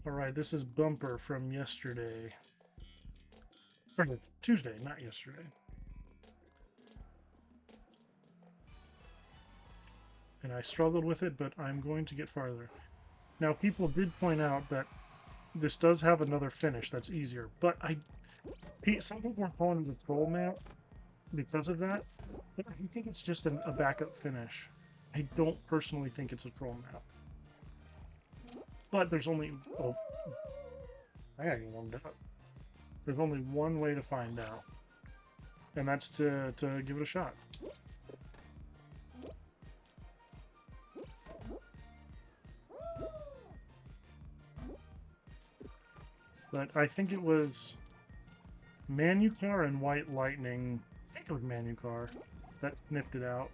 Alright, this is Bumper from yesterday. Or Tuesday, not yesterday. And I struggled with it, but I'm going to get farther. Now, people did point out that this does have another finish that's easier, but some people are calling it a troll map because of that, but I think it's just a backup finish. I don't personally think it's a troll map. But there's only... Oh, I gotta get warmed up. There's only one way to find out, and that's to give it a shot. But I think it was Manucar and White Lightning, I think it was Manucar, that sniffed it out.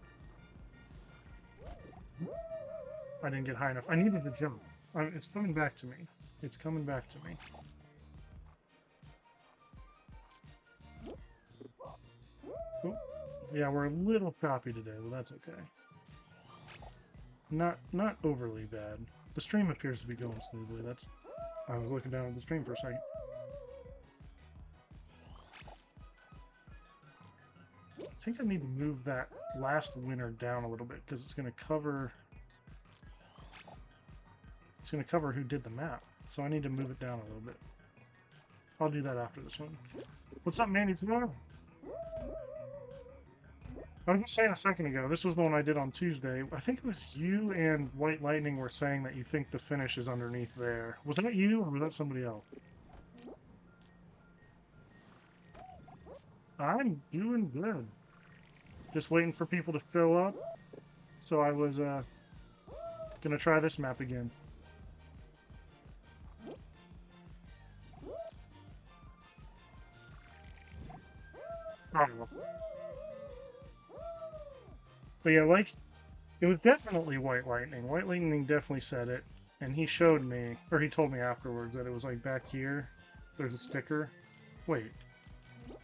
I didn't get high enough. I needed to jump. It's coming back to me. It's coming back to me. Oh, yeah, we're a little choppy today, but that's okay. Not overly bad. The stream appears to be going smoothly. I was looking down at the stream for a second. I think I need to move that last winner down a little bit because it's going to cover... It's going to cover who did the map. So I need to move it down a little bit. I'll do that after this one. What's up, Manny? I was just saying a second ago, this was the one I did on Tuesday. I think it was you and White Lightning were saying that you think the finish is underneath there. Was that you, or was that somebody else? I'm doing good. Just waiting for people to show up. So I was, gonna try this map again. Oh. But yeah, it was definitely White Lightning. White Lightning definitely said it, and he showed me, or he told me afterwards that it was like back here. There's a sticker. Wait,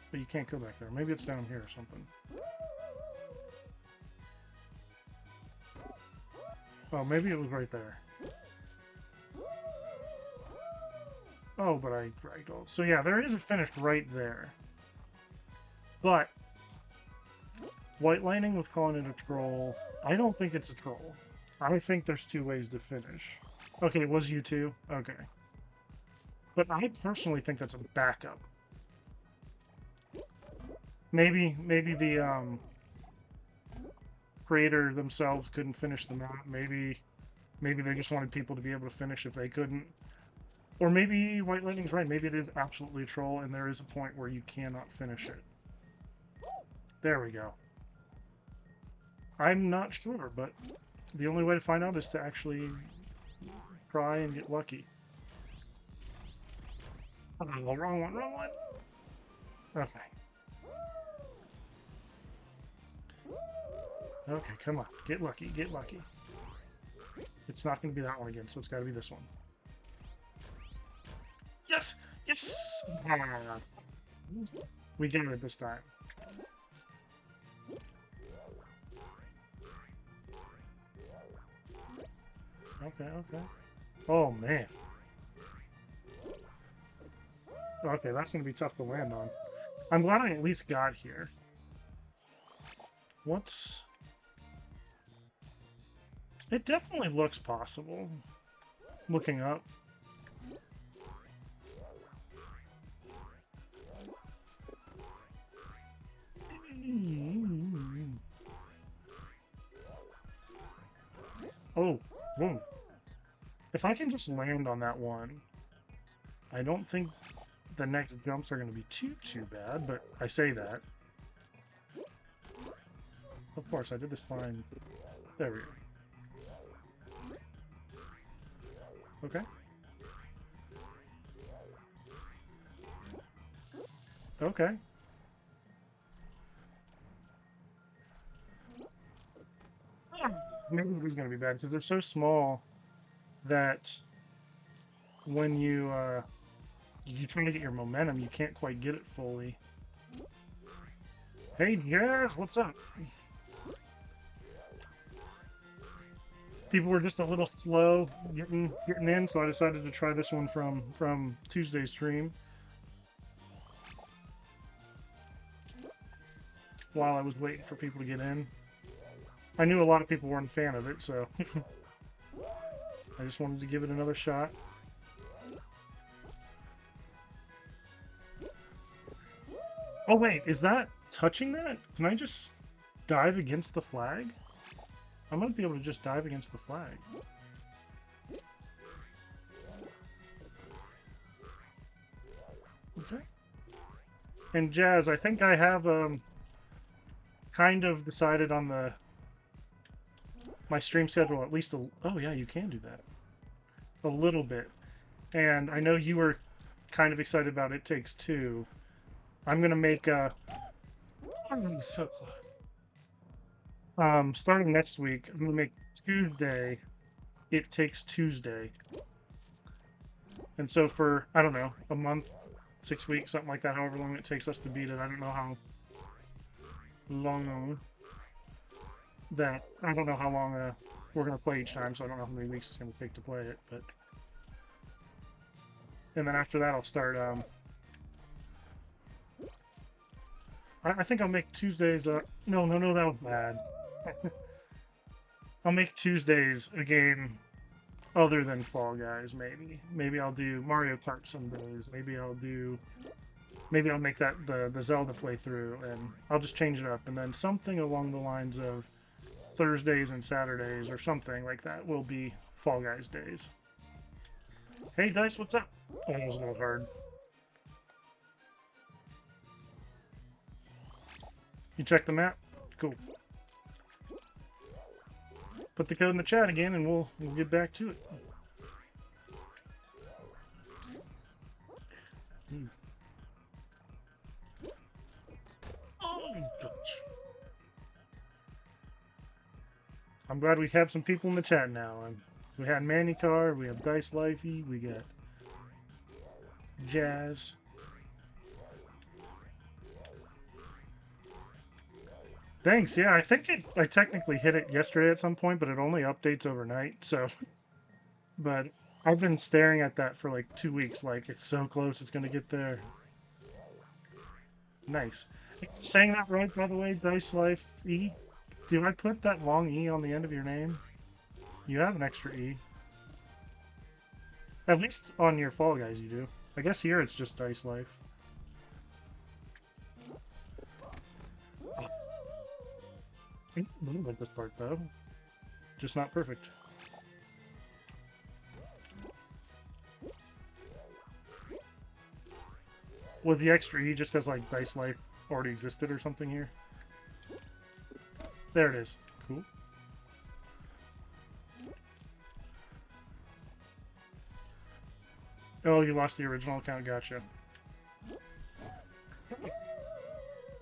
but you can't go back there. Maybe it's down here or something. Oh, maybe it was right there. Oh, but I dragged all. So yeah, there is a finish right there. But White Lightning was calling it a troll. I don't think it's a troll. I think there's two ways to finish. Okay, it was you two? Okay. But I personally think that's a backup. Maybe the creator themselves couldn't finish the map. Maybe they just wanted people to be able to finish if they couldn't. Or maybe White Lightning's right. Maybe it is absolutely a troll and there is a point where you cannot finish it. There we go. I'm not sure, but the only way to find out is to actually try and get lucky. Oh, wrong one, wrong one. Okay. Okay, come on. Get lucky, get lucky. It's not going to be that one again, so it's got to be this one. Yes! Yes! We get it this time. Okay, okay. Oh, man. Okay, that's going to be tough to land on. I'm glad I at least got here. What's... It definitely looks possible. Looking up. Oh, boom. If I can just land on that one, I don't think the next jumps are going to be too bad, but I say that. Of course, I did this fine. There we go. Okay. Okay. Maybe it is going to be bad because they're so small that when you try to get your momentum, you can't quite get it fully. Hey, Jazz, what's up? people were just a little slow getting in, so I decided to try this one from Tuesday's stream while I was waiting for people to get in. I knew a lot of people weren't a fan of it, so I just wanted to give it another shot. Oh wait, is that touching that? Can I just dive against the flag? I might be able to just dive against the flag. Okay. And Jazz, I think I have kind of decided on my stream schedule at least oh yeah, you can do that. A little bit. And I know you were kind of excited about It Takes Two. I'm gonna make I'm so close. Starting next week, I'm gonna make Tuesday It Takes Tuesday. And so for, I don't know, a month, 6 weeks, something like that, however long it takes us to beat it. I don't know how long that, I don't know how long we're going to play each time, so I don't know how many weeks it's going to take to play it, but... And then after that, I'll start, I think I'll make Tuesdays, no, that was bad. I'll make Tuesdays a game other than Fall Guys, maybe. Maybe I'll do Mario Kart some days. Maybe I'll make that the Zelda playthrough, and I'll just change it up. And then something along the lines of Thursdays and Saturdays or something like that will be Fall Guys days. Hey, Dice, what's up? Oh, that was a little hard. You check the map? Cool. Put the code in the chat again, and we'll get back to it. Oh my gosh. I'm glad we have some people in the chat now. We had Manicar, we have Dice Lifey, we got Jazz. Thanks, yeah, I think I technically hit it yesterday at some point, but it only updates overnight, so... But I've been staring at that for like 2 weeks, like, it's so close, it's gonna get there. Nice. Saying that right, by the way, Dice Life E? Did I put that long E on the end of your name? You have an extra E. At least on your Fall Guys you do. I guess here it's just Dice Life. I don't like this part though. Just not perfect. Was the extra E just because like Dice Life already existed or something here? There it is. Cool. Oh, you lost the original account. Gotcha.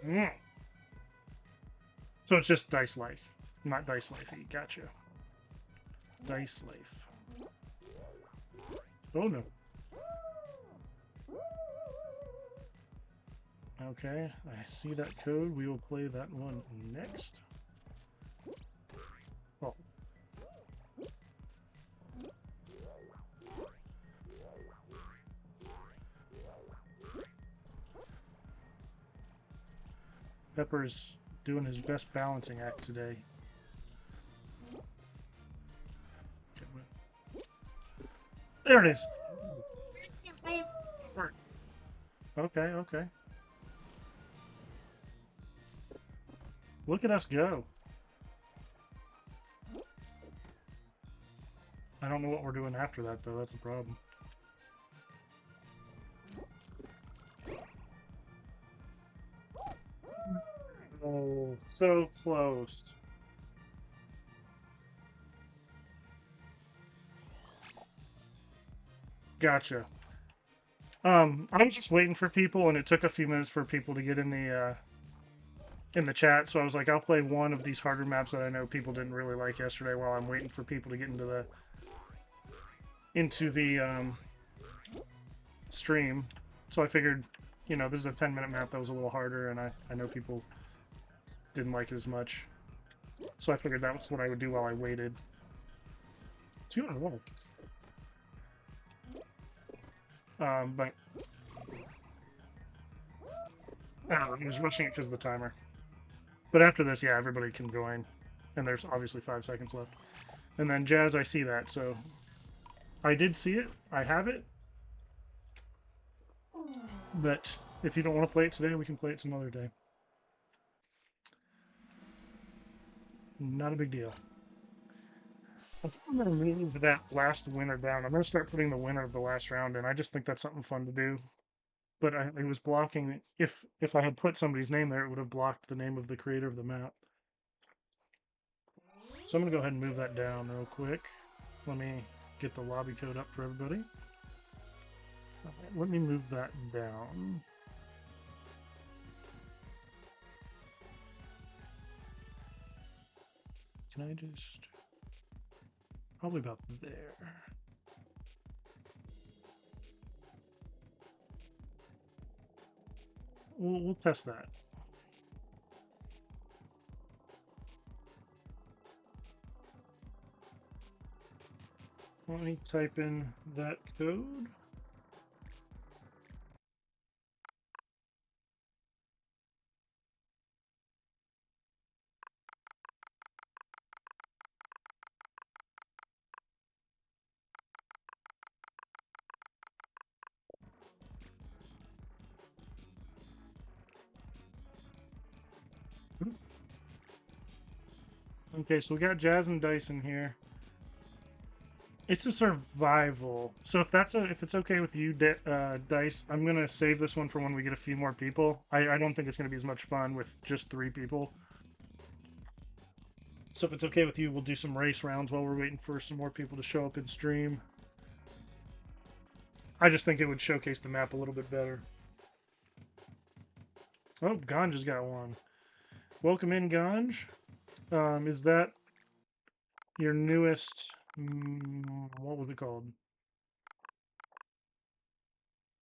Mm. So it's just Dice Life, not Dice Life E. Gotcha. Dice Life. Oh no. Okay, I see that code. We will play that one next. Oh. Pepper's doing his best balancing act today. There it is! Okay, okay. Look at us go. I don't know what we're doing after that, though. That's the problem. Oh, so close. Gotcha. I was just waiting for people, and it took a few minutes for people to get in the chat, so I was like, I'll play one of these harder maps that I know people didn't really like yesterday while I'm waiting for people to get into the stream. So I figured, you know, this is a 10-minute map that was a little harder, and I know people didn't like it as much. So I figured that was what I would do while I waited. 2 in a row. But he was rushing it because of the timer. But after this, yeah, everybody can join. And there's obviously 5 seconds left. And then Jazz, I see that, so I did see it. I have it. But if you don't want to play it today, we can play it some other day. Not a big deal. I think I'm going to move that last winner down. I'm going to start putting the winner of the last round in. I just think that's something fun to do. But it was blocking. If I had put somebody's name there, it would have blocked the name of the creator of the map. So I'm going to go ahead and move that down real quick. Let me get the lobby code up for everybody. Let me move that down. Can I just... Probably about there. We'll test that. Let me type in that code. Okay, so we got Jazz and Dyson here. It's a survival. So if it's okay with you, Dice, I'm gonna save this one for when we get a few more people. I don't think it's gonna be as much fun with just 3 people. So if it's okay with you, we'll do some race rounds while we're waiting for some more people to show up in stream. I just think it would showcase the map a little bit better. Oh, Ganj has got one. Welcome in, Ganj. Is that your newest... what was it called?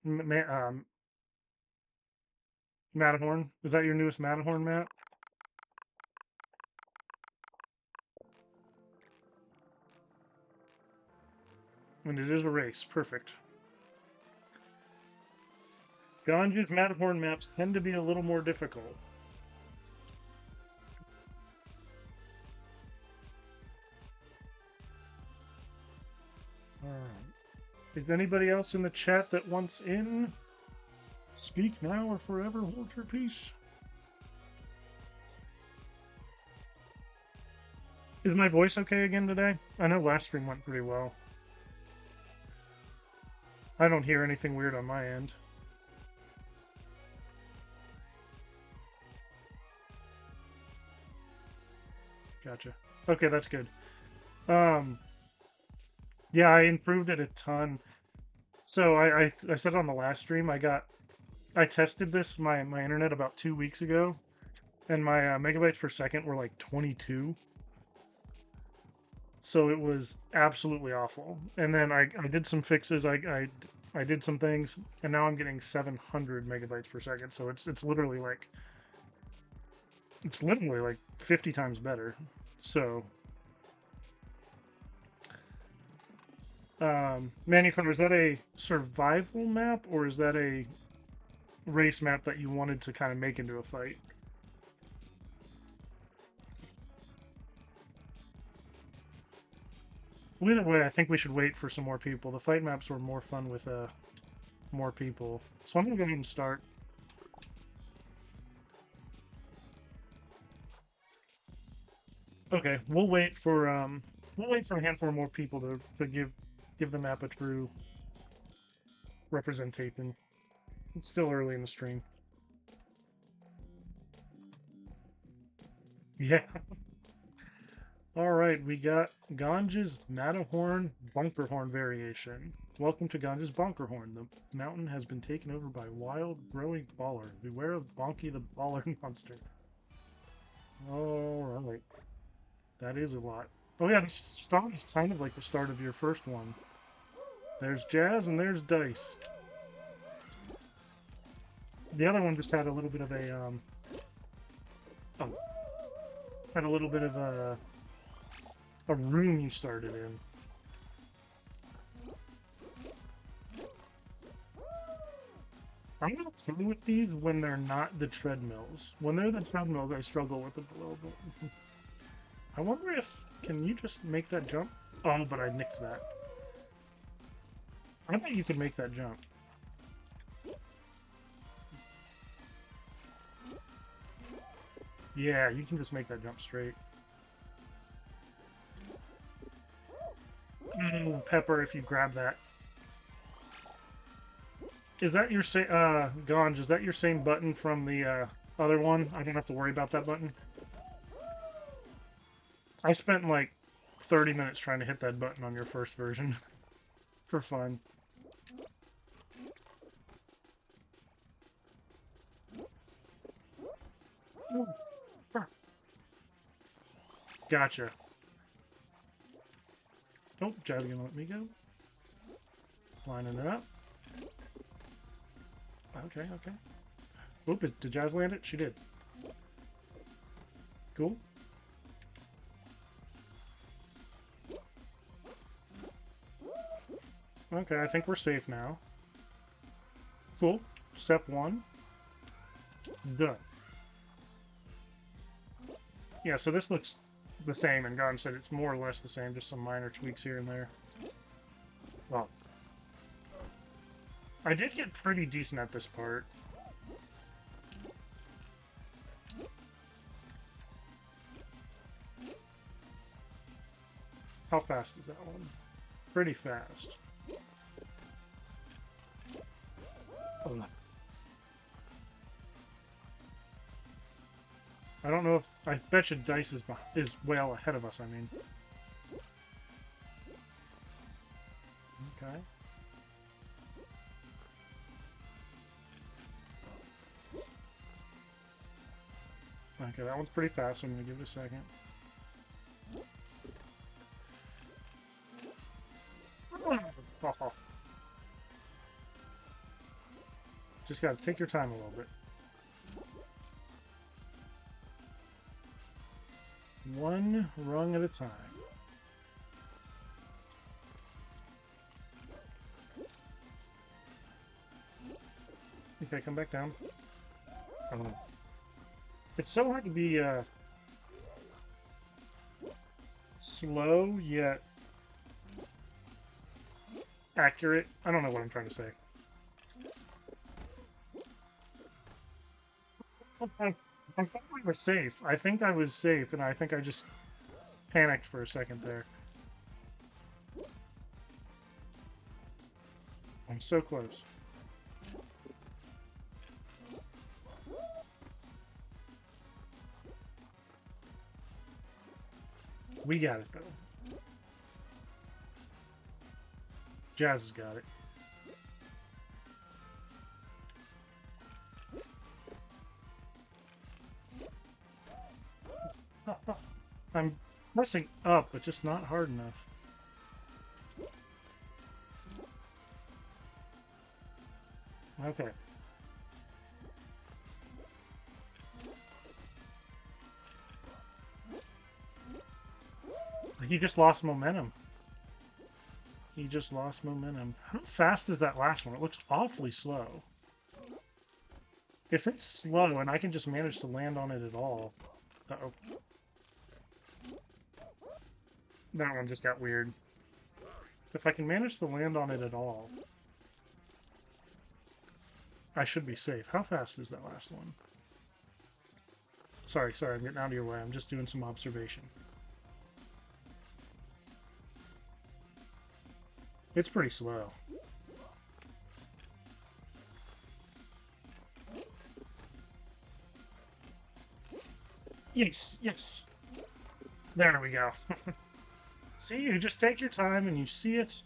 Matterhorn? Is that your newest Matterhorn map? And it is a race. Perfect. Ganj's Matterhorn maps tend to be a little more difficult. Alright. Is anybody else in the chat that wants in? Speak now or forever hold your peace. Is my voice okay again today? I know last stream went pretty well. I don't hear anything weird on my end. Gotcha. Okay, that's good. Yeah, I improved it a ton. So I said on the last stream, I tested this, my internet about 2 weeks ago, and my megabytes per second were like 22. So it was absolutely awful. And then I did some fixes, I did some things, and now I'm getting 700 megabytes per second. So it's literally like 50 times better. So Manucon, is that a survival map or is that a race map that you wanted to kind of make into a fight? Either way, I think we should wait for some more people. The fight maps were more fun with more people. So I'm gonna go ahead and start. Okay, we'll wait for a handful of more people to give the map a true representation. It's still early in the stream. Yeah. Alright, we got Ganj's Matterhorn Bunkerhorn variation. Welcome to Ganj's Bunkerhorn. The mountain has been taken over by wild, growing baller. Beware of Bonky the Baller monster. Alright. That is a lot. Oh yeah, this start is kind of like the start of your first one. There's Jazz and there's Dice. The other one just had a little bit of a, had a little bit of a room you started in. I'm okay with these when they're not the treadmills. When they're the treadmills, I struggle with it a little bit. I wonder if... Can you just make that jump? Oh, but I nicked that. I bet you could make that jump. Yeah, you can just make that jump straight. Pepper, if you grab that. Is that your same... Ganj, is that your same button from the other one? I don't have to worry about that button? I spent like 30 minutes trying to hit that button on your first version. For fun. Gotcha. Oh, Jazz gonna let me go. Lining it up. Okay, okay. Oop, did Jazz land it? She did. Cool. Okay, I think we're safe now. Cool. Step 1. Done. Yeah, so this looks the same, and Gon said it's more or less the same, just some minor tweaks here and there. Well, I did get pretty decent at this part. How fast is that one? Pretty fast. Oh. I don't know if... I bet you Dice is well ahead of us, I mean. Okay. Okay, that one's pretty fast, so I'm going to give it a second. Just gotta take your time a little bit. One rung at a time. Okay, come back down. It's so hard to be slow yet accurate. I don't know what I'm trying to say. I thought we were safe. I think I was safe, and I think I just panicked for a second there. I'm so close. We got it, though. Jazz has got it. I'm pressing up, but just not hard enough. Okay. He just lost momentum. He just lost momentum. How fast is that last one? It looks awfully slow. If it's slow and I can just manage to land on it at all... Uh-oh. That one just got weird. If I can manage to land on it at all, I should be safe. How fast is that last one? Sorry, I'm getting out of your way. I'm just doing some observation. It's pretty slow. Yes, yes. There we go. See, you just take your time and you see it,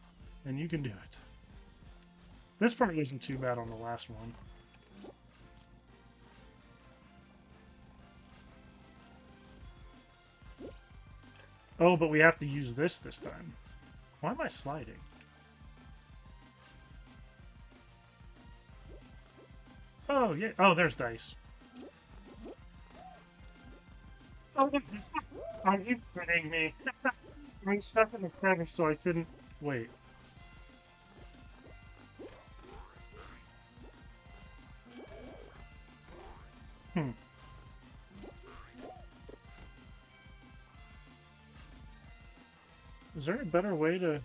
and you can do it. This part isn't too bad on the last one. Oh, but we have to use this time. Why am I sliding? Oh, yeah. Oh, there's Dice. Oh, are you kidding me? I'm stuck in the crevice, so I couldn't... Wait. Is there a better way to...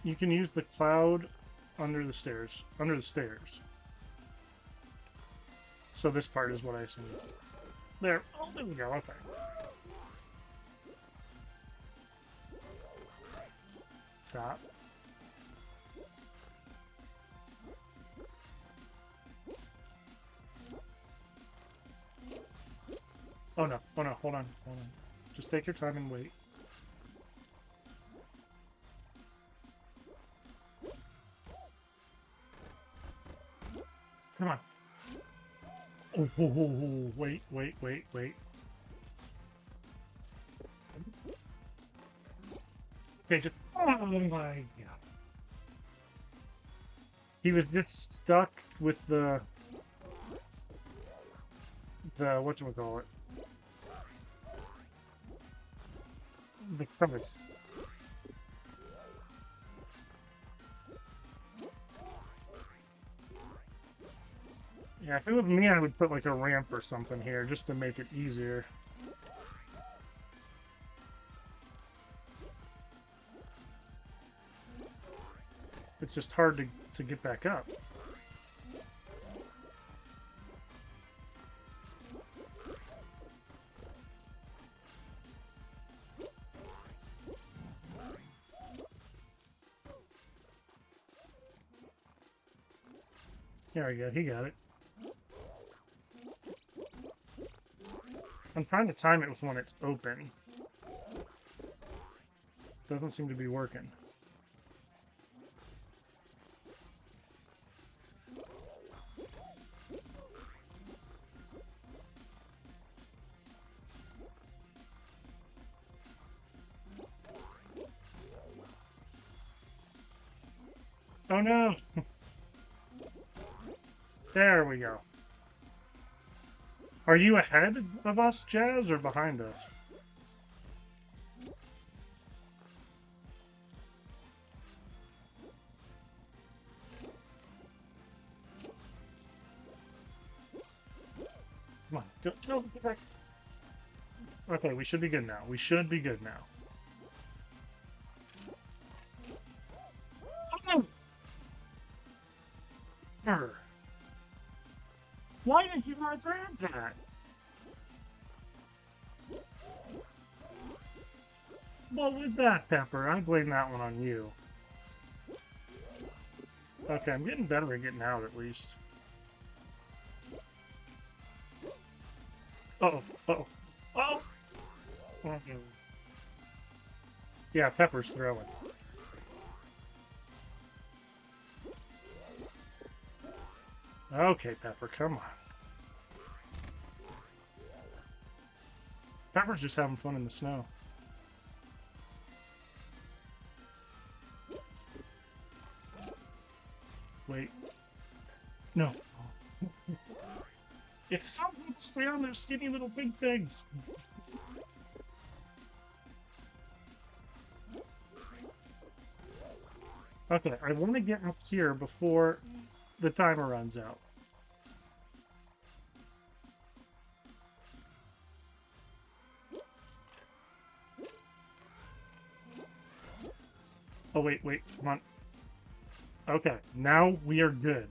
You can use the cloud under the stairs. Under the stairs. So this part is what I assume it's for. There. Oh, there we go. Okay. Stop. Oh no. Oh no. Hold on. Hold on. Just take your time and wait. Come on. Oh, wait, wait, wait, wait. Okay, just... Oh my god. He was just stuck with the whatchamacallit? The crevice. Yeah, if it was me, I would put like a ramp or something here just to make it easier. It's just hard to get back up. There we go, he got it. I'm trying to time it with when it's open. Doesn't seem to be working. Oh no! There we go. Are you ahead of us, Jazz, or behind us? Come on, go, get back. Okay, we should be good now. We should be good now. Oh! Why did you not grab that? What was that, Pepper? I blame that one on you. Okay, I'm getting better at getting out at least. Uh-oh, uh-oh. Oh! Yeah, Pepper's throwing. Okay, Pepper, come on. Pepper's just having fun in the snow. Wait. No. It's so good to stay on those skinny little pig things. Okay, I want to get up here before the timer runs out. Oh, wait, wait, come on. Okay, now we are good.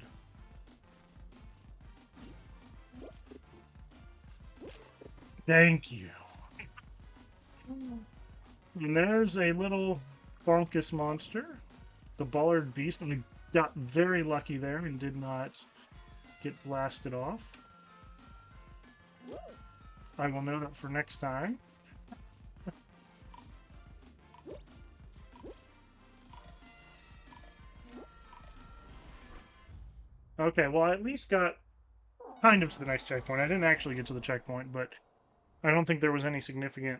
Thank you. And there's a little Bonkus monster, the Bollard Beast, and we got very lucky there and did not get blasted off. I will note it for next time. Okay, well, I at least got kind of to the next checkpoint. I didn't actually get to the checkpoint, but I don't think there was any significant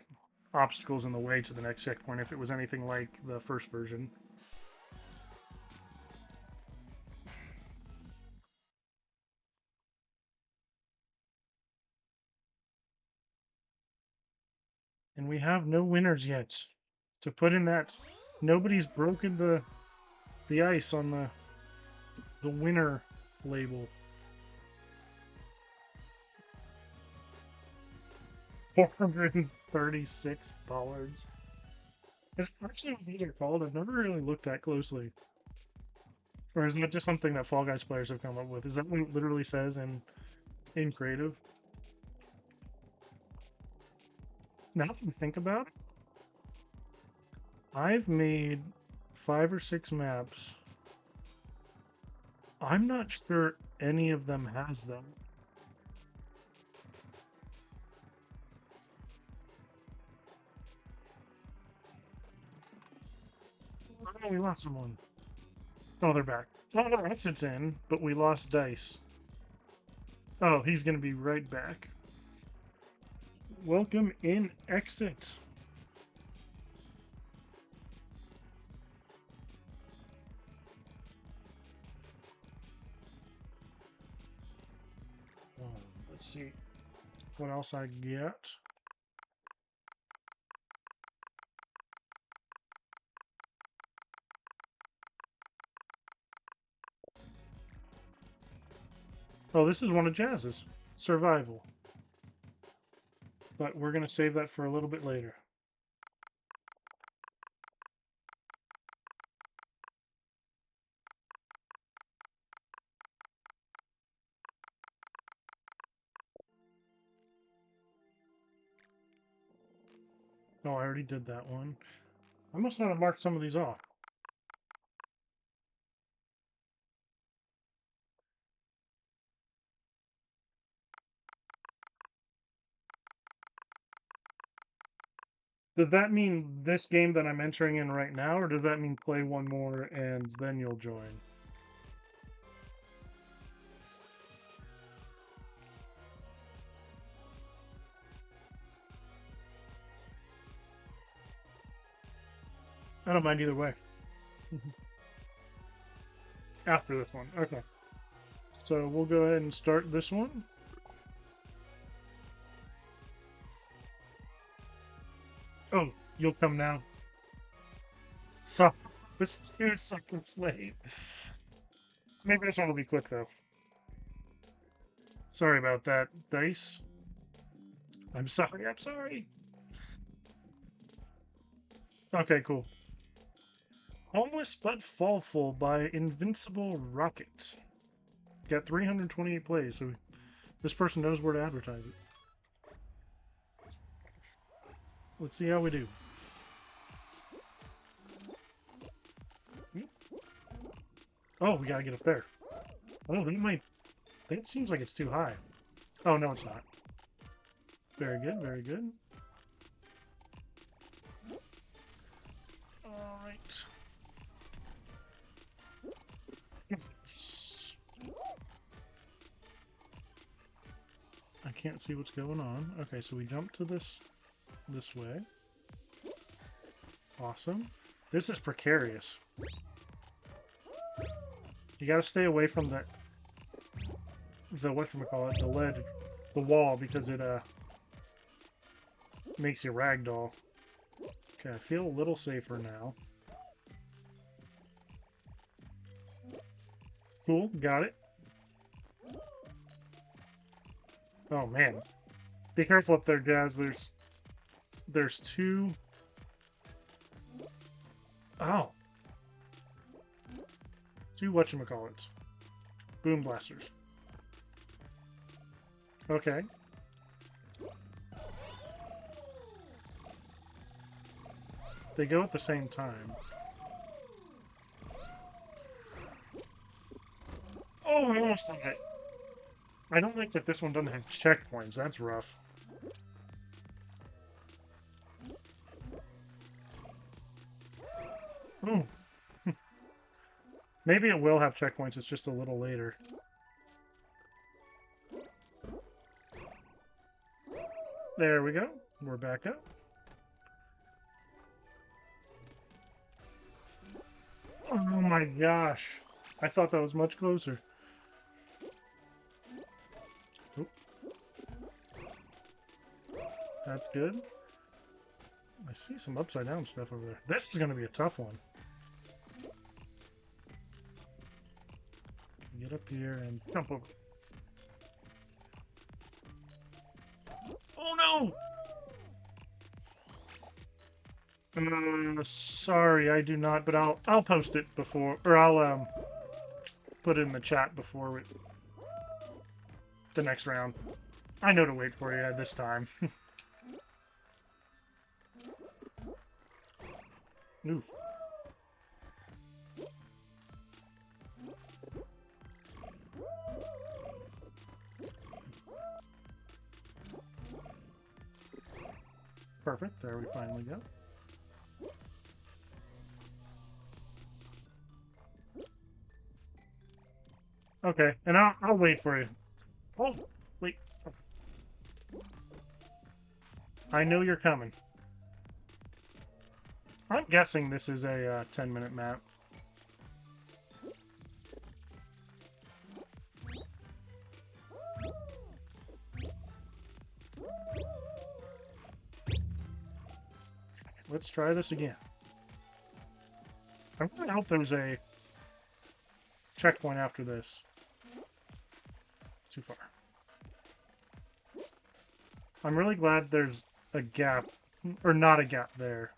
obstacles in the way to the next checkpoint if it was anything like the first version. And we have no winners yet. To put in that, nobody's broken the ice on the the winner label. $436. Is that actually what these are called? I've never really looked that closely. Or is that just something that Fall Guys players have come up with? Is that what it literally says in creative? Now that you think about it, I've made 5 or 6 maps. I'm not sure any of them has them. Oh, we lost someone. Oh, they're back. Oh, no, exit's in, but we lost Dice. Oh, he's going to be right back. Welcome in, exit. Let's see what else I get. Oh, this is one of Jazz's. Survival. But we're going to save that for a little bit later. Oh, I already did that one. I must not have marked some of these off. Does that mean this game that I'm entering in right now, or does that mean play one more and then you'll join? I don't mind either way. After this one. Okay. So we'll go ahead and start this one. Oh, you'll come now. So, this is 2 seconds late. Maybe this one will be quick, though. Sorry about that, Dice. I'm sorry, I'm sorry. Okay, cool. Homeless but Fallful by Invincible Rocket. Got 328 plays, so this person knows where to advertise it. Let's see how we do. Oh, we gotta get up there. Oh, that seems like it's too high. Oh, no, it's not. Very good, very good. Alright. I can't see what's going on. Okay, so we jump to this way. Awesome. This is precarious. You gotta stay away from the whatchamacallit, the ledge, the wall, because it makes you ragdoll. Okay, I feel a little safer now. Cool, got it. Oh man. Be careful up there, Jazz. There's 2. Oh. 2 whatchamacallits. Boom blasters. Okay. They go at the same time. Oh, I almost did it. I don't like that this one doesn't have checkpoints. That's rough. Ooh. Maybe it will have checkpoints, it's just a little later. There we go. We're back up. Oh my gosh. I thought that was much closer. Oop. That's good. I see some upside down stuff over there. This is going to be a tough one. get up here and jump over. Oh no! Sorry, I do not, but I'll post it before, or I'll put it in the chat before the next round. I know to wait for you this time. Oof. Perfect. There we finally go. Okay, and I'll wait for you. Oh, wait. I know you're coming. I'm guessing this is a 10-minute map. Let's try this again. I really hope there's a checkpoint after this. Too far. I'm really glad there's a gap, or not a gap there.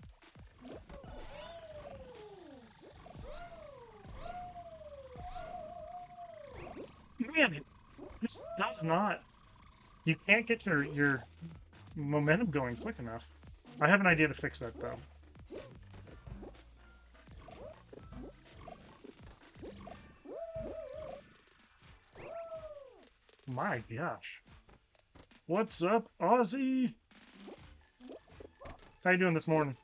Man, this does not. You can't get your momentum going quick enough. I have an idea to fix that, though. My gosh. What's up, Ozzy? How you doing this morning?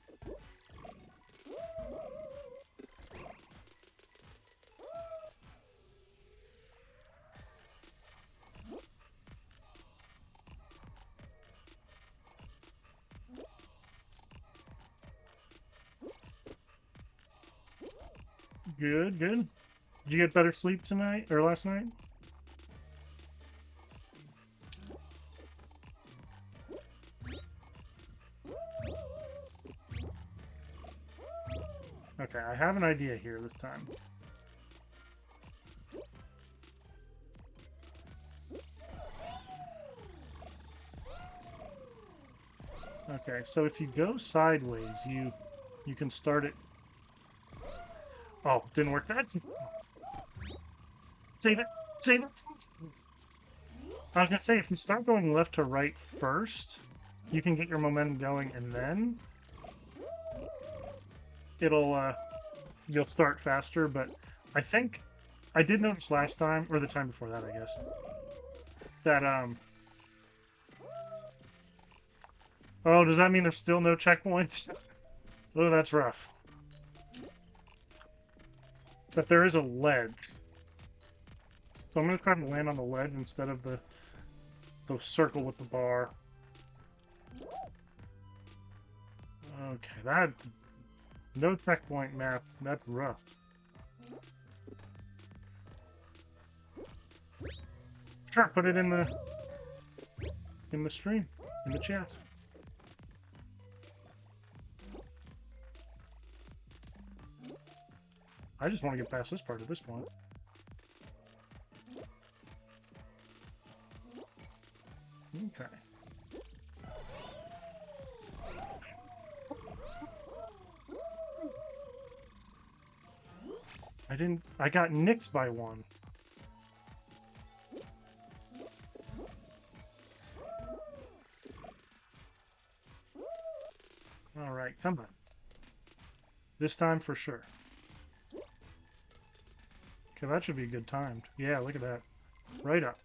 Good, good. Did you get better sleep tonight, or last night? Okay, I have an idea here this time. Okay, so if you go sideways, you can start it. Oh, didn't work. That's save it. Save it. I was gonna say, if you start going left to right first, you can get your momentum going, and then you'll start faster. But I think I did notice last time, or the time before that, I guess, that oh, does that mean there's still no checkpoints? Oh, that's rough. But there is a ledge. So I'm going to try to land on the ledge instead of the circle with the bar. Okay, that... No checkpoint map. That's rough. Sure, put it in the stream, in the chat. I just want to get past this part at this point. Okay. I got nicked by one. Alright, come on. This time for sure. Okay, that should be good timed. Yeah, look at that. Right up.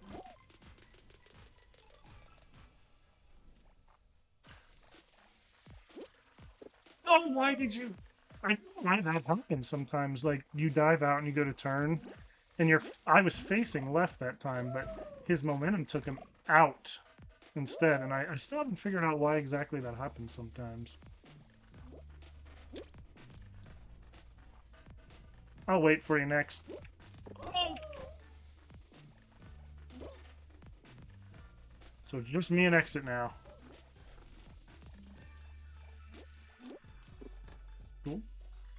Oh, why did you... I don't know why that happens sometimes. Like, you dive out and you go to turn, and I was facing left that time, but his momentum took him out instead, and I still haven't figured out why exactly that happens sometimes. I'll wait for you next. So it's just me and Exit now. Cool.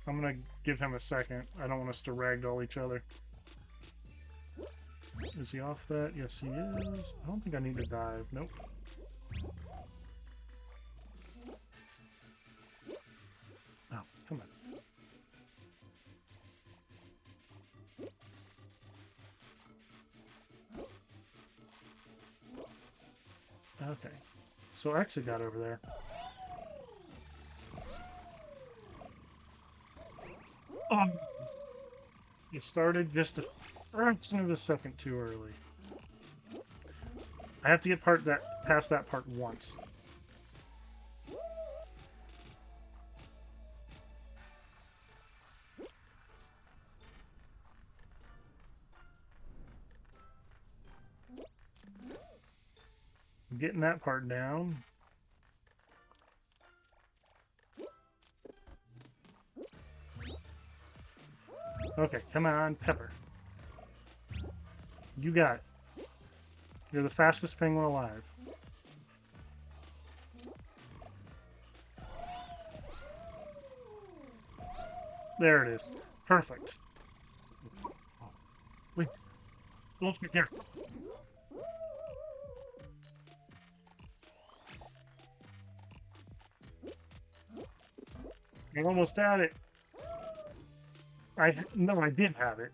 I'm gonna give him a second. I don't want us to ragdoll each other. Is he off that? Yes, he is. I don't think I need to dive. Nope. Oh, come on. Okay. So exit got over there. Oh! You started just a fraction of a second too early. I have to get past that part once. I'm getting that part down. Okay, come on, Pepper. You got it. You're the fastest penguin alive. There it is. Perfect. Wait. Don't be careful. You're almost at it. No, I did have it.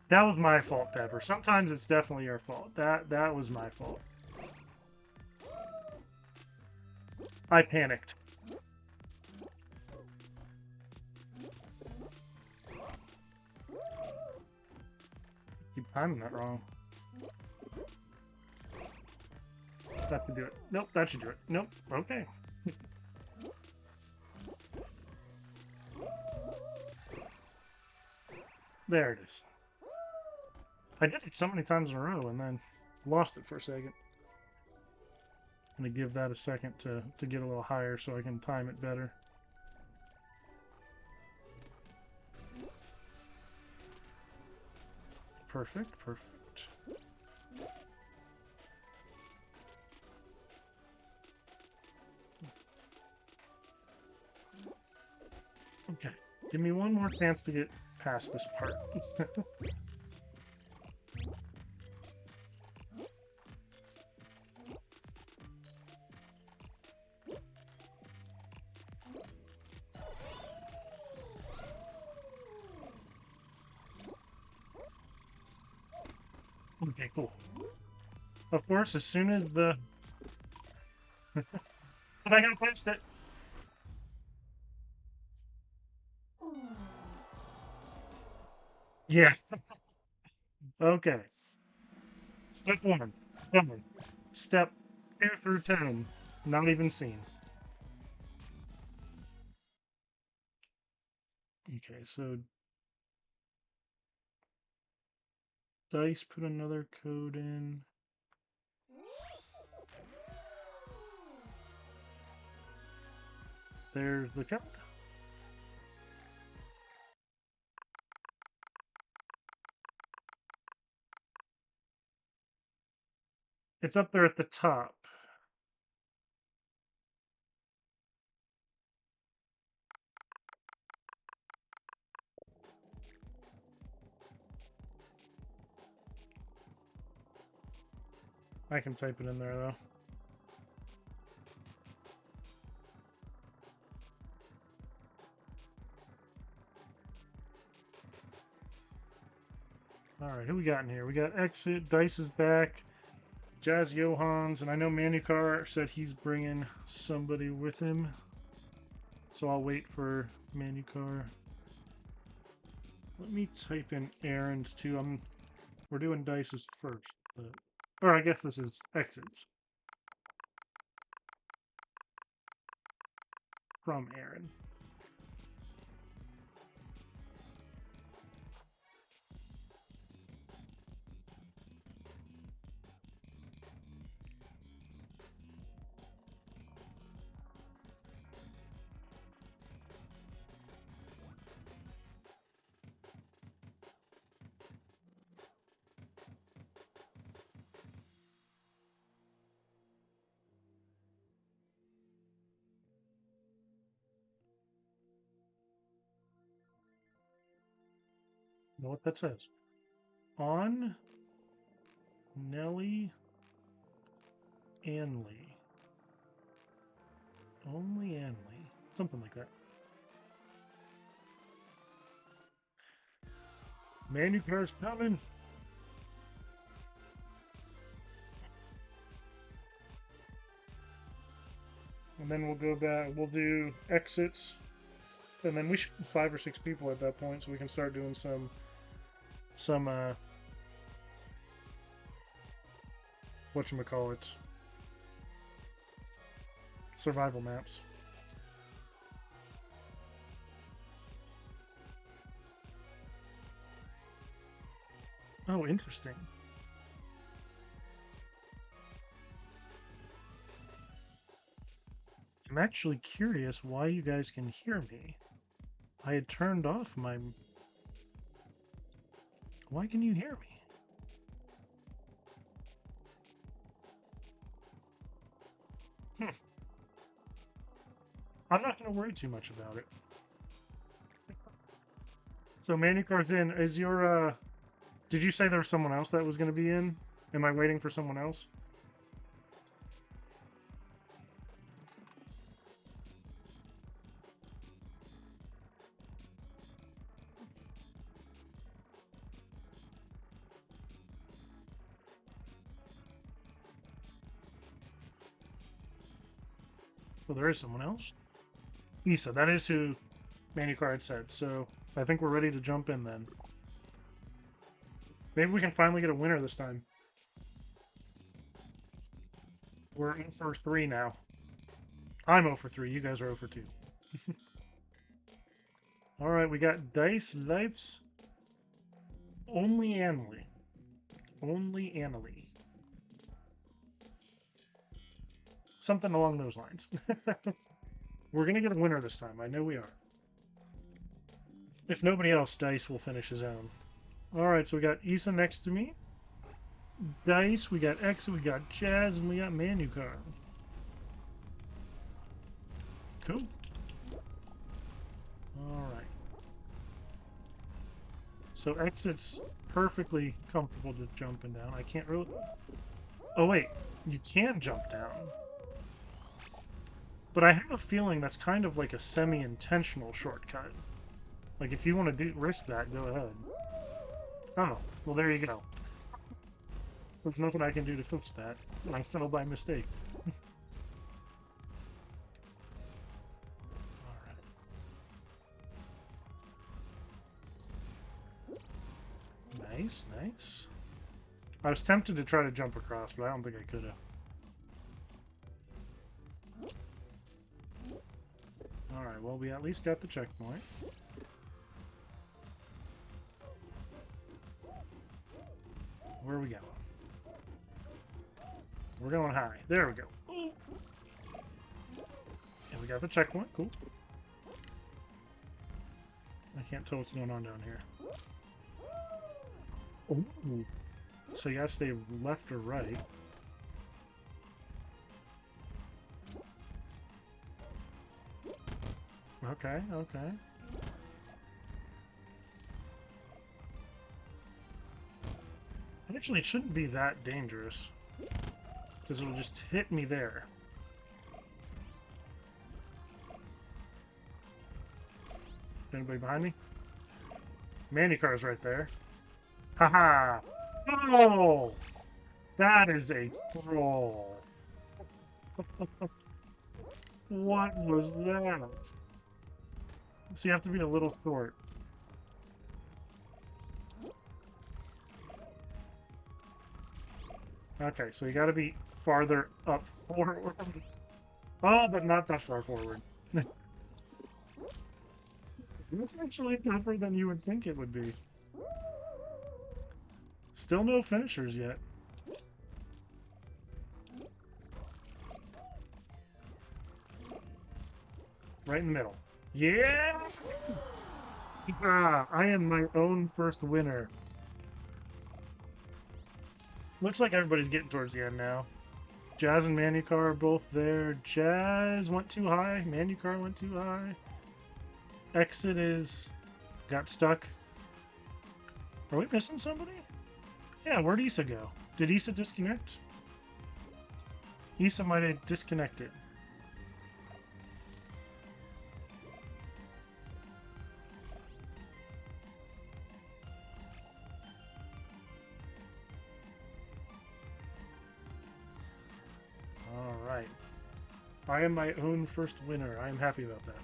That was my fault, Pepper. Sometimes it's definitely your fault. That was my fault. I panicked. Keep timing that wrong. That should do it. Nope, that should do it. Nope. Okay. There it is. I did it so many times in a row and then lost it for a second. I'm going to give that a second to get a little higher so I can time it better. Perfect, perfect. Okay, give me one more chance to get past this part. Okay, cool. Of course, as soon as the... But I gotta past it! Yeah. Okay. Step 1. Done. Step 2 through 10. Not even seen. Okay, so... Dice put another code in. There's the code. It's up there at the top. I can type it in there, though. Alright, who we got in here? We got Exit, Dice is back, Jazz Johans, and I know Manukar said he's bringing somebody with him. So I'll wait for Manukar. Let me type in Aaron's too. We're doing Dice's first. Or I guess this is Exit's. From Aaron. Know what that says. on Nelly Anley. Only Anley. Something like that. Manucar's coming. And then we'll go back. We'll do exits. And then we should 5 or 6 people at that point, so we can start doing some whatchamacallit, survival maps. Oh, interesting. I'm actually curious why you guys can hear me. I had turned off my... Why can you hear me? I'm not going to worry too much about it. So Manucar's in. Is your... Did you say there was someone else that was going to be in? Am I waiting for someone else? Well, there is someone else. Issa, that is who Manucar had said. So I think we're ready to jump in then. Maybe we can finally get a winner this time. We're in for 3 now. I'm 0 for 3. You guys are 0 for 2. Alright, we got Dice Life's Only Annalie. Only Annalie. Something along those lines. We're going to get a winner this time. I know we are. If nobody else, Dice will finish his own. Alright, so we got Issa next to me. Dice, we got X, we got Jazz, and we got Manucar. Cool. Alright. So Exit's perfectly comfortable just jumping down. I can't really... Oh wait, you can jump down. But I have a feeling that's kind of like a semi-intentional shortcut. Like if you want to risk that, go ahead. Oh, well there you go. There's nothing I can do to fix that. I fell by mistake. Alright. Nice, nice. I was tempted to try to jump across, but I don't think I could have. Alright, well we at least got the checkpoint. Where are we going? We're going high. There we go. Ooh. And we got the checkpoint. Cool. I can't tell what's going on down here. Ooh. So you gotta stay left or right. Okay, okay. Actually, it shouldn't be that dangerous. Because it'll just hit me there. Anybody behind me? Manucar's right there. Haha! Oh! That is a troll. What was that? So you have to be a little short. Okay, so you gotta be farther up forward. Oh, but not that far forward. It's actually tougher than you would think it would be. Still no finishers yet. Right in the middle. Yeah! Ah, I am my own first winner. Looks like everybody's getting towards the end now. Jazz and Manucar are both there. Jazz went too high. Manucar went too high. Exit got stuck. Are we missing somebody? Yeah, where'd Issa go? Did Issa disconnect? Issa might have disconnected. Alright. I am my own first winner. I am happy about that.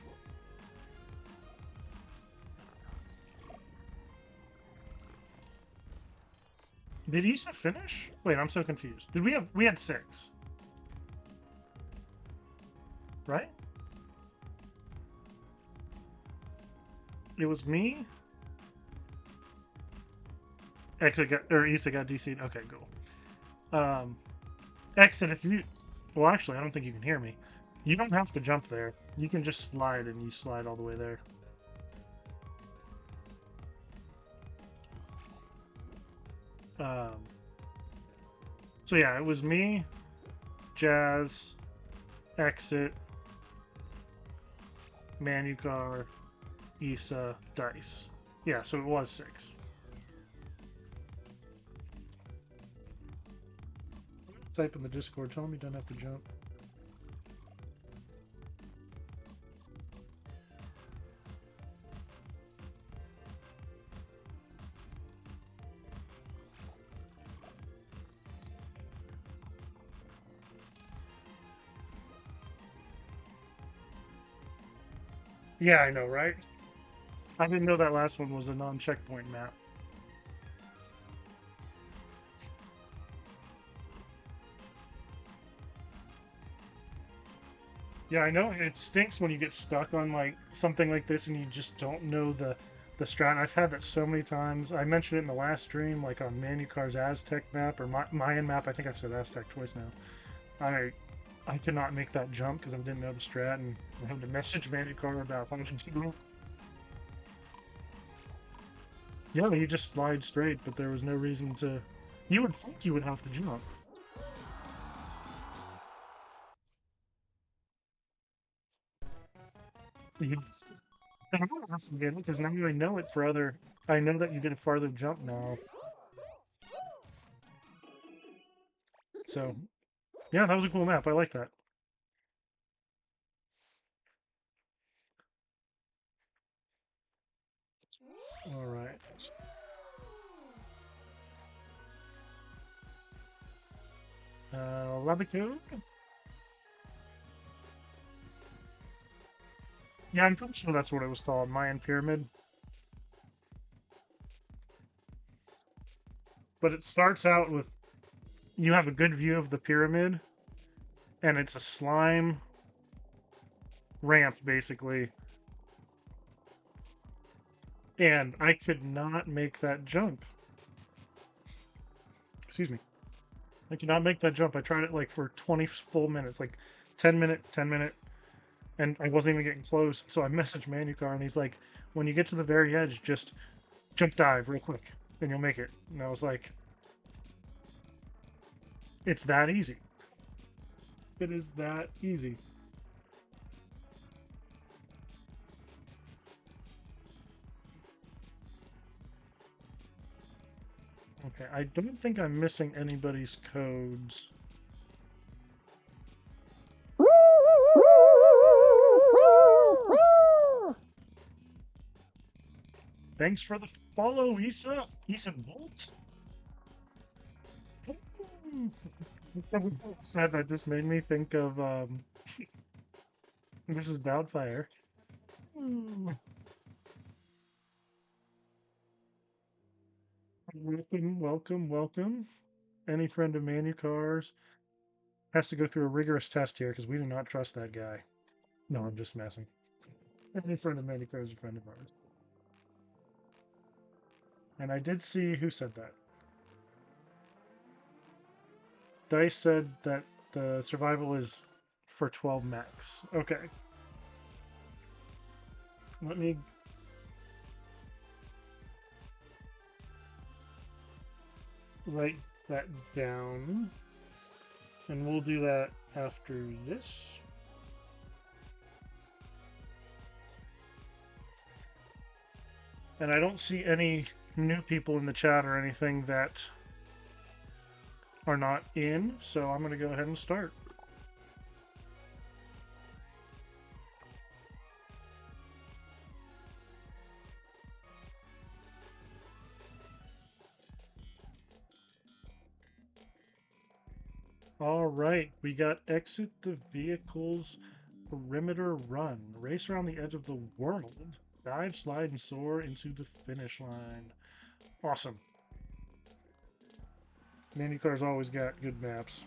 Did Issa finish? Wait, I'm so confused. Did we had 6. Right? It was me. Exit got, or Issa got DC'd. Okay, cool. Exit if you... Well, actually, I don't think you can hear me. You don't have to jump there. You can just slide, and you slide all the way there. So yeah, it was me, Jazz, Exit, Manucar, Issa, Dice. Yeah, so it was 6. Type in the Discord, tell me you don't have to jump. Yeah, I know, right? I didn't know that last one was a non-checkpoint map. Yeah, I know it stinks when you get stuck on like something like this and you just don't know the strat. I've had that so many times. I mentioned it in the last stream, like on Manucar's Aztec map or Mayan map. I think I've said Aztec twice now. I could not make that jump because I didn't know the strat, and I had to message Manucar about functions. Yeah, you just slide straight, but there was no reason to. You would think you would have to jump. You, I don't have to get it because now I know it for other. I know that you get a farther jump now. So, yeah, that was a cool map. I like that. All right. Labicoon? Yeah, I'm pretty sure that's what it was called. Mayan Pyramid. But it starts out with you have a good view of the pyramid, and it's a slime ramp, basically. And I could not make that jump. Excuse me. I could not make that jump. I tried it like for 20 full minutes, like 10 minute, 10 minute, and I wasn't even getting close. So I messaged Manucar, and he's like, when you get to the very edge, just jump dive real quick, and you'll make it. And I was like, it's that easy. It is that easy. Okay, I don't think I'm missing anybody's codes. Thanks for the follow, Issa. Issa Bolt? Said that just made me think of Mrs. Doubtfire. Welcome, welcome, welcome. Any friend of Manucar's has to go through a rigorous test here because we do not trust that guy. No, I'm just messing. Any friend of Manucar is a friend of ours. And I did see who said that. Dice said that the survival is for 12 max. Okay. Let me write that down. And we'll do that after this. And I don't see any new people in the chat or anything that are not in, so I'm going to go ahead and start. All right, we got exit the vehicle's perimeter run. Race around the edge of the world. Dive, slide, and soar into the finish line. Awesome. IndyCar's always got good maps.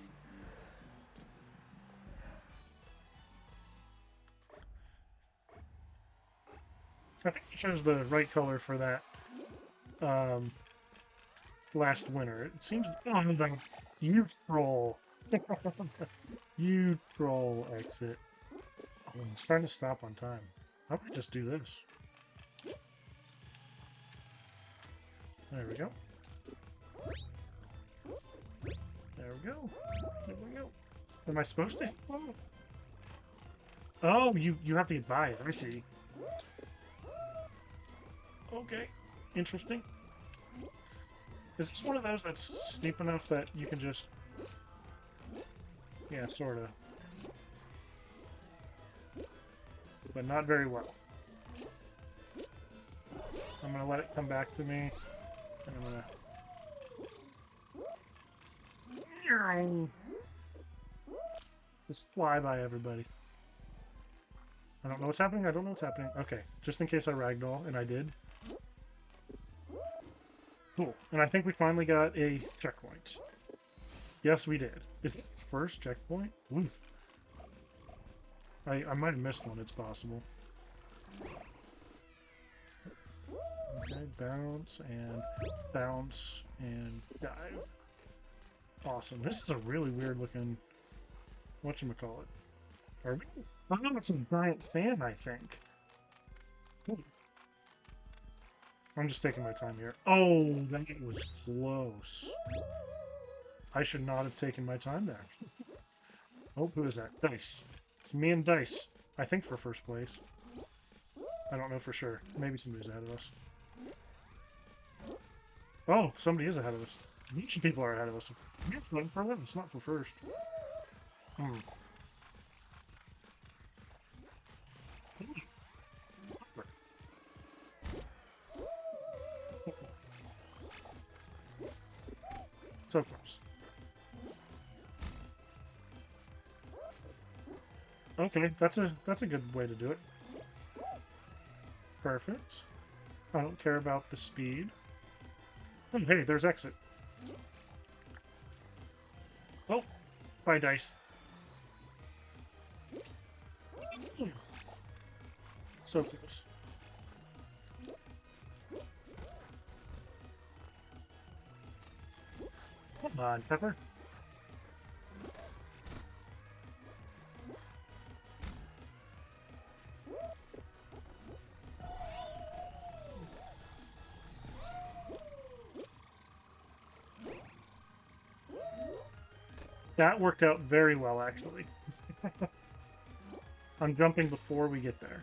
I think you chose the right color for that last winter. It seems... Oh, you troll. You troll, exit. Oh, it's trying to stop on time. How about we just do this? There we go. There we go. There we go. Am I supposed to? Oh, you have to get by it. I see. Okay. Interesting. Is this one of those that's steep enough that you can just... Yeah, sort of. But not very well. I'm going to let it come back to me. And I'm going to... Just fly by everybody. I don't know what's happening. I don't know what's happening. Okay, just in case I ragdoll, and I did. Cool. And I think we finally got a checkpoint. Yes, we did. Is it the first checkpoint? Oof. I might have missed one. It's possible. Okay, bounce and dive. Awesome. This is a really weird looking... Whatchamacallit? Are we? Oh, it's a giant fan, I think. Ooh. I'm just taking my time here. Oh, that was close. I should not have taken my time there. Oh, who is that? Dice. It's me and Dice. I think for first place. I don't know for sure. Maybe somebody's ahead of us. Oh, somebody is ahead of us. A bunch of people are ahead of us. We're fighting for them. It's not for first. So close. Okay, that's a good way to do it. Perfect. I don't care about the speed. Oh, hey, there's exit. Oh, bye, Dice. So close. Come on, Pepper. That worked out very well, actually. I'm jumping before we get there.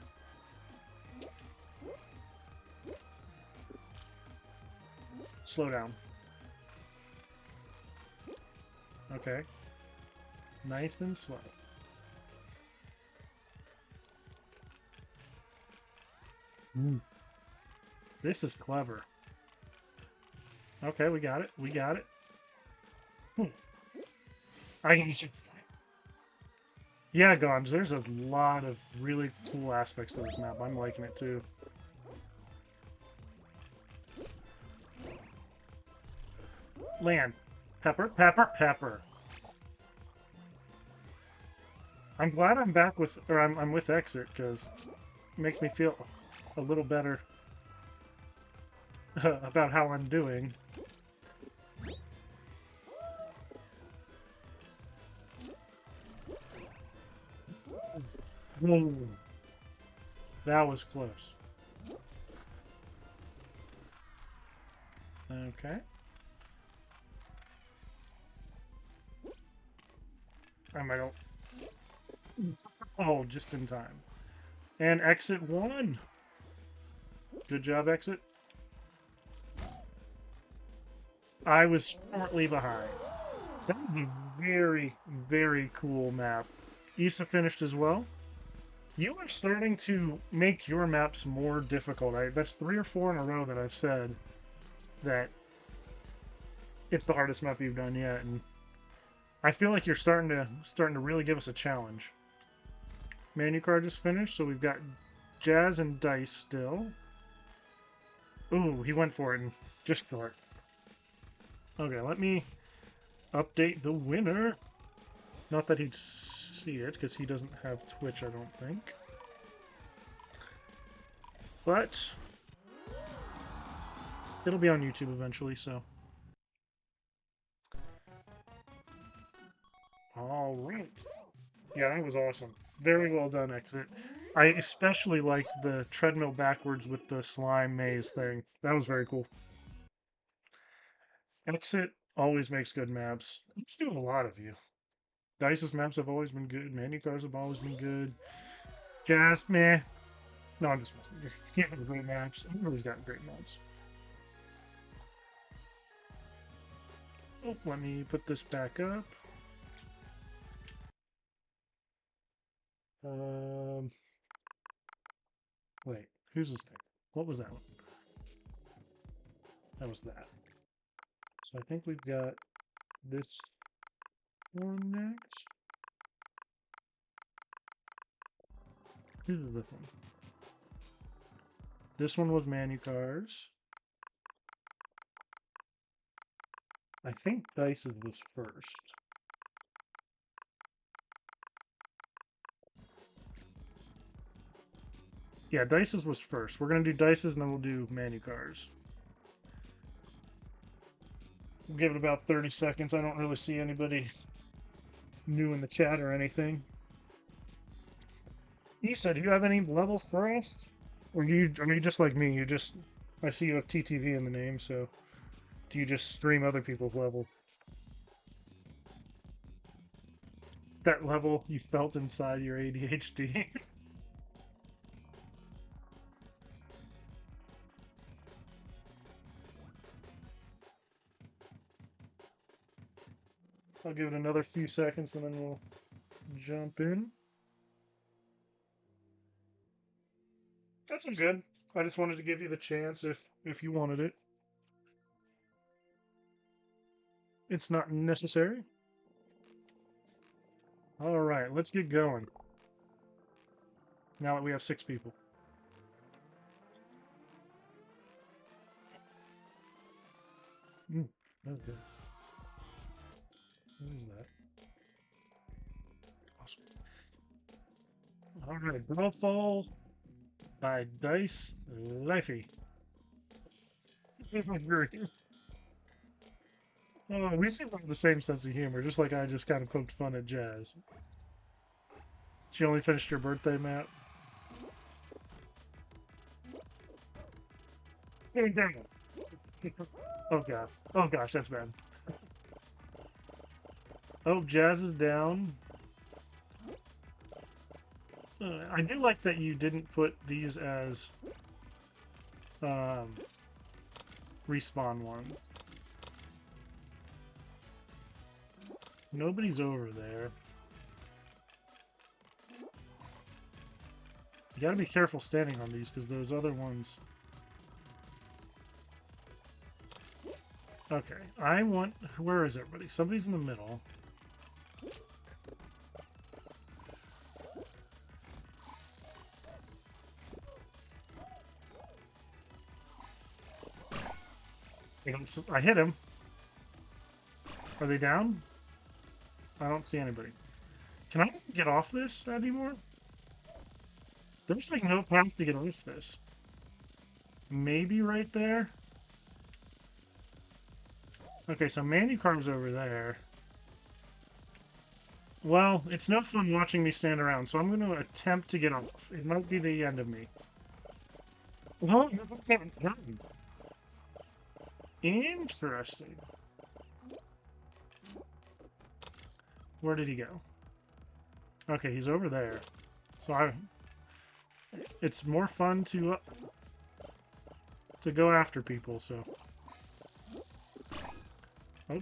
Slow down. Okay. Nice and slow. This is clever. Okay, we got it. We got it. I can use it. Yeah, Gons, there's a lot of really cool aspects to this map. I'm liking it too. Land. Pepper, pepper, pepper. I'm glad I'm back with, or I'm with exit, because it makes me feel a little better about how I'm doing. Whoa. That was close. Okay. I might don't. Oh, just in time. And exit one. Good job, exit. I was shortly behind. That was a very, very cool map. Issa finished as well. You are starting to make your maps more difficult. That's 3 or 4 in a row that I've said that it's the hardest map you've done yet, and I feel like you're starting to really give us a challenge. Manucard just finished, so we've got Jazz and Dice still. Ooh, he went for it and just short. Okay, let me update the winner. Not that he'd see it, because he doesn't have Twitch, I don't think. But it'll be on YouTube eventually, so. Alright. Yeah, that was awesome. Very well done, Exit. I especially liked the treadmill backwards with the slime maze thing. That was very cool. Exit always makes good maps. I'm just doing a lot of you. Dice's maps have always been good. Manucars have always been good. Jazz, meh. No, I'm just messing. You have great maps. Everybody's got great maps. Oh, let me put this back up. Wait, who's this thing? What was that one? That was that. So I think we've got this one next. This is the thing. This one was Manucars. I think Dice's was first. Yeah, Dice's was first. We're going to do Dice's and then we'll do Manucars. We'll give it about 30 seconds. I don't really see anybody new in the chat or anything. Issa, do you have any levels for us? Or are you just like me? I see you have TTV in the name, so do you just stream other people's levels? That level you felt inside your ADHD. I'll give it another few seconds and then we'll jump in. That's good. I just wanted to give you the chance if you wanted it. It's not necessary. All right, let's get going. Now that we have 6 people. That was good. What is that? Awesome. All right, Brawlfall by Dice Lifey. Oh, we seem to have the same sense of humor, just like I just kind of poked fun at Jazz. She only finished her birthday map. Hey, dang it. Oh gosh. Oh gosh, that's bad. Oh, Jazz is down. I do like that you didn't put these as respawn ones. Nobody's over there. You gotta be careful standing on these because those other ones. Okay, I want. Where is everybody? Somebody's in the middle. I hit him. Are they down? I don't see anybody. Can I get off this anymore? There's like no path to get off this. Maybe right there? Okay, so Manucar's over there. Well, it's no fun watching me stand around, so I'm going to attempt to get off. It might be the end of me. Well, you can't run. Interesting. Where did he go? Okay, he's over there. So it's more fun to go after people, so. Oh.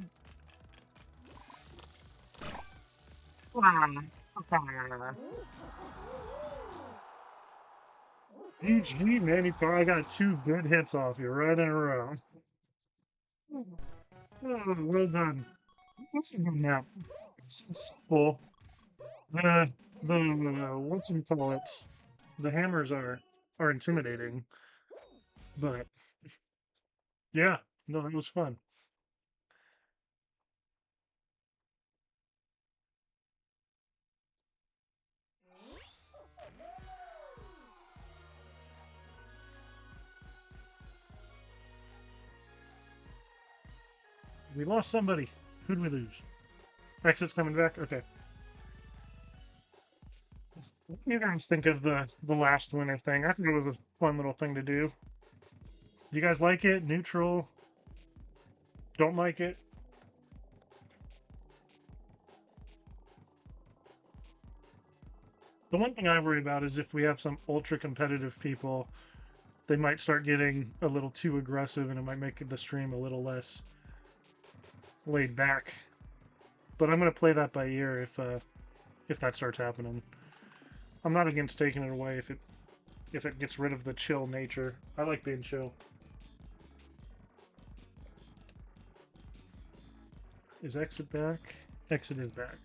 GG, man, you probably got 2 good hits off you right in a row. Oh, well done. That's a good map. It's cool. The whatchamacallit, the hammers are intimidating, but yeah, no, it was fun. We lost somebody. Who'd we lose? Exit's coming back? Okay. What do you guys think of the last winner thing? I think it was a fun little thing to do. Do you guys like it? Neutral? Don't like it? The one thing I worry about is if we have some ultra competitive people, they might start getting a little too aggressive and it might make the stream a little less laid back. But I'm gonna play that by ear if that starts happening. I'm not against taking it away if it gets rid of the chill nature. I like being chill. Is Exit back? Exit is back.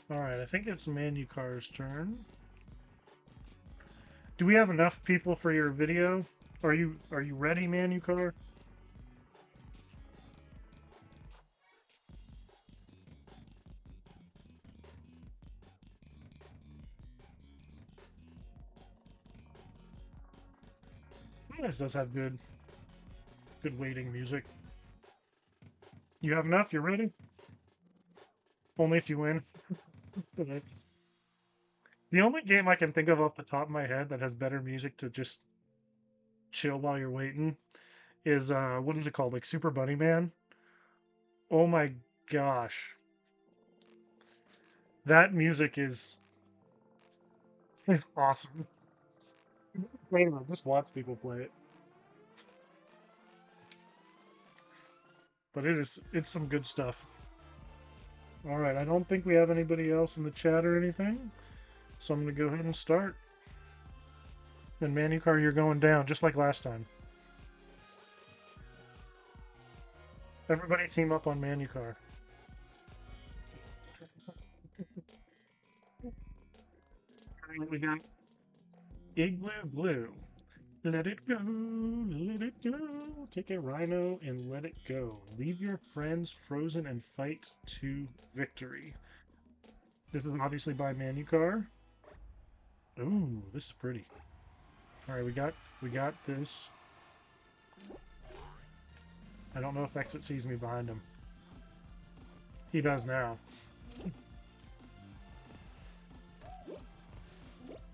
Alright, I think it's Manucar's turn. Do we have enough people for your video? Are you ready, Manucar? This does have good waiting music. You have enough? You're ready? Only if you win. Okay. The only game I can think of off the top of my head that has better music to just chill while you're waiting is what is it called? Like Super Bunny Man? Oh my gosh. That music is awesome. Wait a minute, just watch people play it. But it's some good stuff. Alright, I don't think we have anybody else in the chat or anything. So I'm gonna go ahead and start. And Manucar, you're going down, just like last time. Everybody team up on Manucar. Alright, we got Igloo Glue. Let it go, let it go. Take a rhino and let it go. Leave your friends frozen and fight to victory. This is obviously by Manucar. Ooh, this is pretty. Alright, we got this. I don't know if Exit sees me behind him. He does now.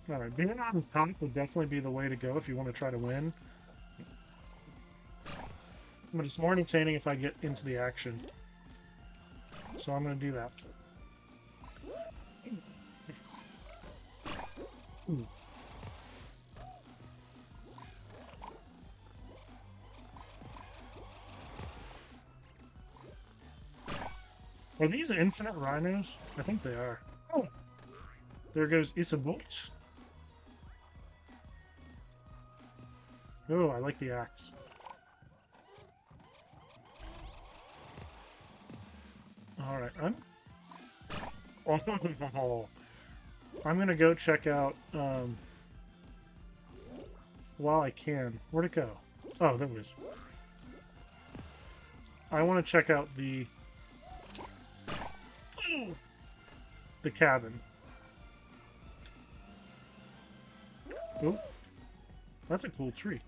Alright, being on top would definitely be the way to go if you want to try to win. But it's more entertaining if I get into the action. So I'm going to do that. Ooh. Are these infinite rhinos? I think they are. Oh. There goes Isabut. Oh, I like the axe. Alright, I'm gonna go check out, while I can. Where'd it go? Oh, there it is. I want to check out the cabin. Oh, that's a cool tree.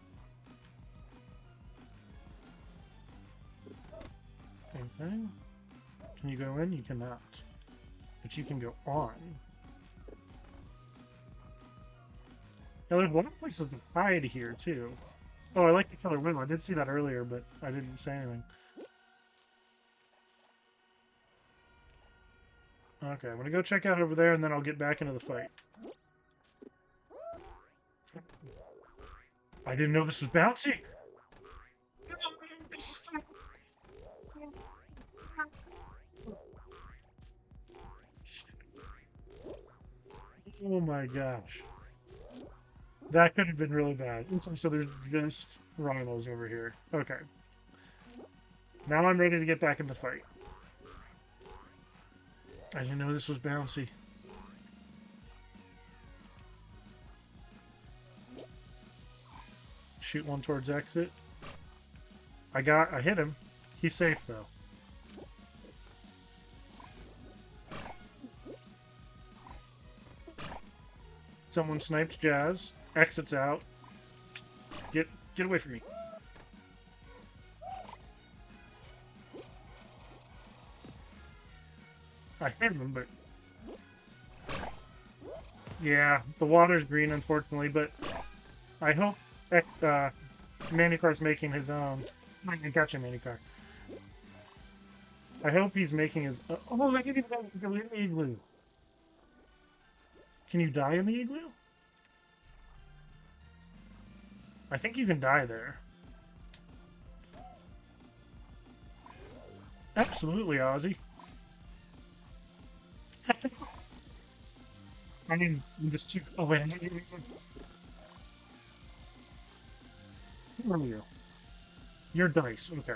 Okay. Can you go in? You cannot. But you can go on. Now, there's a lot of places to hide here, too. Oh, I like the Killer Willow. I did see that earlier, but I didn't say anything. Okay, I'm gonna go check out over there, and then I'll get back into the fight. I didn't know this was bouncy! Oh my gosh. That could have been really bad. Okay, so there's just rhinos over here. Okay. Now I'm ready to get back in the fight. I didn't know this was bouncy. Shoot one towards exit. I hit him. He's safe though. Someone sniped Jazz. Exits out. Get away from me. I hit him, but yeah, the water's green, unfortunately. But I hope Mandicar's making his own. I gotcha, Mandicar. I hope he's making his. Oh, I think he's going to go in the igloo. Can you die in the igloo? I think you can die there. Absolutely, Ozzy. I mean, just too. Oh wait. Who are you? You're Dice. Okay.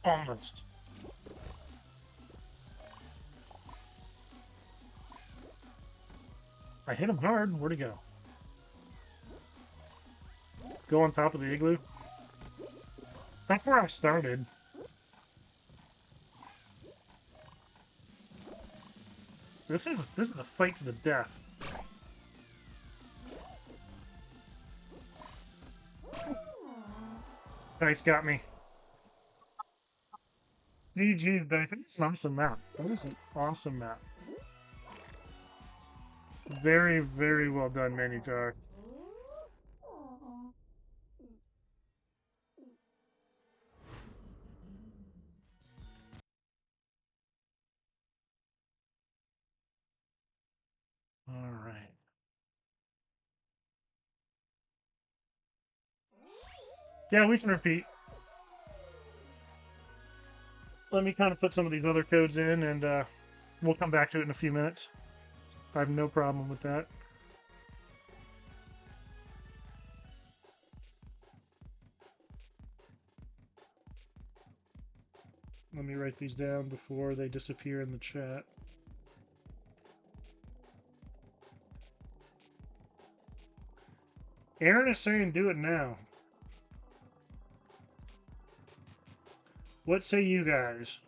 Almost. I hit him hard. Where'd he go? Go on top of the igloo? That's where I started. This is a fight to the death. Dice got me. GG, Dice. That's an awesome map. That is an awesome map. Very, very well done, Mandicar. All right. Yeah, we can repeat. Let me kind of put some of these other codes in, and we'll come back to it in a few minutes. I have no problem with that. Let me write these down before they disappear in the chat. Aaron is saying do it now. What say you guys?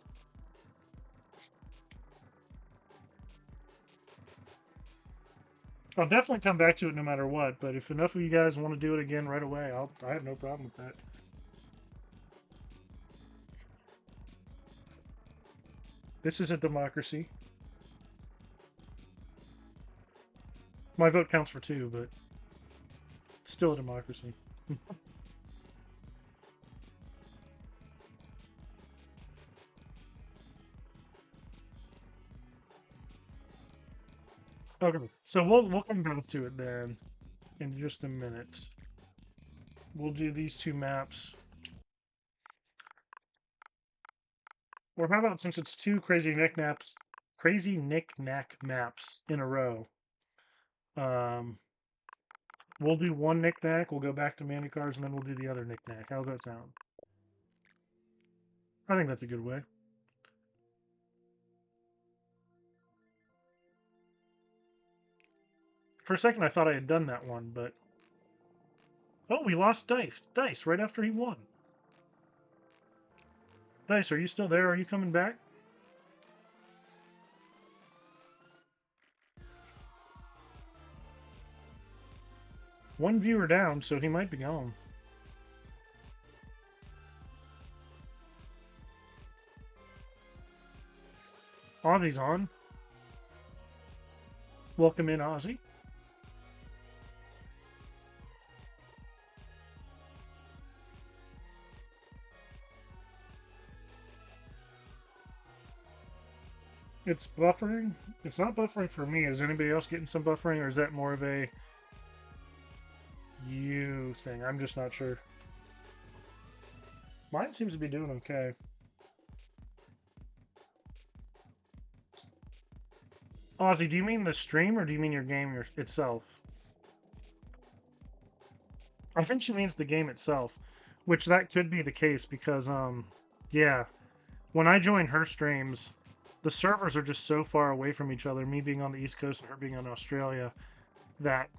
I'll definitely come back to it no matter what, but if enough of you guys want to do it again right away, I have no problem with that. This is a democracy. My vote counts for 2, but still a democracy. Okay, so we'll come back to it then in just a minute. We'll do these 2 maps. Or how about, since it's 2 crazy knick-knack maps in a row, we'll do 1 knick-knack, we'll go back to Mandicars, and then we'll do the other knick-knack. How's that sound? I think that's a good way. For a second, I thought I had done that one, but... Oh, we lost Dice right after he won. Dice, are you still there? Are you coming back? One viewer down, so he might be gone. Ozzy's on. Welcome in, Ozzy. It's buffering? It's not buffering for me. Is anybody else getting some buffering, or is that more of a you thing? I'm just not sure. Mine seems to be doing okay. Ozzy, do you mean the stream or do you mean your game itself? I think she means the game itself, which that could be the case because, yeah, when I join her streams, the servers are just so far away from each other, me being on the East Coast and her being on Australia, that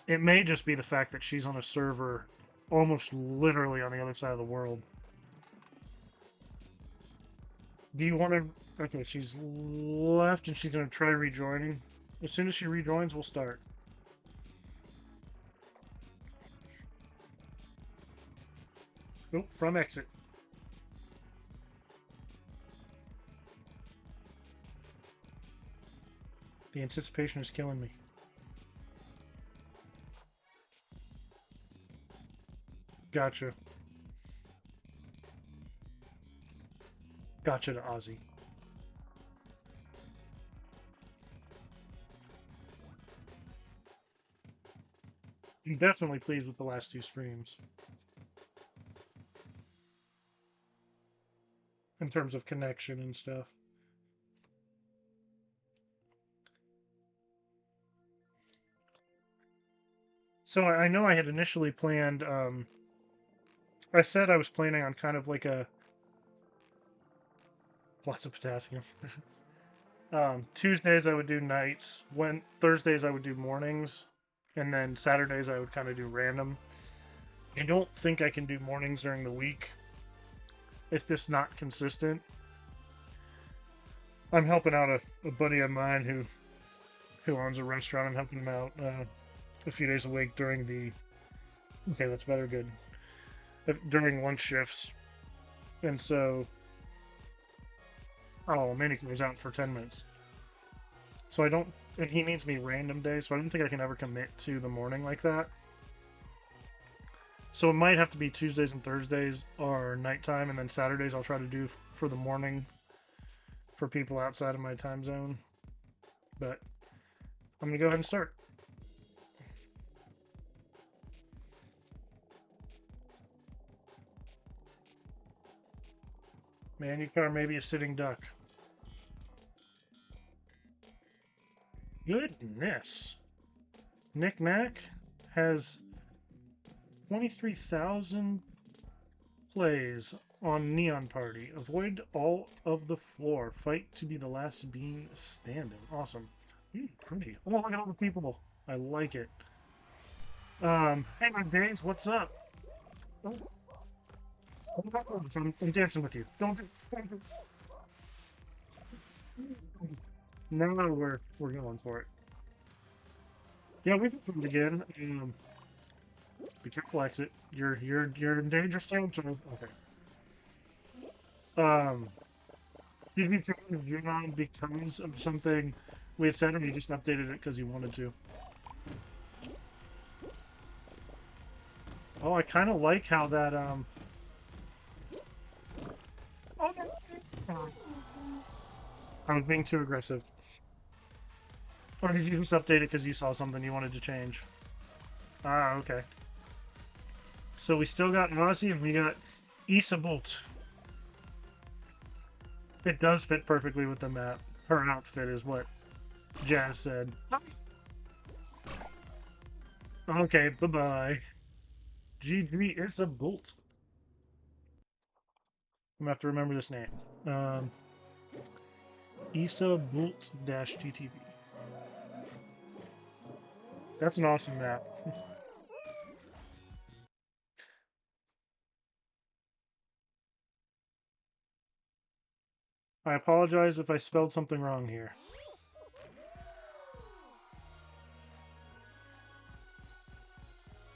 it may just be the fact that she's on a server almost literally on the other side of the world. Do you want to... Okay, she's left and she's going to try rejoining. As soon as she rejoins, we'll start. Nope, from exit. The anticipation is killing me. Gotcha. Gotcha to Ozzy. I'm definitely pleased with the last two streams. In terms of connection and stuff. So I know I had initially planned, I said I was planning on kind of like a... Lots of potassium. Tuesdays I would do nights. Thursdays I would do mornings. And then Saturdays I would kind of do random. I don't think I can do mornings during the week. It's just not consistent. I'm helping out a buddy of mine who owns a restaurant. I'm helping him out a few days a week during the... Okay, that's better, good. During lunch shifts. And so... Oh, Manny goes out for 10 minutes. So I don't... And he needs me random days, so I don't think I can ever commit to the morning like that. So it might have to be Tuesdays and Thursdays or nighttime, and then Saturdays I'll try to do for the morning for people outside of my time zone. But I'm going to go ahead and start. Manucar, maybe a sitting duck. Goodness. Nick Knack has 23,000 plays on Neon Party. Avoid all of the floor. Fight to be the last being standing. Awesome. Pretty. Oh, look at all the people. I like it. Hey, my days, what's up? Oh. I'm dancing with you. Don't. No, we're going for it. Yeah, we can put it again. Be careful, exit. You're in danger zone. Okay. Did you change your mind because of something we had said, or you just updated it because you wanted to? Oh, I kind of like how that I was being too aggressive. Or did you just update it because you saw something you wanted to change? Ah, okay. So we still got Ozzy and we got Isabolt. It does fit perfectly with the map. Her outfit is what Jazz said. Okay, bye-bye. GG Isabolt. I'm gonna have to remember this name. Isabolt-GTV. That's an awesome map. I apologize if I spelled something wrong here.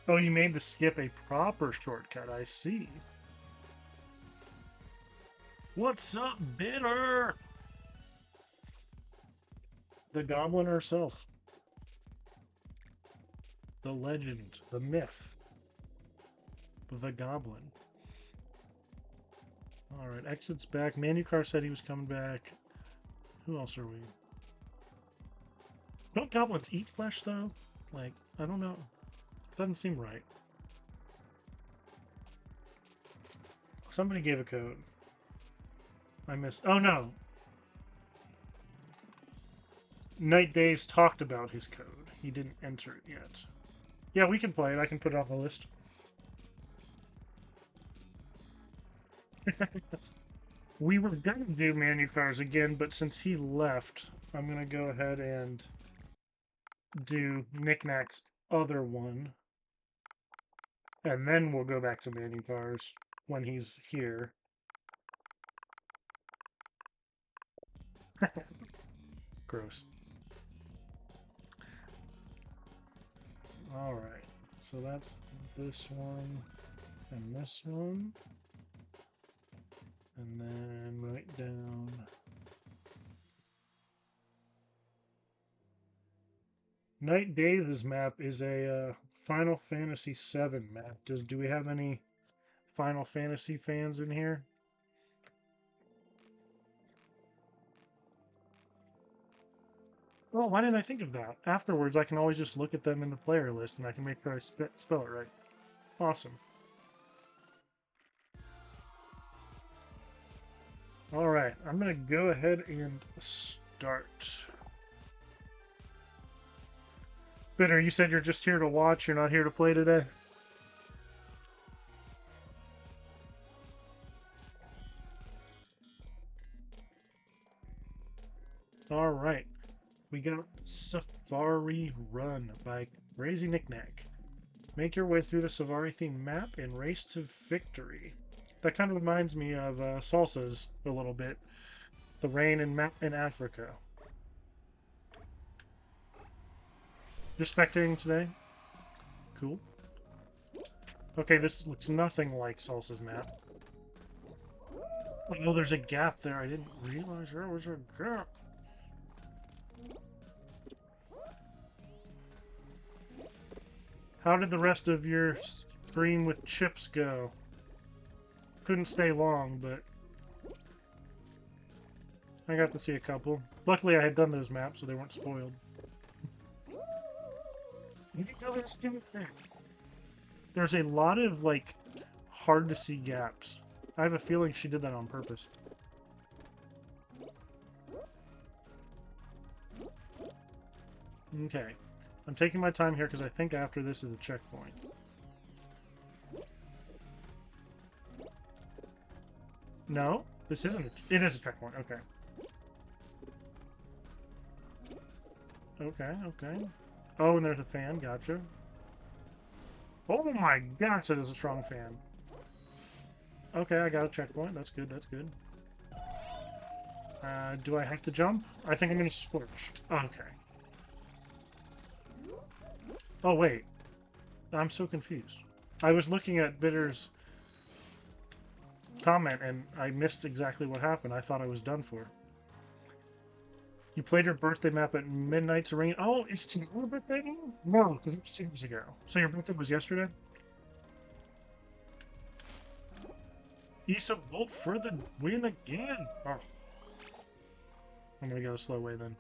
Oh, you made the skip a proper shortcut, I see. What's up, Bitter? The goblin herself. The legend, the myth. The goblin. Alright, exit's back. Manucar said he was coming back. Who else are we? Don't goblins eat flesh, though? Like, I don't know. Doesn't seem right. Somebody gave a code. I missed. Oh no. Night Days talked about his code. He didn't enter it yet. Yeah, we can play it. I can put it on the list. We were gonna do Manu Cars again, but since he left, I'm gonna go ahead and do Knickknack's other one. And then we'll go back to Manu Cars when he's here. Gross. Alright, so that's this one and this one. And then right down. Night Days' map is a Final Fantasy VII map. Do we have any Final Fantasy fans in here? Well, why didn't I think of that? Afterwards, I can always just look at them in the player list and I can make sure I spell it right. Awesome. Alright, I'm going to go ahead and start. Bitter, you said you're just here to watch, you're not here to play today? Alright, we got Safari Run by Crazy Knickknack. Make your way through the Safari-themed map and race to victory. That kind of reminds me of Salsa's a little bit. The rain and map in Africa. You're spectating today? Cool. Okay, this looks nothing like Salsa's map. Oh, there's a gap there. I didn't realize there was a gap. How did the rest of your stream with chips go? Couldn't stay long, but I got to see a couple. Luckily, I had done those maps, so they weren't spoiled. There's a lot of, like, hard-to-see gaps. I have a feeling she did that on purpose. Okay. I'm taking my time here because I think after this is a checkpoint. No? This isn't it is a checkpoint, okay. Okay. Oh, and there's a fan, gotcha. Oh my gosh, it is a strong fan. Okay, I got a checkpoint, that's good, that's good. Do I have to jump? I think I'm gonna scorch. Okay. Oh, wait. I'm so confused. I was looking at Bitter's comment and I missed exactly what happened. I thought I was done for. You played your birthday map at Midnight's Arena. Oh, it's your birthday? No, because it was 2 years ago. So your birthday was yesterday? Issa Bolt for the win again. Oh. I'm gonna go a slow way then.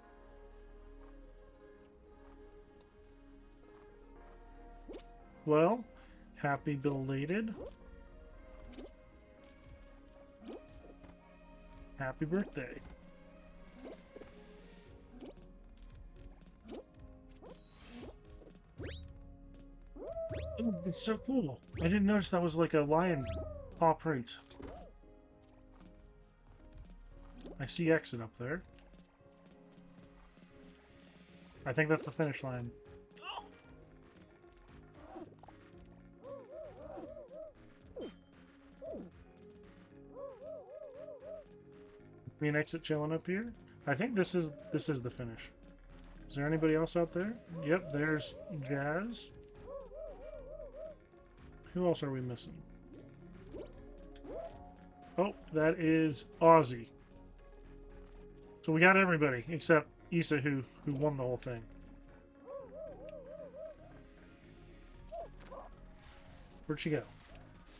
Well, happy belated. Happy birthday. Oh, that's so cool. I didn't notice that was like a lion paw print. I see exit up there. I think that's the finish line. Me and exit chilling up here. I think this is the finish. Is there anybody else out there? Yep, there's Jazz. Who else are we missing? Oh, that is Ozzy. So we got everybody except Issa who won the whole thing. Where'd she go?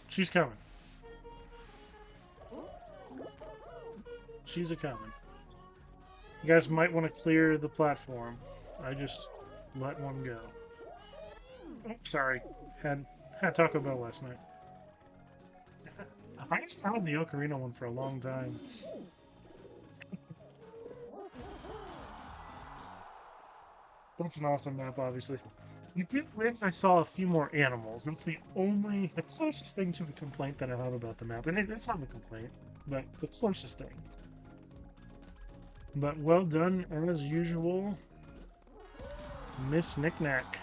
She's coming. She's a-coming. You guys might want to clear the platform. I just let one go. Oh, sorry. Had Taco Bell last night. I just had the Ocarina one for a long time. That's an awesome map, obviously. I did wish I saw a few more animals. That's the closest thing to a complaint that I have about the map. And it's not a complaint, but the closest thing. But well done, as usual, Miss Knickknack.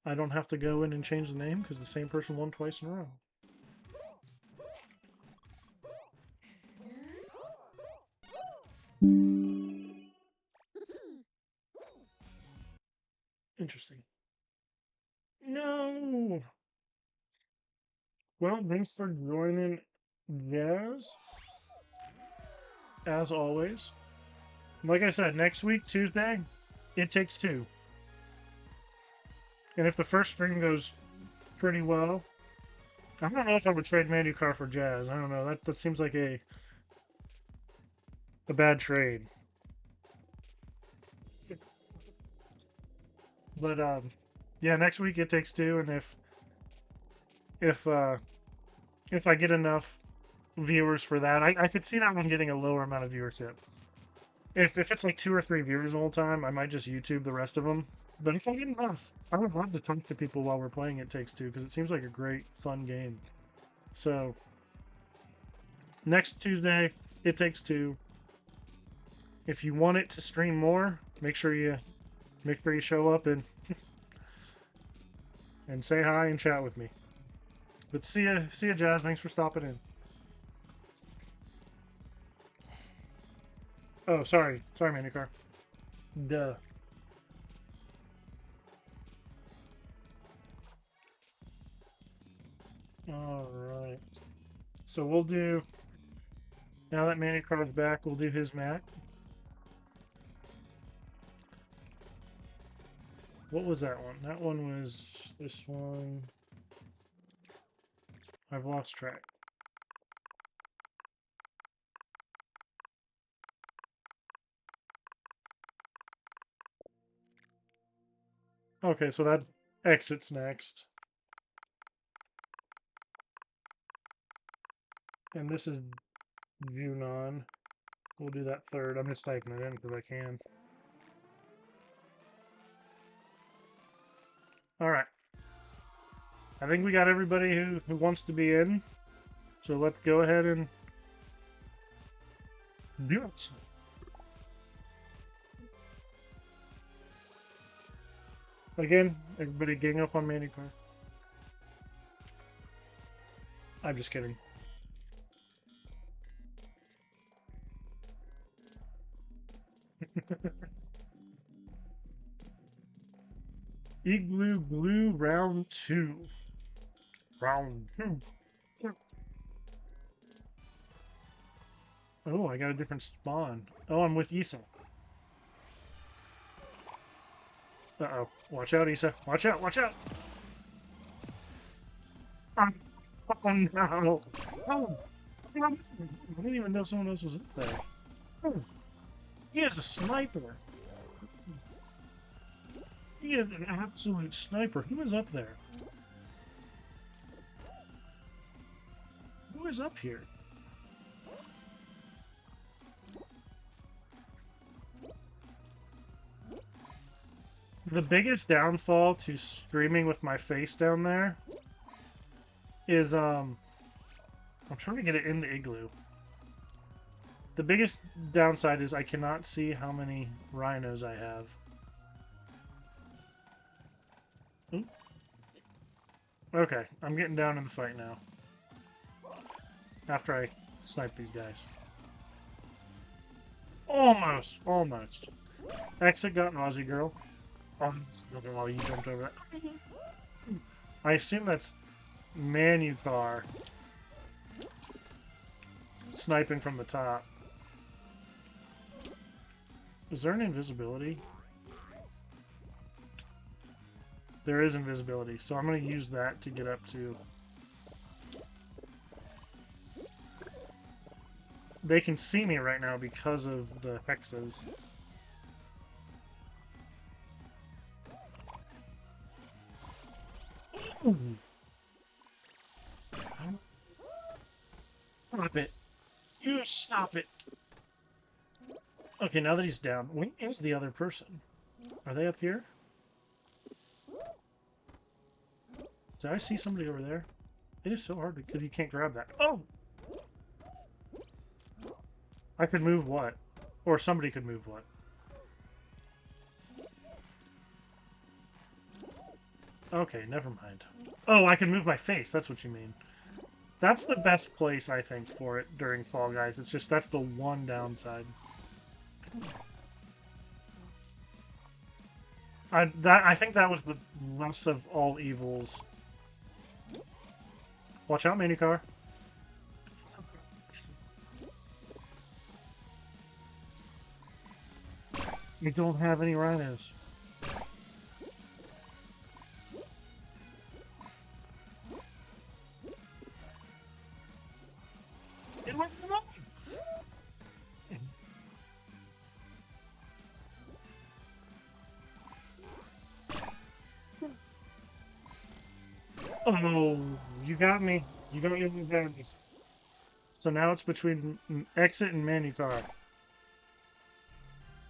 I don't have to go in and change the name because the same person won twice in a row. Interesting. No! Well, thanks for joining, Jazz. As always. Like I said, next week, Tuesday, It Takes Two. And if the first stream goes pretty well, I don't know if I would trade Mario Kart for Jazz. I don't know. That seems like a bad trade. But yeah, next week It Takes Two, and if I get enough viewers for that, I could see that one getting a lower amount of viewership. If it's like 2 or 3 viewers the whole time, I might just YouTube the rest of them. But if I get enough, I would love to talk to people while we're playing It Takes Two, because it seems like a great, fun game. So, next Tuesday, It Takes Two. If you want it to stream more, make sure you show up and and say hi and chat with me. But see ya, Jazz. Thanks for stopping in. Oh, sorry, Manicar. Duh. All right. So we'll do. Now that Manicar's back, we'll do his map. What was that one? That one was this one. I've lost track. Okay, so that exits next. And this is Junon. We'll do that third. I'm just typing it in because I can. Alright. I think we got everybody who wants to be in. So let's go ahead and do it. Again, everybody gang up on Manicar. I'm just kidding. Igloo Glue Round 2. Round 2. Oh, I got a different spawn. Oh, I'm with Issa. Uh-oh. Watch out, Issa. Watch out, watch out! Oh, no! Oh! I didn't even know someone else was up there. Oh, he is a sniper! He is an absolute sniper. Who is up there? Who is up here? The biggest downfall to streaming with my face down there is, I'm trying to get it in the igloo. The biggest downside is I cannot see how many rhinos I have. Ooh. Okay, I'm getting down in the fight now. After I snipe these guys. Almost! Almost. Exit got an Aussie girl. Oh, okay, well, you jumped over that. I assume that's Manucar sniping from the top. Is there an invisibility? There is invisibility, so I'm going to use that to get up to... They can see me right now because of the hexes. Ooh. You stop it! Okay, now that he's down, where is the other person? Are they up here? Did I see somebody over there? It is so hard because you can't grab that. Oh! I could move what? Or somebody could move what? Okay, never mind. Oh, I can move my face. That's what you mean. That's the best place, I think, for it during Fall Guys. It's just that's the one downside. I think that was the less of all evils. Watch out, Minicar. We don't have any rhinos. It was wrong. Oh, you got me. You got me with that. So now it's between Exit and Manucar.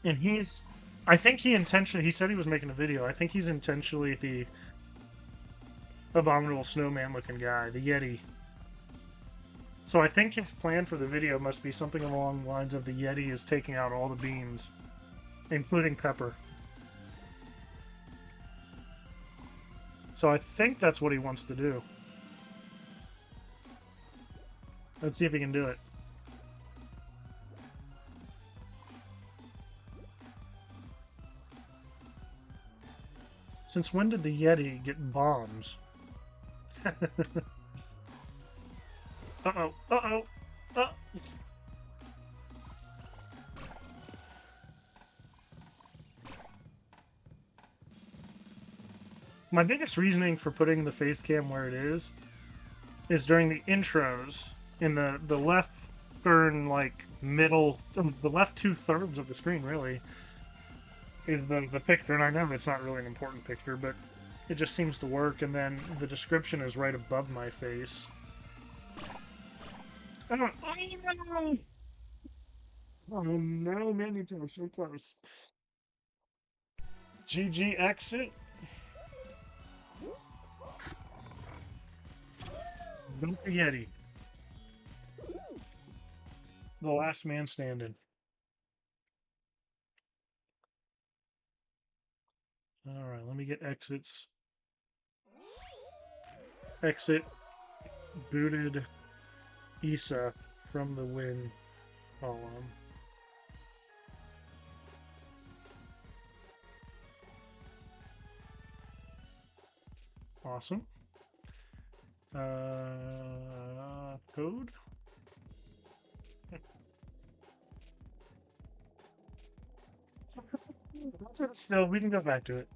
And he's... I think he intentionally... He said he was making a video. I think he's intentionally the abominable snowman looking guy, the Yeti. So I think his plan for the video must be something along the lines of the Yeti is taking out all the beans, including Pepper. So I think that's what he wants to do. Let's see if he can do it. Since when did the Yeti get bombs? Uh-oh. Uh-oh. Uh My biggest reasoning for putting the face cam where it is during the intros in the left turn, like middle, the left 2/3 of the screen really is the picture, and I know it's not really an important picture, but it just seems to work, and then the description is right above my face. Oh no! Oh no, man, you two are so close. GG Exit. Don't the Yeti. The last man standing. Alright, let me get exits. Exit booted Issa from the win column. Awesome. Code? Still, we can go back to it.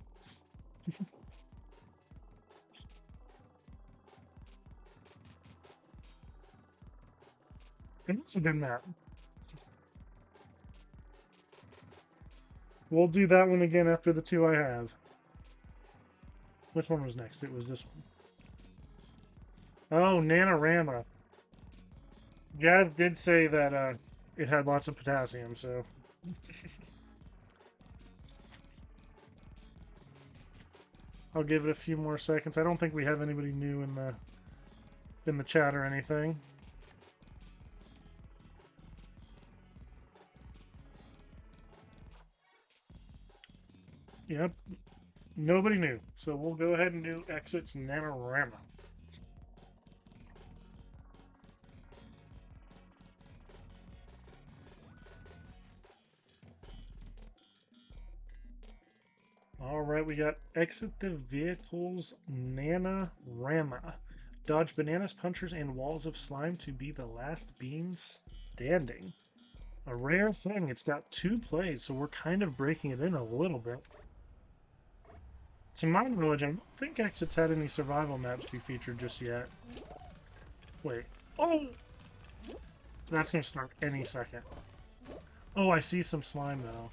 It's a good map. We'll do that one again after the two I have. Which one was next? It was this one. Oh, Nanorama. Gav did say that it had lots of potassium, so... I'll give it a few more seconds. I don't think we have anybody new in the chat or anything. Yep. Nobody new. So we'll go ahead and do Exit's Nanorama. Alright, we got Exit the Vehicle's Nanorama. Dodge bananas, punchers, and walls of slime to be the last beam standing. A rare thing. It's got 2 plays, so we're kind of breaking it in a little bit. To my knowledge, I don't think Exit's had any survival maps be featured just yet. Wait. Oh! That's going to start any second. Oh, I see some slime, though.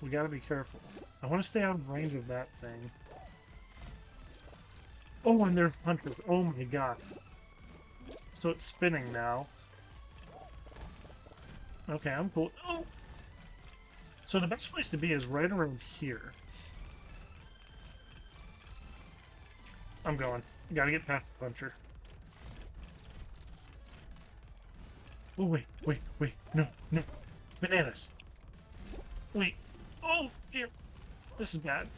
We gotta be careful. I want to stay out of range of that thing. Oh, and there's hunters. Oh my gosh. So it's spinning now. Okay, I'm cool. Oh! So the best place to be is right around here. I'm going. Gotta get past the puncher. Oh, wait, wait, wait. No, no. Bananas. Wait. Oh, dear. This is bad.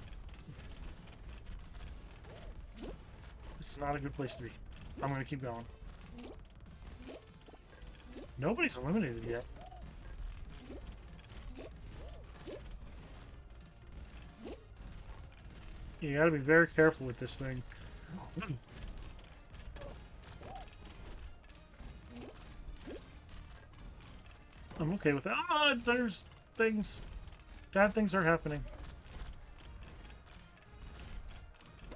This is not a good place to be. I'm gonna keep going. Nobody's eliminated yet. You gotta be very careful with this thing. I'm okay with that. Ah, there's things. Bad things are happening.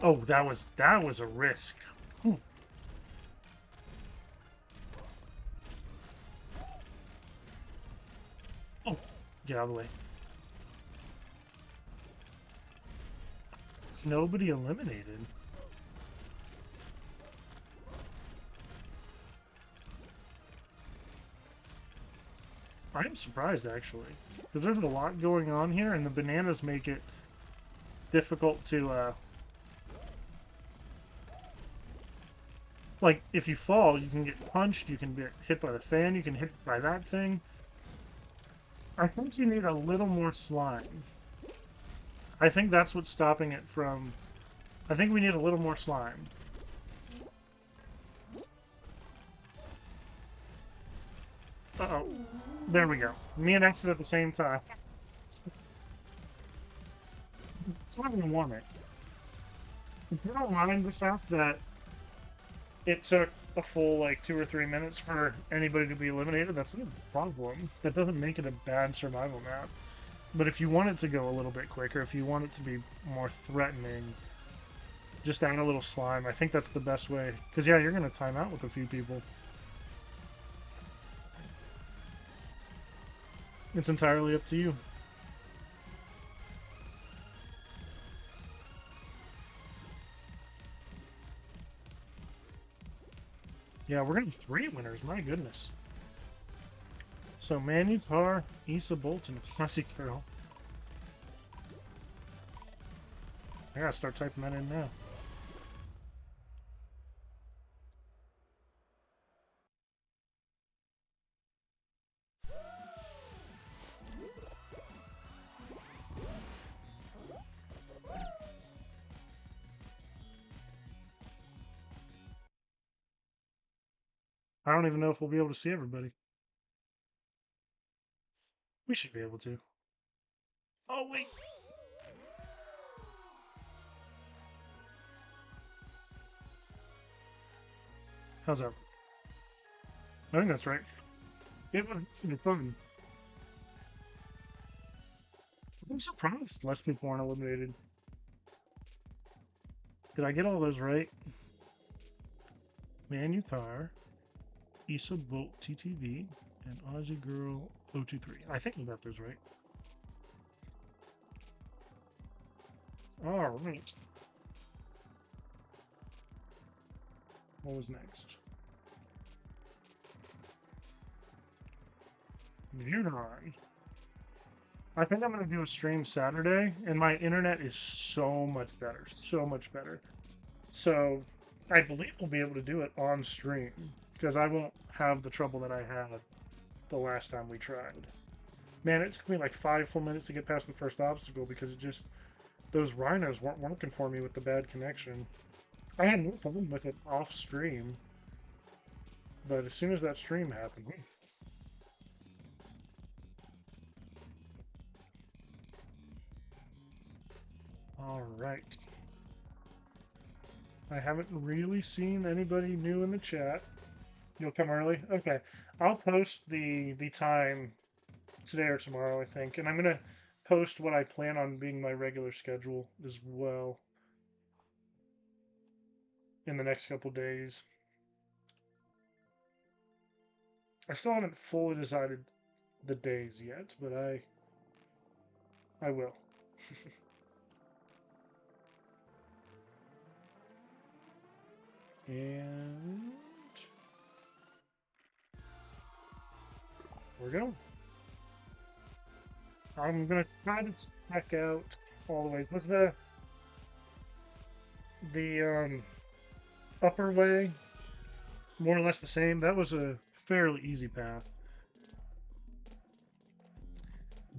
Oh, that was a risk. Hmm. Oh, get out of the way. It's nobody eliminated. I'm surprised actually, because there's a lot going on here, and the bananas make it difficult to like, if you fall, you can get punched, you can get hit by the fan, you can hit by that thing. I think you need a little more slime. I think that's what's stopping it from... I think we need a little more slime. Uh-oh. There we go. Me and Exit at the same time. It's not going to want it. If you don't mind the fact that it took a full, like, 2 or 3 minutes for anybody to be eliminated, that's not a problem. That doesn't make it a bad survival map. But if you want it to go a little bit quicker, if you want it to be more threatening, just add a little slime. I think that's the best way. Because, yeah, you're going to time out with a few people. It's entirely up to you. Yeah, we're getting 3 winners. My goodness. So, Manucar, Issa Bolton, Classic Girl. I gotta start typing that in now. I don't even know if we'll be able to see everybody. We should be able to. Oh, wait. How's that? I think that's right. It was fun. I'm surprised less people aren't eliminated. Did I get all those right? Manucar, Issa Bolt TTV, and Aussie Girl 023. I think I got those right. Alright. What was next? Munon. I think I'm going to do a stream Saturday, and my internet is so much better. So much better. So, I believe we'll be able to do it on stream, because I won't have the trouble that I had the last time we tried. Man, it took me like 5 full minutes to get past the first obstacle, because it just... Those rhinos weren't working for me with the bad connection. I had no problem with it off stream, but as soon as that stream happened... Alright. I haven't really seen anybody new in the chat. You'll come early? Okay. I'll post the time today or tomorrow, I think. And I'm going to post what I plan on being my regular schedule as well in the next couple days. I still haven't fully decided the days yet, but I will. And we're going. I'm gonna try to check out all the ways. Was the upper way more or less the same? That was a fairly easy path.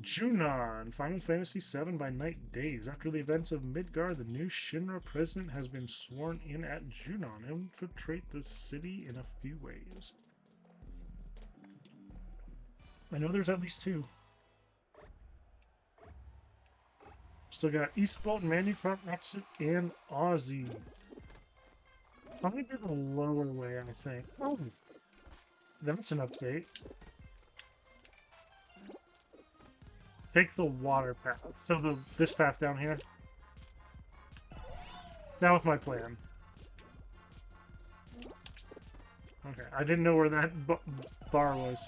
Junon, Final Fantasy VII by night days. After the events of Midgar, the new Shinra president has been sworn in at Junon. Infiltrate the city in a few ways. I know there's at least two. Still got Eastbolt, Manufacturer Exit, and Aussie. I'm gonna do the lower way, I think. Oh, that's an update. Take the water path. So this path down here. That was my plan. Okay, I didn't know where that bar was.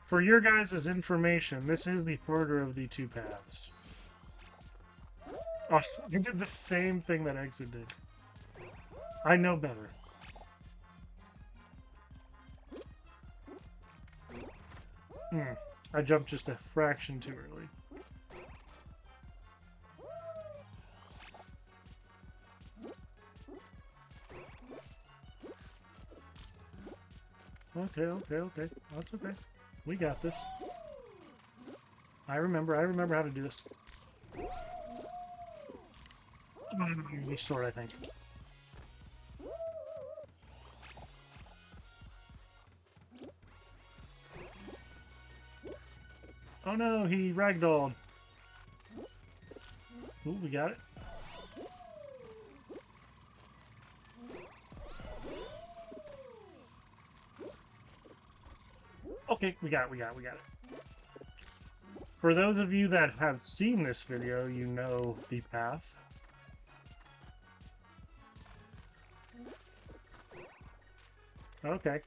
For your guys' information, this is the further of the two paths. Oh, you did the same thing that Exit did. I know better. I jumped just a fraction too early. Okay. That's okay. We got this. I remember how to do this. I'm gonna use this sword, I think. Oh no, he ragdolled. Ooh, we got it. Okay, we got it. For those of you that have seen this video, you know the path. Okay.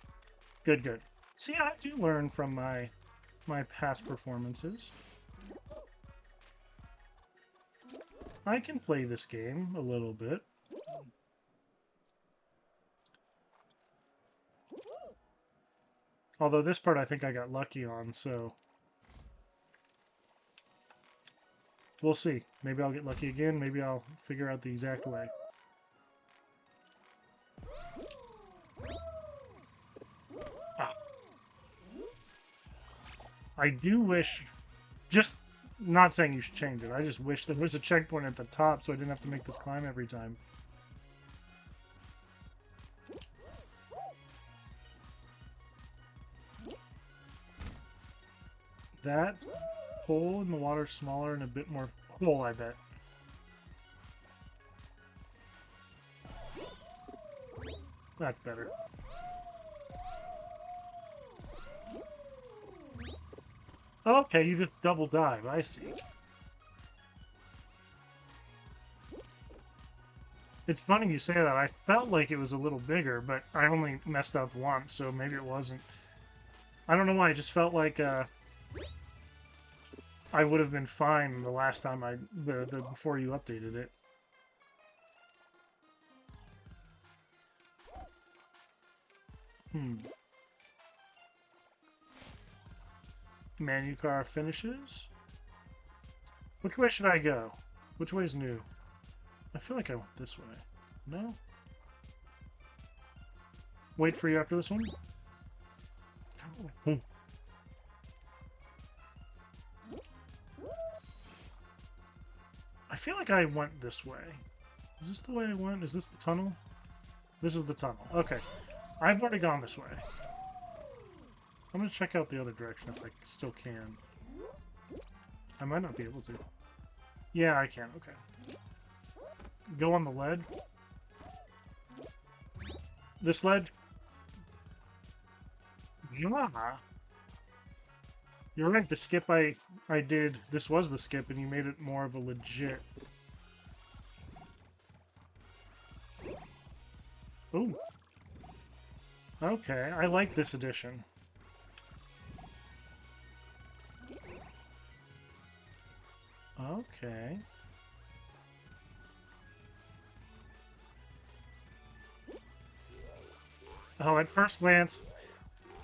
Good. See, I do learn from my past performances. I can play this game a little bit. Although this part I think I got lucky on, so... We'll see. Maybe I'll get lucky again, maybe I'll figure out the exact way. Ah. I do wish... Just not saying you should change it, I just wish there was a checkpoint at the top so I didn't have to make this climb every time. That hole in the water's smaller and a bit more full, I bet. That's better. Okay, you just double dive, I see. It's funny you say that. I felt like it was a little bigger, but I only messed up once, so maybe it wasn't. I don't know why, I just felt like I would have been fine the last time before you updated it. Manucar finishes. Which way should I go? Which way is new? I feel like I went this way. No? Wait for you after this one? Oh. I feel like I went this way. Is this the way I went? Is this the tunnel? This is the tunnel. Okay. I've already gone this way. I'm gonna check out the other direction if I still can. I might not be able to. Yeah, I can. Okay. Go on the lead. This ledge? Yeah. You're right, the skip I did, this was the skip, and you made it more of a legit. Ooh. Okay, I like this edition. Okay. Oh, at first glance,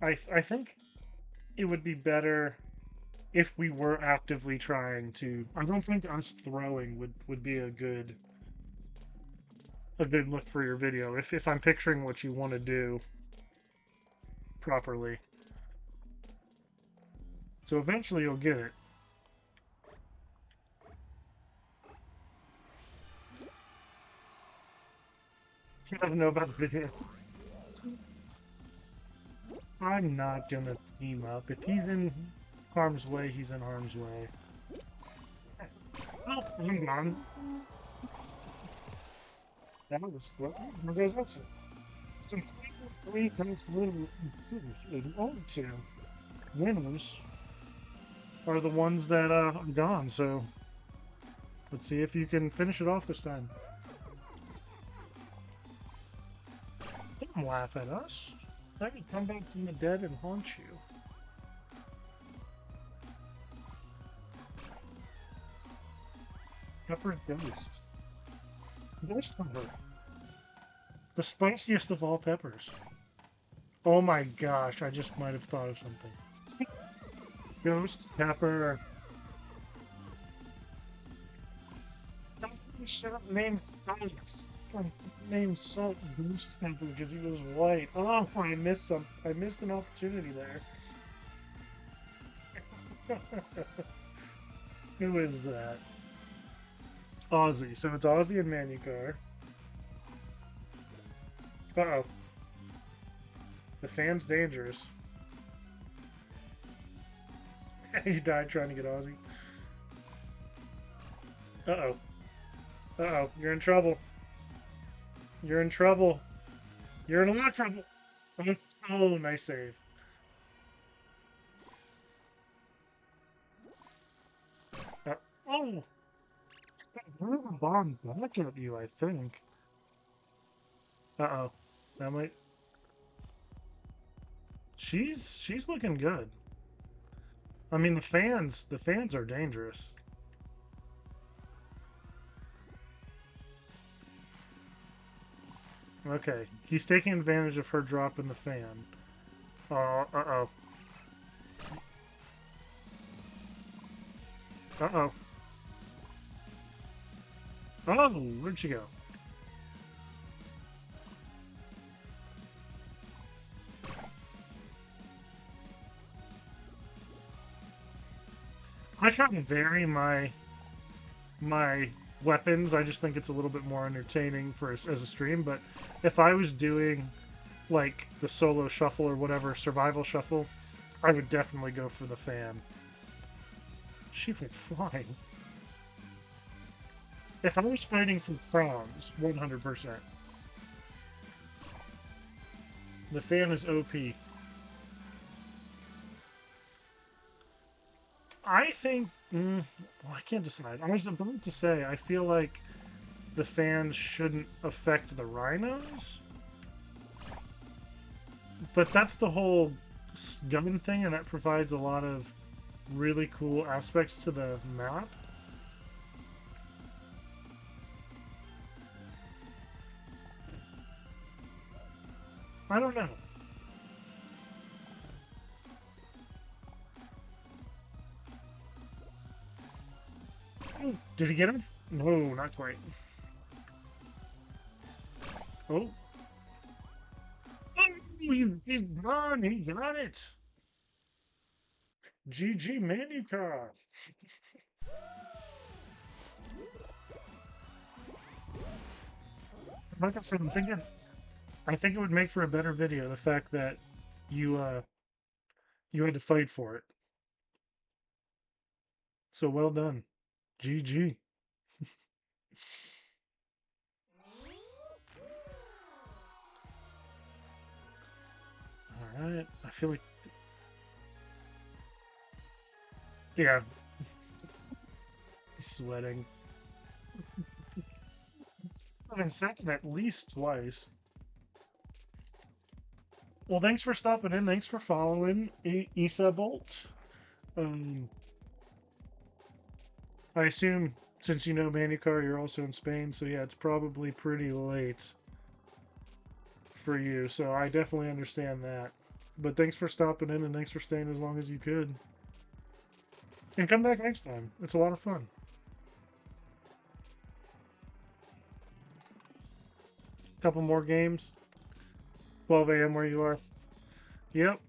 I think it would be better if we were actively trying to. I don't think us throwing would be a good look for your video if I'm picturing what you want to do properly. So eventually you'll get it. He doesn't know about the video. I'm not gonna team up. If he's in harm's way, he's in harm's way. Oh, hang on. That was what? There goes exit. Some 3 comes in all two winners are the ones that are gone. So let's see if you can finish it off this time. Don't laugh at us. I could come back from the dead and haunt you. Pepper Ghost. Ghost pepper. The spiciest of all peppers. Oh my gosh, I just might have thought of something. Ghost pepper. Should have named Salt. Named Salt Ghost Pepper because he was white. Oh, I missed an opportunity there. Who is that? Ozzy. So it's Ozzy and Manucar. Uh-oh. The fan's dangerous. You died trying to get Ozzy. Uh-oh. Uh-oh. You're in trouble. You're in trouble. You're in a lot of trouble. Oh, nice save. Oh! Threw the bomb back at you, I think. Uh-oh. That might... She's looking good. I mean, the fans are dangerous. Okay, he's taking advantage of her dropping the fan. Uh-oh. Uh-oh. Oh, where'd she go? I try to vary my weapons. I just think it's a little bit more entertaining for as a stream. But if I was doing like the solo shuffle or whatever, survival shuffle, I would definitely go for the fan. She went flying. If I was fighting for crowns, 100%. The fan is OP. I think... well, I can't decide. I was about to say, I feel like the fans shouldn't affect the rhinos. But that's the whole gun thing, and that provides a lot of really cool aspects to the map. I don't know. Did he get him? No, not quite. Oh. Oh, he's gone. He got it. GG Manucar. Like I said, I think it would make for a better video, the fact that you you had to fight for it. So well done. GG. Alright, I feel like... Yeah. Sweating. I'm in second at least twice. Well, thanks for stopping in. Thanks for following Isa Bolt. I assume, since you know Manucar, you're also in Spain, so yeah, it's probably pretty late for you, so I definitely understand that. But thanks for stopping in and thanks for staying as long as you could. And come back next time. It's a lot of fun. Couple more games. 12 a.m. where you are. Yep.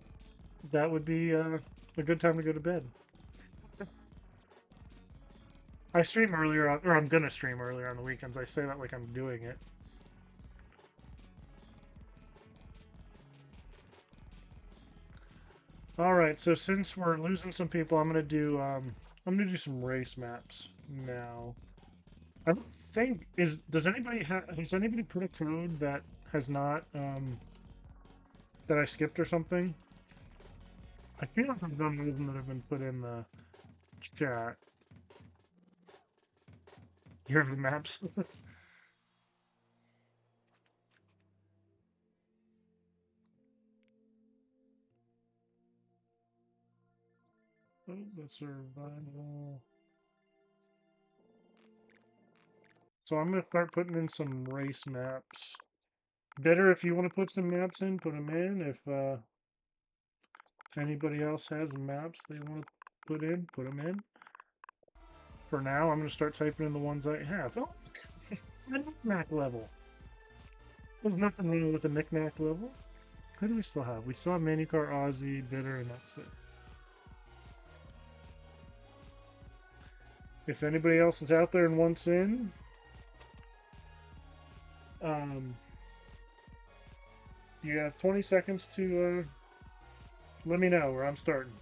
That would be a good time to go to bed. I stream earlier, or I'm gonna stream earlier on the weekends. I say that like I'm doing it. All right, so since we're losing some people, I'm gonna do some race maps now. I don't think does anybody has anybody put a code that has not that I skipped or something? I feel like I've done more of them that have been put in the chat. Here are the maps. Oh, the survival. So I'm going to start putting in some race maps. Better if you want to put some maps in, put them in. If anybody else has maps they want to put them in. For now, I'm going to start typing in the ones I have. Oh, a knick-knack level. There's nothing wrong with a knick-knack level. Who do we still have? We still have Manucar, Ozzy, Bitter, and Exit. If anybody else is out there and wants in, you have 20 seconds to let me know where I'm starting.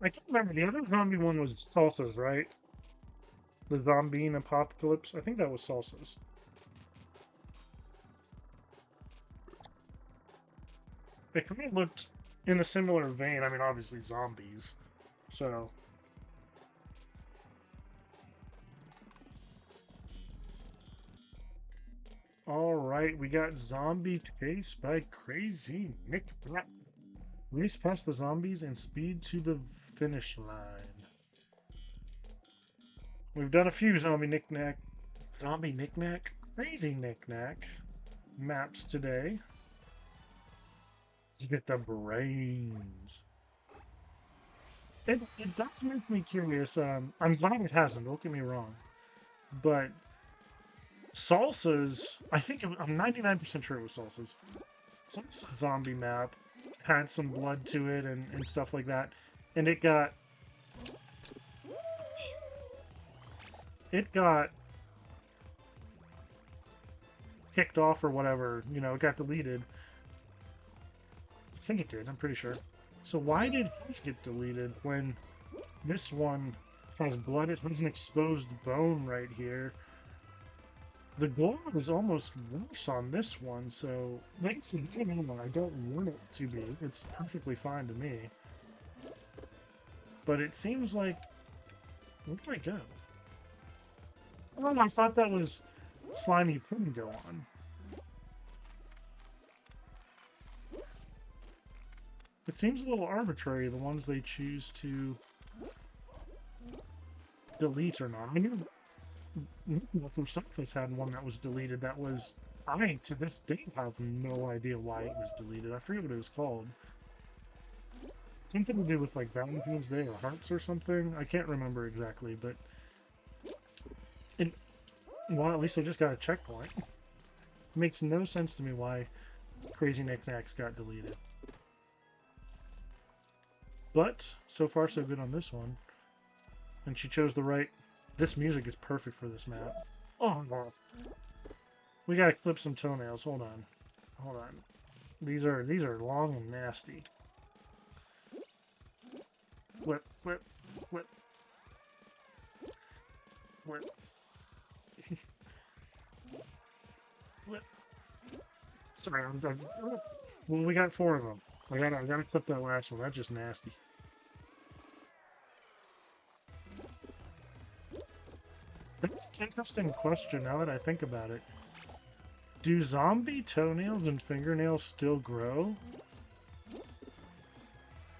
I can't remember. The other zombie one was Salsa's, right? The Zombie Apocalypse. I think that was Salsa's. It kind of looked in a similar vein. I mean, obviously zombies. So. Alright, we got Zombie Chase by Crazy Nick Black. Race past the zombies and speed to the finish line. We've done a few Zombie Knick-Knack, Crazy Knick-Knack maps today. You get the brains. It does make me curious. I'm glad it hasn't, don't get me wrong. But Salsa's, I think I'm 99% sure it was Salsa's. Salsa's zombie map had some blood to it and stuff like that. And it got kicked off or whatever, you know, it got deleted. I think it did, I'm pretty sure. So why did his get deleted when this one has blood? It has an exposed bone right here. The gore is almost worse on this one, so like I don't want it to be. It's perfectly fine to me. But it seems like... Where did I go? Oh, I thought that was slime you couldn't go on. It seems a little arbitrary, the ones they choose to delete or not. I knew Local Surface had one that was deleted that was... I, to this day, have no idea why it was deleted. I forget what it was called. Something to do with, like, Valentine's Day or Hearts or something? I can't remember exactly, but... Well, at least I just got a checkpoint. It makes no sense to me why Crazy Knick-Knacks got deleted. But, so far so good on this one. And she chose the right... This music is perfect for this map. Oh, no. We gotta clip some toenails. Hold on. Hold on. These are long and nasty. Flip, flip, flip. Flip. Flip. Sorry, well, we got 4 of them. I gotta clip that last one. That's just nasty. That's an interesting question now that I think about it. Do zombie toenails and fingernails still grow?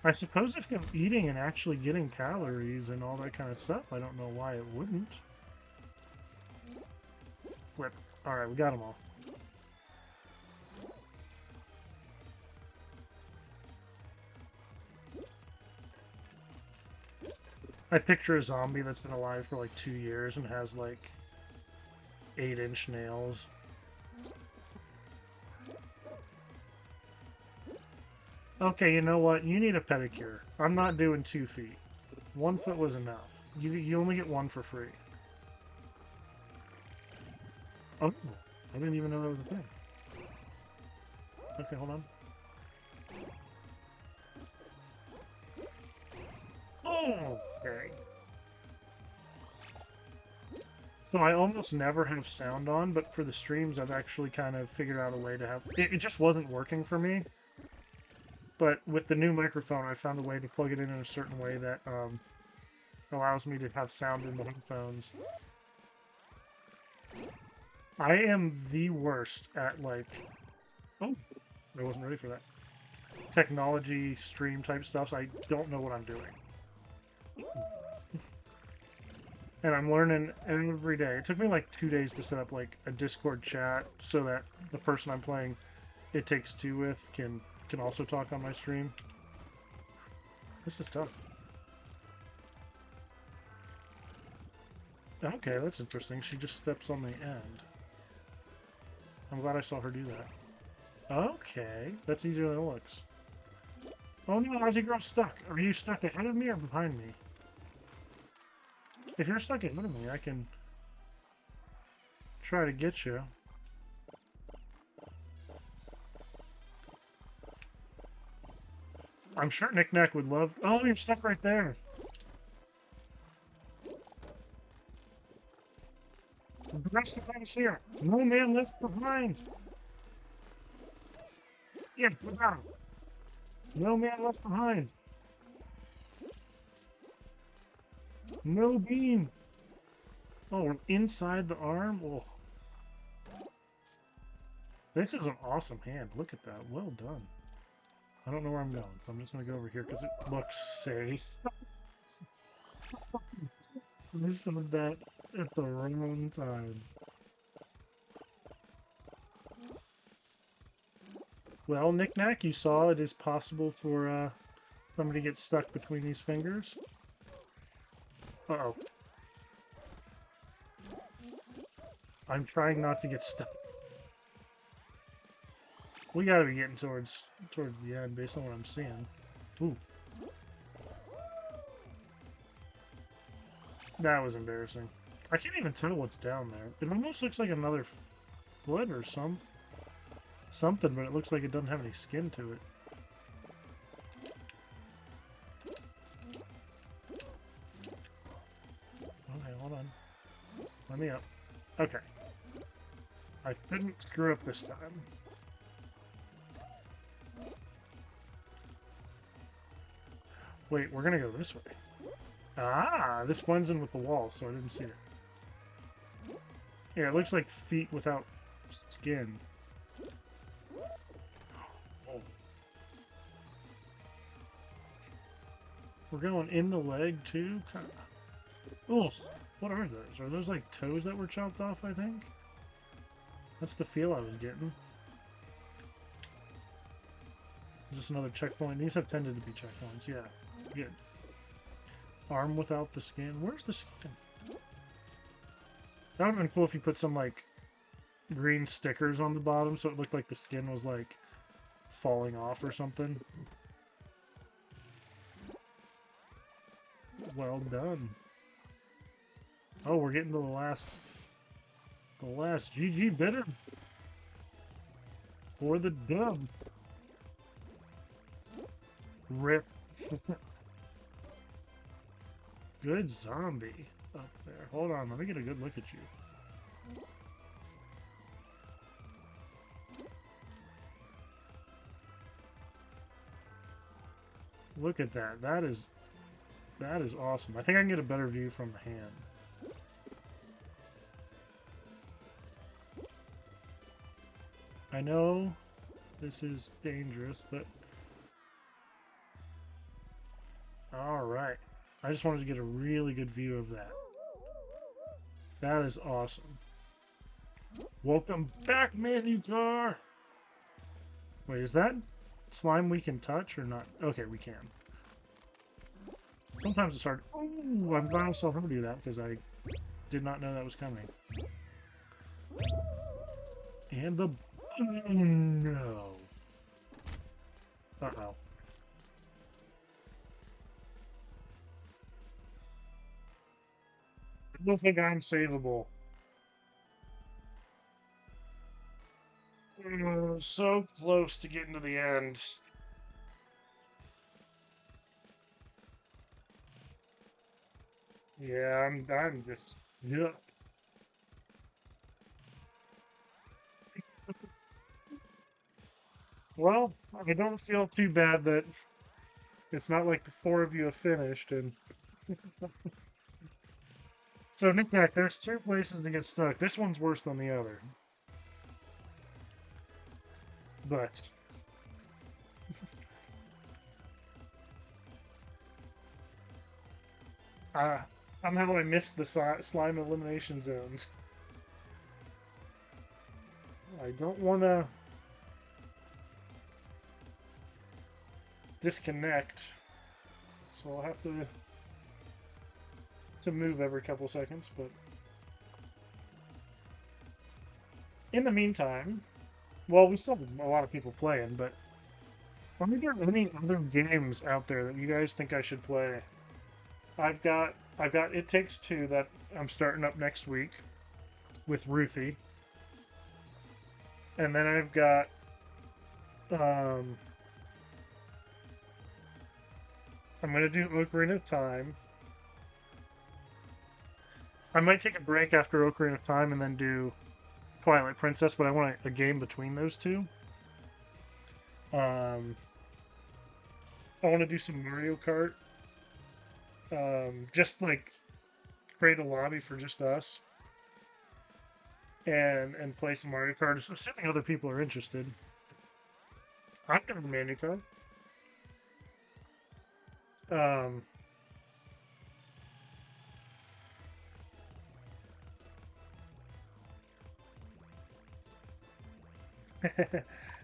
I suppose if they're eating and actually getting calories and all that kind of stuff, I don't know why it wouldn't. Whip. Alright, we got them all. I picture a zombie that's been alive for like 2 years and has like 8-inch nails. Okay, you know what? You need a pedicure. I'm not doing 2 feet. 1 foot was enough. You only get 1 for free. Oh, I didn't even know that was a thing. Okay, hold on. Oh, okay. So I almost never have sound on, but for the streams I've actually kind of figured out a way to have... It just wasn't working for me. But with the new microphone, I found a way to plug it in a certain way that allows me to have sound in the headphones. I am the worst at, like... Oh, I wasn't ready for that. Technology, stream type stuff, so I don't know what I'm doing. And I'm learning every day. It took me like 2 days to set up like a Discord chat so that the person I'm playing It Takes Two with can also talk on my stream. This is tough. Okay, that's interesting. She just steps on the end. I'm glad I saw her do that. Okay, that's easier than it looks. Oh no, Aussie Girl's stuck. Are you stuck ahead of me or behind me? If you're stuck ahead of me, I can try to get you. I'm sure Knick Knack would love... Oh, you're stuck right there. The rest of us here. No man left behind. Yes, we got him. No man left behind. No beam. Oh, we're inside the arm? Oh. This is an awesome hand. Look at that. Well done. I don't know where I'm going, so I'm just going to go over here because it looks safe. I summoned that at the wrong time. Well, Knick Knack, you saw it is possible for somebody to get stuck between these fingers. Uh-oh. I'm trying not to get stuck. We gotta be getting towards the end based on what I'm seeing. Ooh. That was embarrassing. I can't even tell what's down there. It almost looks like another foot or something, but it looks like it doesn't have any skin to it. Okay, hold on. Let me up. Okay. I didn't screw up this time. Wait, we're gonna go this way. Ah, this blends in with the wall, so I didn't see it. Yeah, it looks like feet without skin. Oh. We're going in the leg, too? Oh, what are those? Are those like toes that were chopped off, I think? That's the feel I was getting. Is this another checkpoint? These have tended to be checkpoints, yeah. Good. Arm without the skin. Where's the skin? That would have been cool if you put some, like, green stickers on the bottom so it looked like the skin was, like, falling off or something. Well done. Oh, we're getting to the last GG bidder for the dub. Rip. Good zombie up there. Hold on, let me get a good look at you. Look at that. That is awesome. I think I can get a better view from the hand. I know this is dangerous, but... Alright. I just wanted to get a really good view of that. That is awesome. Welcome back, Manucar! Wait, is that slime we can touch or not? Okay, we can. Sometimes it's hard. Oh, I'm glad I saw him do that because I did not know that was coming. And the... Oh, no. Uh-oh. I don't think I'm savable. So close to getting to the end. Yeah, I'm just... Yeah. Well, I don't feel too bad that it's not like the four of you have finished, and... So, Knick-Knack, there's two places to get stuck. This one's worse than the other. But... somehow I missed the slime elimination zones. I don't want to disconnect, so I'll have to move every couple seconds, but in the meantime, well, we still have a lot of people playing, but are there any other games out there that you guys think I should play? I've got It Takes Two that I'm starting up next week with Ruthie. And then I've got I'm gonna do Ocarina of Time. I might take a break after Ocarina of Time and then do Twilight Princess, but I want a game between those two. I want to do some Mario Kart. Just like create a lobby for just us and play some Mario Kart, assuming other people are interested. I'm gonna Mario Kart.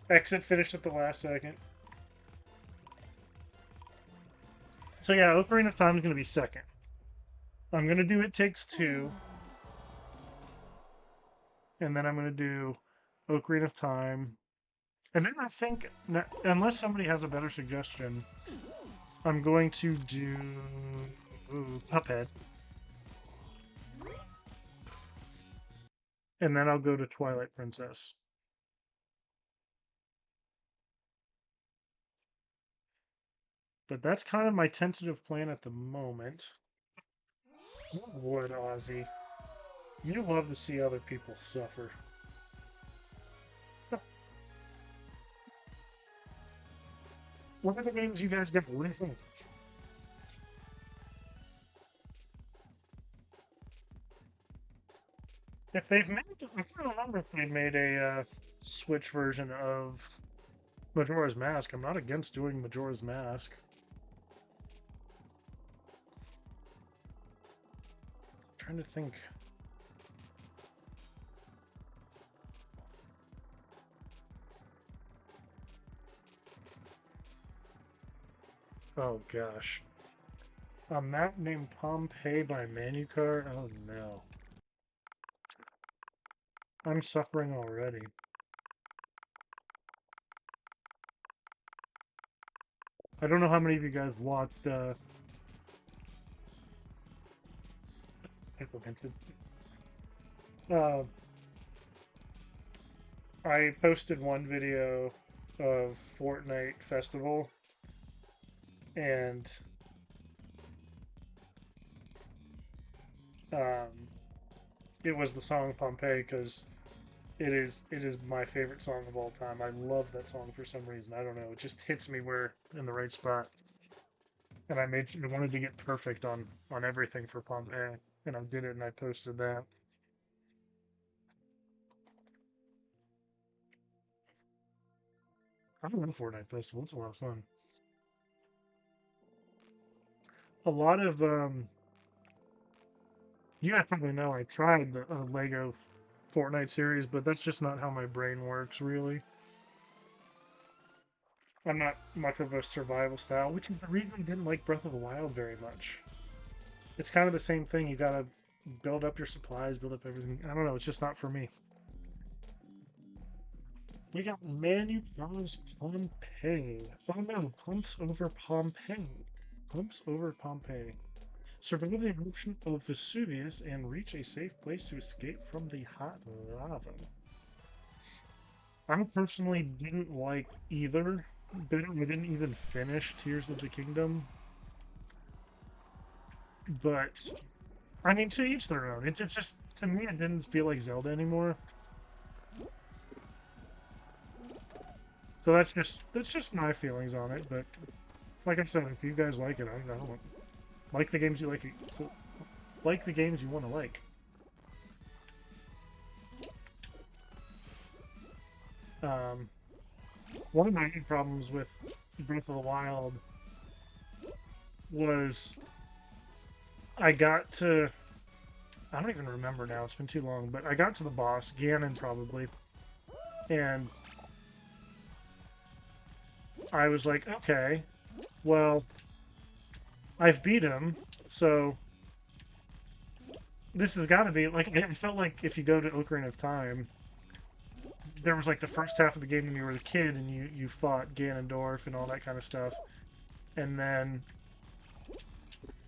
Exit finished at the last second. So yeah, Ocarina of Time is going to be second. I'm going to do It Takes Two. And then I'm going to do Ocarina of Time. And then I think, unless somebody has a better suggestion, I'm going to do Cuphead. And then I'll go to Twilight Princess. But that's kind of my tentative plan at the moment. You would, Ozzy. You love to see other people suffer. What are the games you guys got? What do you think? If they've made, I can't remember if they made a Switch version of Majora's Mask. I'm not against doing Majora's Mask. I'm trying to think. Oh gosh. A map named Pompeii by Manucar? Oh no. I'm suffering already. I don't know how many of you guys watched I posted one video of Fortnite Festival, and it was the song Pompeii because it is my favorite song of all time. I love that song for some reason. I don't know. It just hits me where in the right spot. And I wanted to get perfect on everything for Pompeii, and I did it, and I posted that. I love Fortnite Festival. It's a lot of fun. A lot of you guys probably know I tried the Lego Fortnite series, but that's just not how my brain works, really. I'm not much of a survival style, which is the reason I didn't like Breath of the Wild very much. It's kind of the same thing. You gotta build up your supplies, build up everything. I don't know. It's just not for me. We got Manu Charles Pompeii. Oh no, Pumps over Pompeii. Pumps over Pompeii. Survive the eruption of Vesuvius and reach a safe place to escape from the hot lava. I personally didn't like either. But I didn't even finish Tears of the Kingdom. But I mean, to each their own. It just, to me, it didn't feel like Zelda anymore. So that's just my feelings on it. But like I said, if you guys like it, I don't like the games you like. Like the games you want to like. One of my main problems with Breath of the Wild was I got to, I don't even remember now, it's been too long, but I got to the boss, Ganon probably, and I was like, okay, well, I've beat him, so this has got to be, like, it felt like if you go to Ocarina of Time, there was like the first half of the game when you were a kid and you fought Ganondorf and all that kind of stuff, and then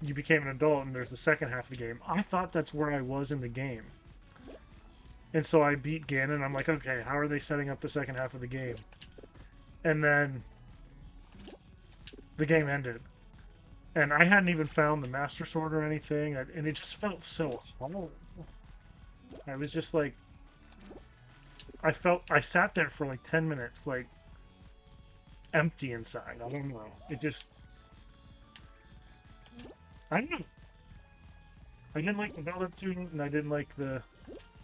you became an adult and there's the second half of the game. I thought that's where I was in the game. And so I beat Ganon, I'm like, okay, how are they setting up the second half of the game? And then the game ended. And I hadn't even found the Master Sword or anything, and it just felt so hollow. I was just like, I sat there for like 10 minutes, like, empty inside. I don't know. It just, I don't know. I didn't like the build-up to it, and I didn't like the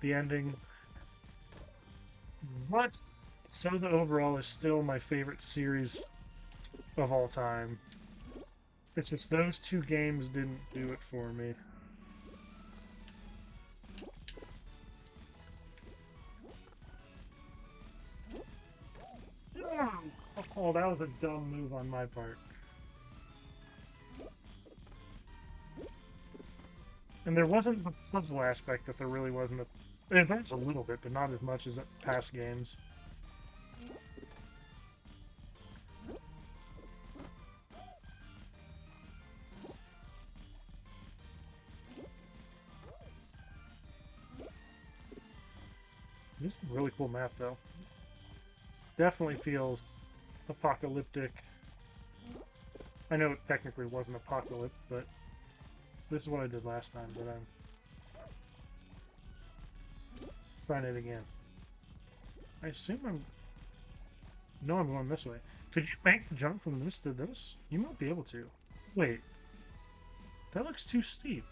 ending. But Zelda overall is still my favorite series of all time. It's just those two games didn't do it for me. Oh, that was a dumb move on my part. And there wasn't the puzzle aspect that there really wasn't. There's a little bit, but not as much as past games. This is a really cool map, though. Definitely feels apocalyptic. I know it technically wasn't apocalypse, but this is what I did last time, but I'm trying it again. I assume I'm... No, I'm going this way. Could you make the jump from this to this? You might be able to. Wait. That looks too steep.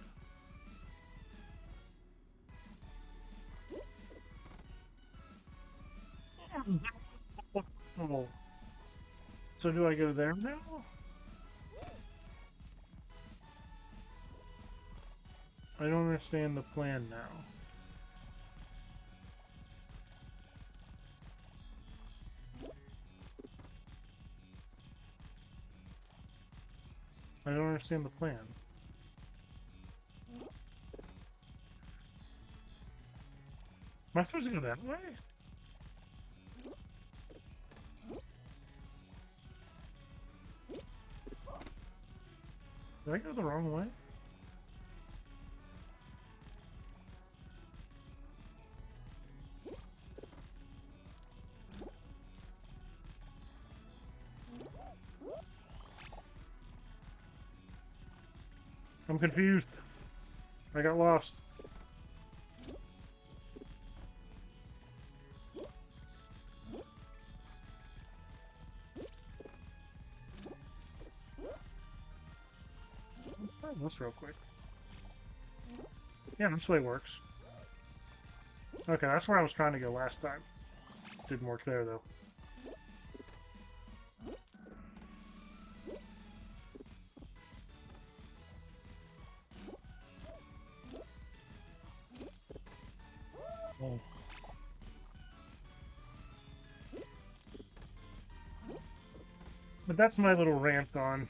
Oh. So do I go there now? I don't understand the plan now. I don't understand the plan. Am I supposed to go that way? Did I go the wrong way? I'm confused. I got lost. Try this real quick. Yeah, this way works. Okay, that's where I was trying to go last time. Didn't work there, though. Oh. But that's my little rant on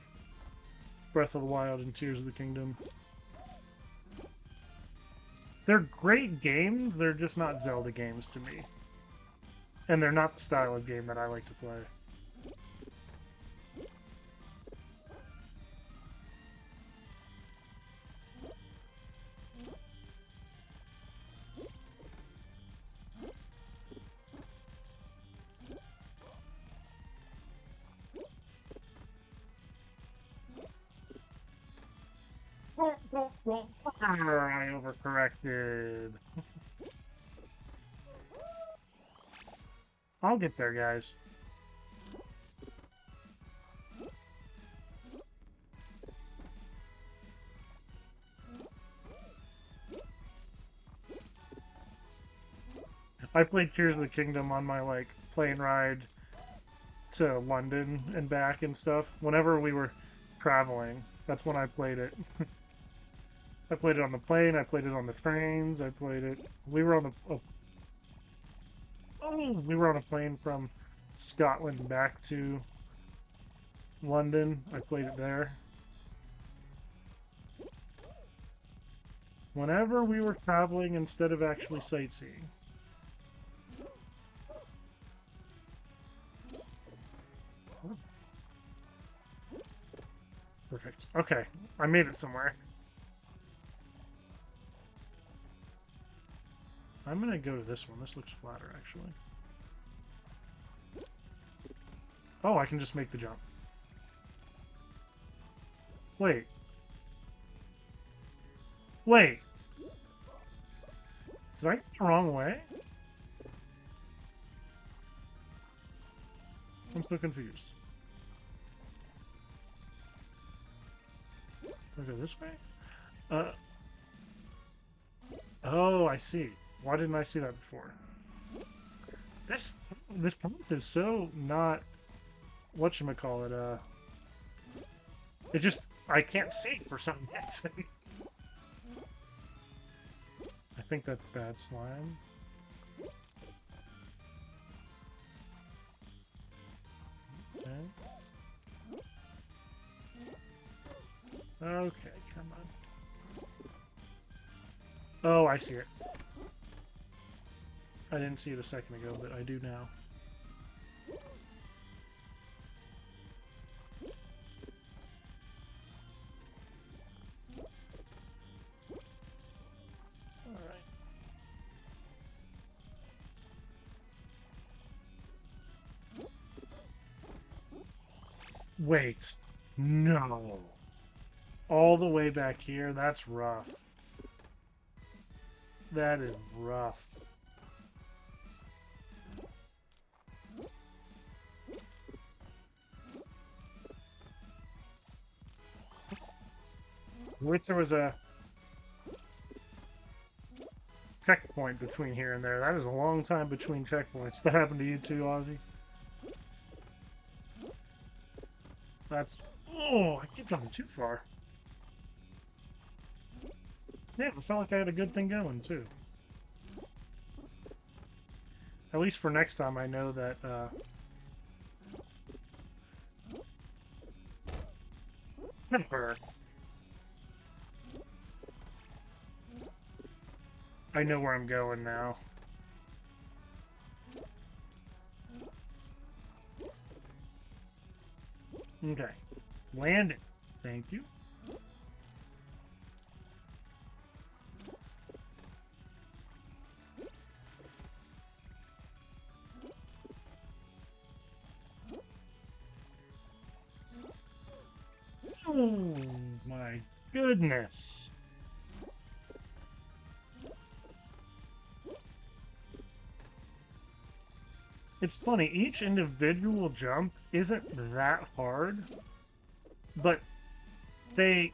Breath of the Wild and Tears of the Kingdom. They're great games, they're just not Zelda games to me. And they're not the style of game that I like to play. I overcorrected. I'll get there, guys. I played Tears of the Kingdom on my, like, plane ride to London and back and stuff. Whenever we were traveling, that's when I played it. I played it on the plane, I played it on the trains, I played it... We were on the... we were on a plane from Scotland back to London. I played it there. Whenever we were traveling instead of actually sightseeing. Perfect. Okay, I made it somewhere. I'm gonna go to this one. This looks flatter, actually. Oh, I can just make the jump. Wait. Wait! Did I get the wrong way? I'm so confused. Can I go this way? Oh, I see. Why didn't I see that before? This path is so not whatchamacallit, it just I can't see for some reason. I think that's bad slime. Okay. Okay, come on. Oh, I see it. I didn't see it a second ago, but I do now. Alright. Wait. No. All the way back here? That's rough. That is rough. I wish there was a checkpoint between here and there. That is a long time between checkpoints. That happened to you too, Ozzy? That's... Oh, I keep jumping too far. Yeah, I felt like I had a good thing going, too. At least for next time, I know that, I know where I'm going now. Okay. Landing. Thank you. Oh my goodness. It's funny, each individual jump isn't that hard, but they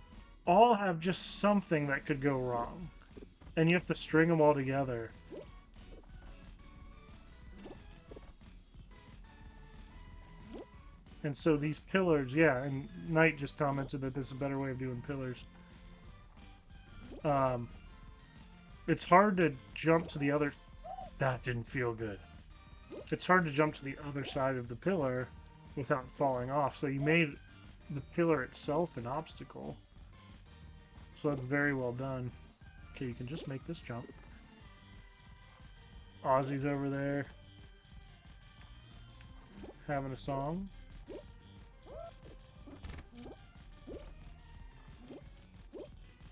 all have just something that could go wrong. And you have to string them all together. And so these pillars, yeah, and Knight just commented that there's a better way of doing pillars. It's hard to jump to the other That didn't feel good. It's hard to jump to the other side of the pillar without falling off, so you made the pillar itself an obstacle. So that's very well done. Okay, you can just make this jump. Ozzy's over there having a song.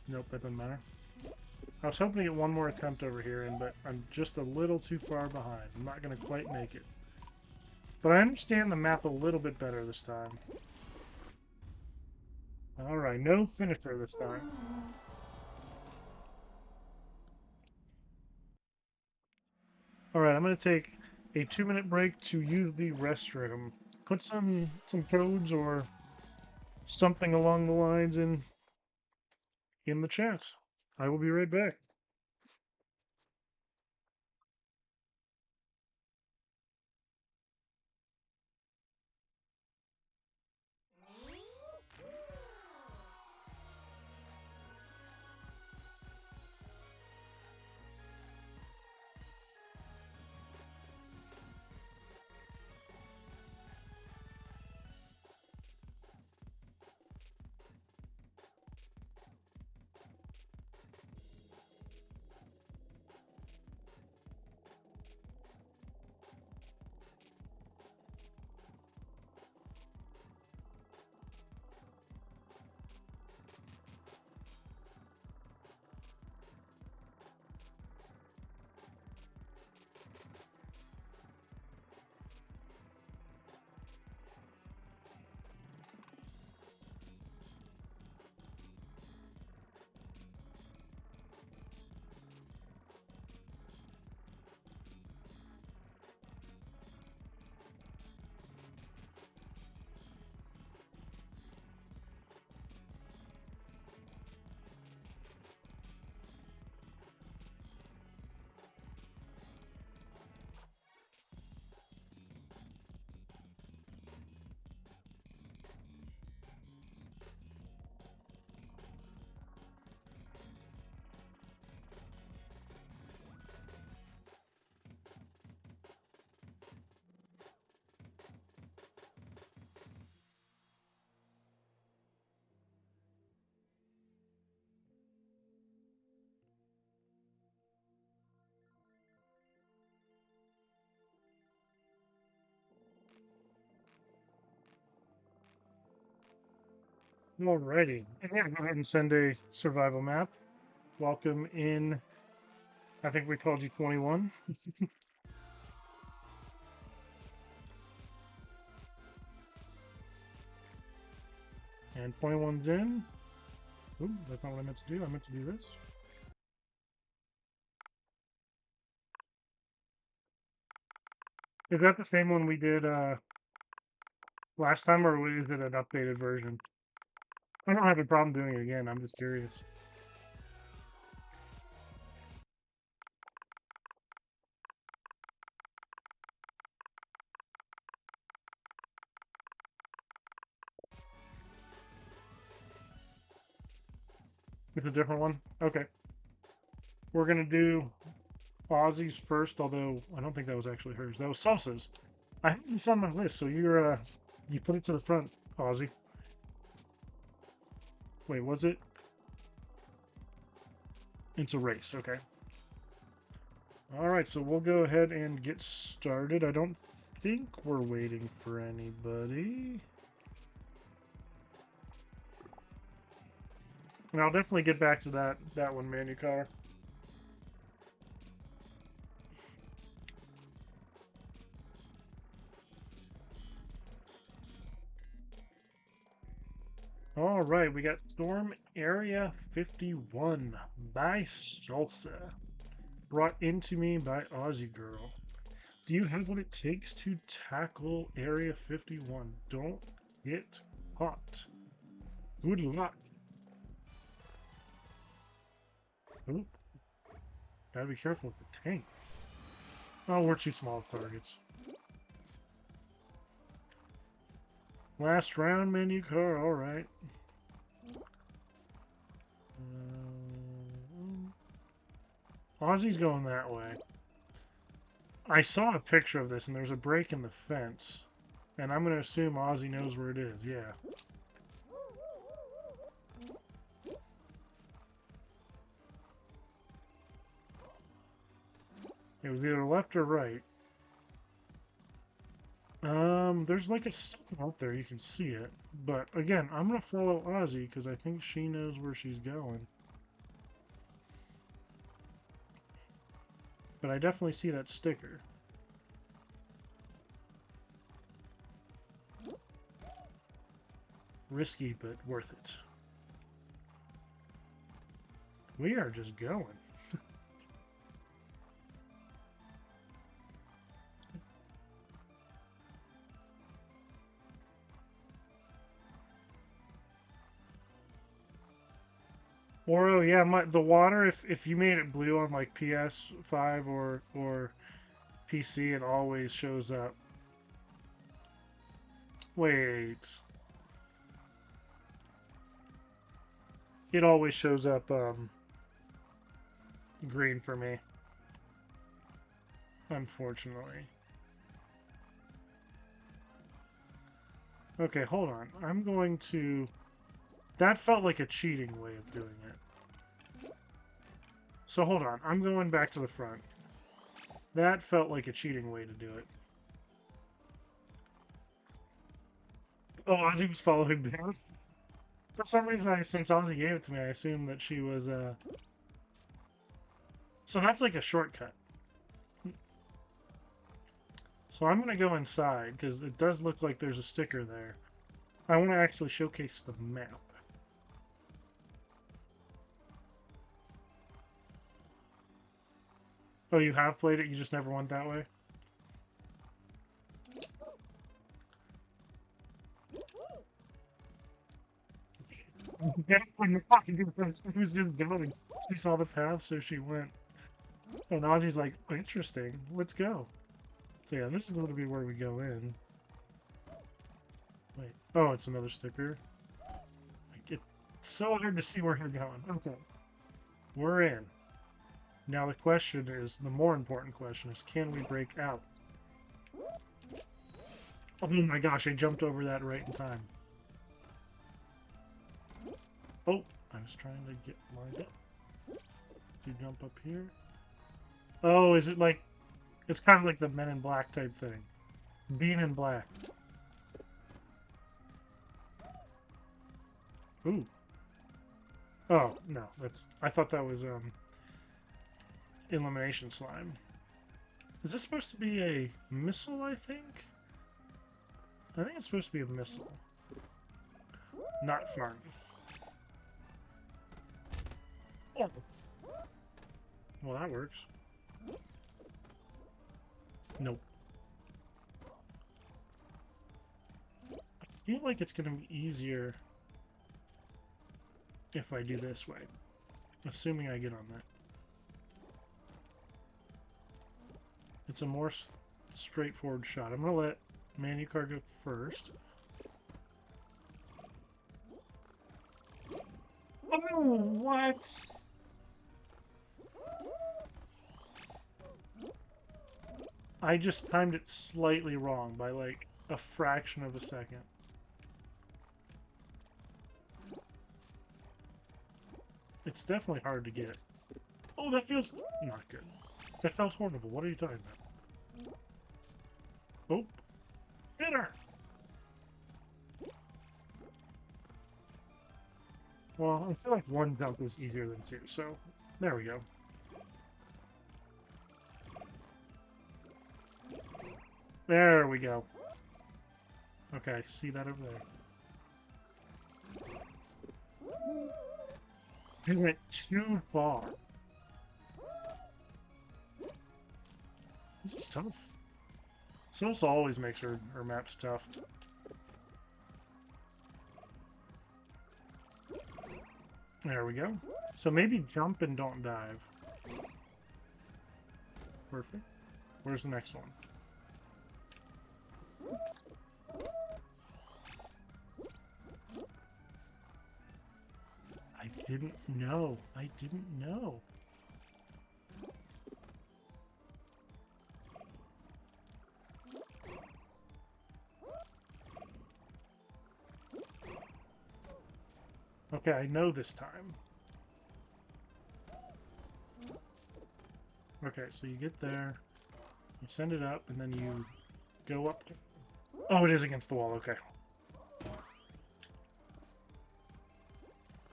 Nope, that doesn't matter. I was hoping to get one more attempt over here, but I'm just a little too far behind. I'm not going to quite make it. But I understand the map a little bit better this time. Alright, no finisher this time. Alright, I'm going to take a 2-minute break to use the restroom. Put some codes or something along the lines in the chat. I will be right back. Alrighty. I'm going to go ahead and send a survival map. Welcome in, I think we called you 21. And 21's in. Ooh, that's not what I meant to do. I meant to do this. Is that the same one we did last time, or is it an updated version? I don't have a problem doing it again. I'm just curious. It's a different one? Okay. We're going to do Ozzy's first, although I don't think that was actually hers. That was Salsa's. I have this on my list, so you put it to the front, Ozzy. Wait, was it? It's a race, okay. Alright, so we'll go ahead and get started. I don't think we're waiting for anybody. And I'll definitely get back to that one, Manucar. Alright, we got Storm Area 51 by Salsa. Brought into me by Aussie Girl. Do you have what it takes to tackle Area 51? Don't get caught. Good luck. Oop. Gotta be careful with the tank. Oh, we're too small of targets. Last round, Manucar, alright. Ozzy's going that way. I saw a picture of this, and there's a break in the fence. And I'm going to assume Ozzy knows where it is, yeah. It was either left or right. There's like a stick out there, you can see it. But again, I'm going to follow Ozzy because I think she knows where she's going. But I definitely see that sticker. Risky, but worth it. We are just going. Oro, yeah, the water, if you made it blue on like PS5 or PC, it always shows up. Wait. It always shows up green for me. Unfortunately. Okay, hold on. I'm going to... That felt like a cheating way of doing it. So hold on. I'm going back to the front. That felt like a cheating way to do it. Oh, Ozzy was following down. For some reason, since Ozzy gave it to me, I assumed that she was, So that's like a shortcut. So I'm going to go inside, because it does look like there's a sticker there. I want to actually showcase the map. Oh, you have played it? You just never went that way? She was just going. She saw the path, so she went. And Ozzy's like, interesting, let's go. So yeah, this is going to be where we go in. Wait. Oh, it's another sticker. It's so hard to see where you're going. Okay. We're in. Now the question is, the more important question is, can we break out? Oh my gosh, I jumped over that right in time. Oh, I was trying to get lined up. Do you jump up here? Oh, is it like... It's kind of like the Men in Black type thing. Being in black. Ooh. Oh, no, that's... I thought that was, Elimination Slime. Is this supposed to be a missile, I think? I think it's supposed to be a missile. Not far enough. Oh. Well, that works. Nope. I feel like it's going to be easier if I do this way. Assuming I get on that. It's a more straightforward shot. I'm going to let Manucar go first. Oh, what? I just timed it slightly wrong by like a fraction of a second. It's definitely hard to get. Oh, that feels not good. That felt horrible. What are you talking about? Oh, hit her! Well, I feel like one jump is easier than two, so there we go. There we go. Okay, see that over there. It went too far. This is tough. Sosa always makes her maps tough. There we go. So maybe jump and don't dive. Perfect. Where's the next one? I didn't know. I didn't know. Okay, I know this time. Okay, so you get there, you send it up, and then you go up. Oh, it is against the wall, okay.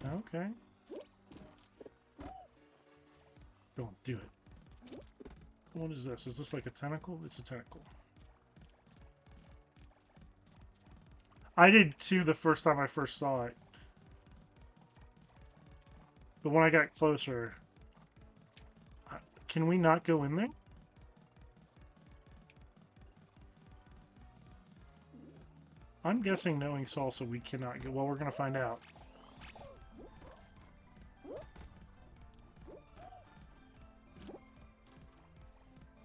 Okay. Go on, do it. What is this? Is this like a tentacle? It's a tentacle. I did too the first time I first saw it. But when I got closer... Can we not go in there? I'm guessing, knowing Salsa, we cannot go. Well, we're going to find out.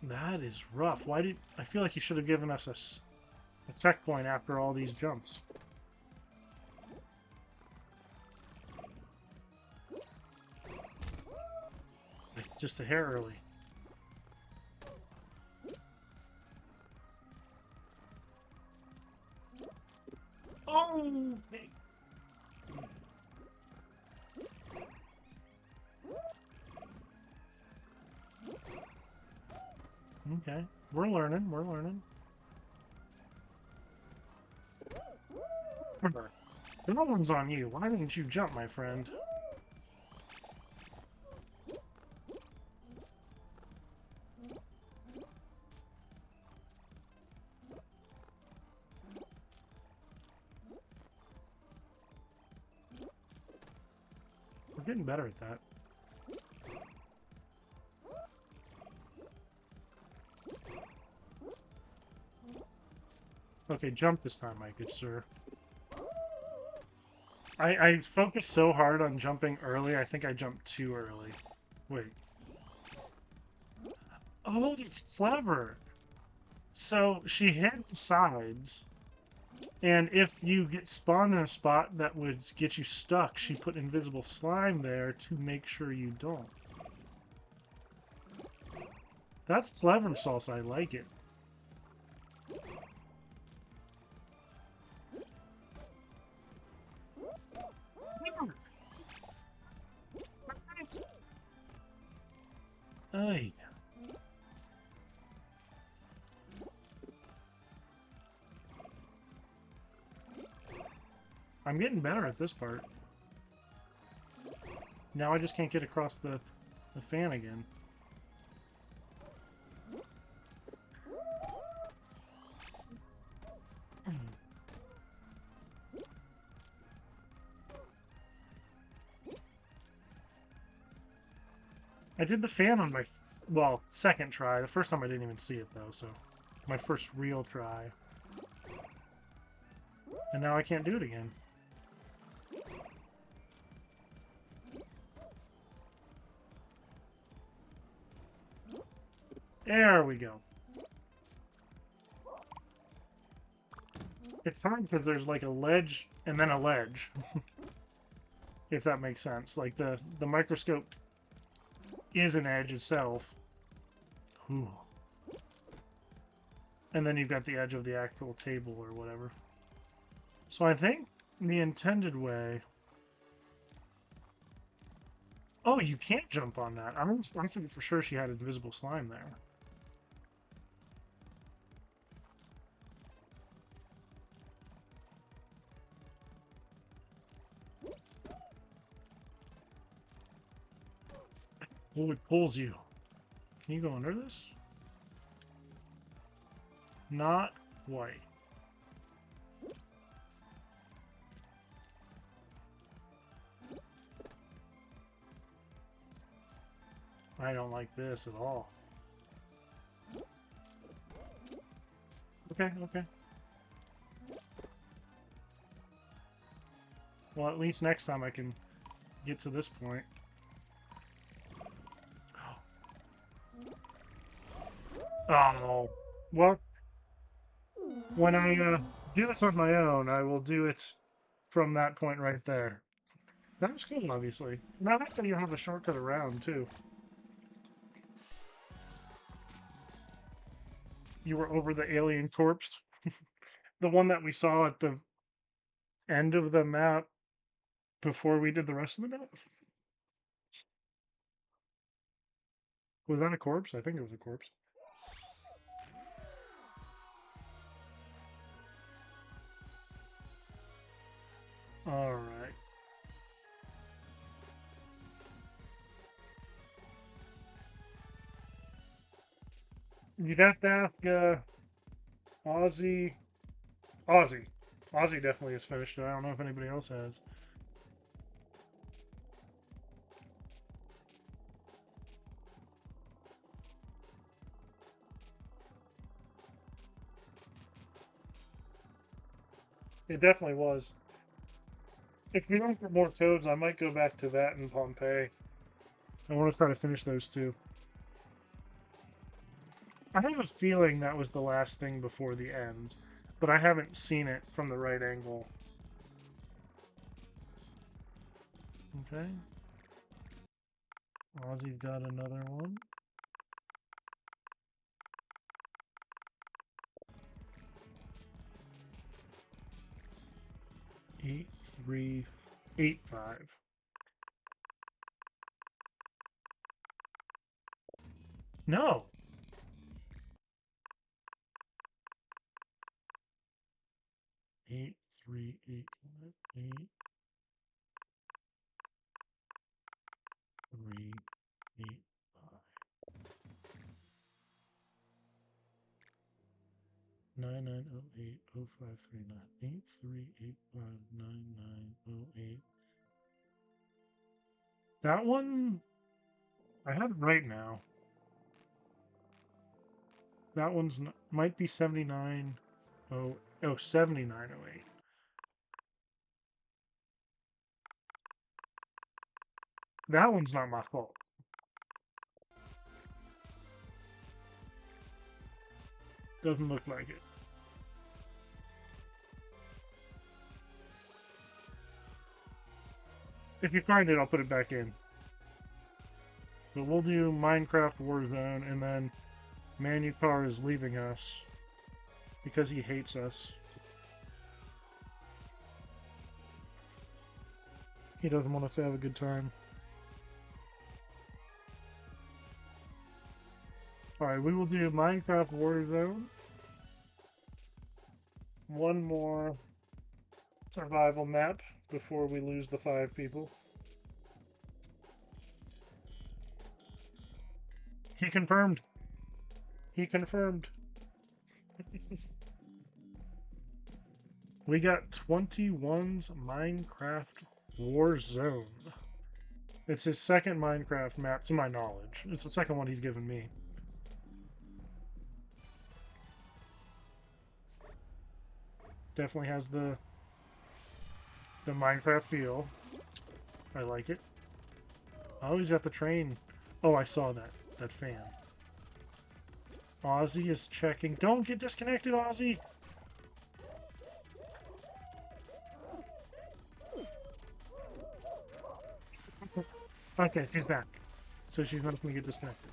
That is rough. Why did... I feel like you should have given us a checkpoint after all these jumps. Just a hair early. Oh! Okay. We're learning. We're learning. The one's on you. Why didn't you jump, my friend? We're getting better at that. Okay, jump this time, my good sir. I focused so hard on jumping early, I think I jumped too early. Wait. Oh, that's clever! So, she hit the sides, and if you get spawned in a spot that would get you stuck, she put invisible slime there to make sure you don't. That's clever, Salsa. I like it. Ay. I'm getting better at this part. Now I just can't get across the fan again. I did the fan on my, well, second try. The first time I didn't even see it, though, so... My first real try. And now I can't do it again. There we go. It's hard because there's like a ledge and then a ledge. If that makes sense. Like the microscope is an edge itself. Ooh. And then you've got the edge of the actual table or whatever. So I think the intended way... Oh, you can't jump on that. I thought for sure she had invisible slime there. Oh, it pulls you. Can you go under this? Not quite. I don't like this at all. Okay, okay. Well, at least next time I can get to this point. Oh, well, when I do this on my own, I will do it from that point right there. That was cool, obviously. Now that you have a shortcut around, too. You were over the alien corpse. The one that we saw at the end of the map before we did the rest of the map. Was that a corpse? I think it was a corpse. Alright. You'd have to ask Ozzy. Ozzy. Ozzy definitely has finished it. I don't know if anybody else has. It definitely was. If we don't get more codes, I might go back to that in Pompeii. I want to try to finish those two. I have a feeling that was the last thing before the end, but I haven't seen it from the right angle. Okay. Ozzy got another one. 8385. No. Eight, 3, 8, 8, 3, 8, 5. 99080539. 83859908. That one, I have it right now. That one's might be 79. Oh, 7908. That one's not my fault. Doesn't look like it. If you find it, I'll put it back in. But we'll do Minecraft Warzone, and then Manucar is leaving us because he hates us. He doesn't want us to have a good time. Alright, we will do Minecraft Warzone. One more survival map before we lose the 5 people. He confirmed. He confirmed. We got 21's Minecraft Warzone. It's his second Minecraft map, to my knowledge. It's the second one he's given me. Definitely has the Minecraft feel. I like it. Oh, he's got the train. Oh, I saw that. That fan. Ozzy is checking. Don't get disconnected, Ozzy! Okay, she's back. So she's not going to get disconnected.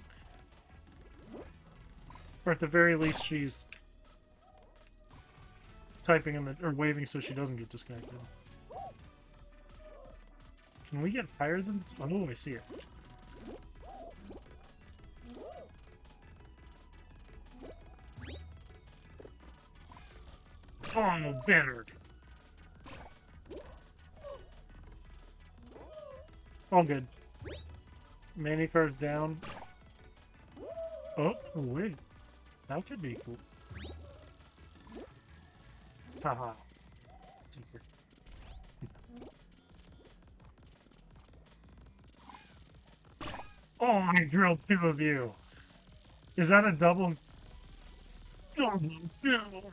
Or at the very least, she's typing in the, or waving so she doesn't get disconnected. Can we get higher than this? Oh, I see it. Oh, better. All good. Manucar's down. Oh, wait. That could be cool. Haha. Secret. Oh, I drilled 2 of you. Is that a double? Double kill.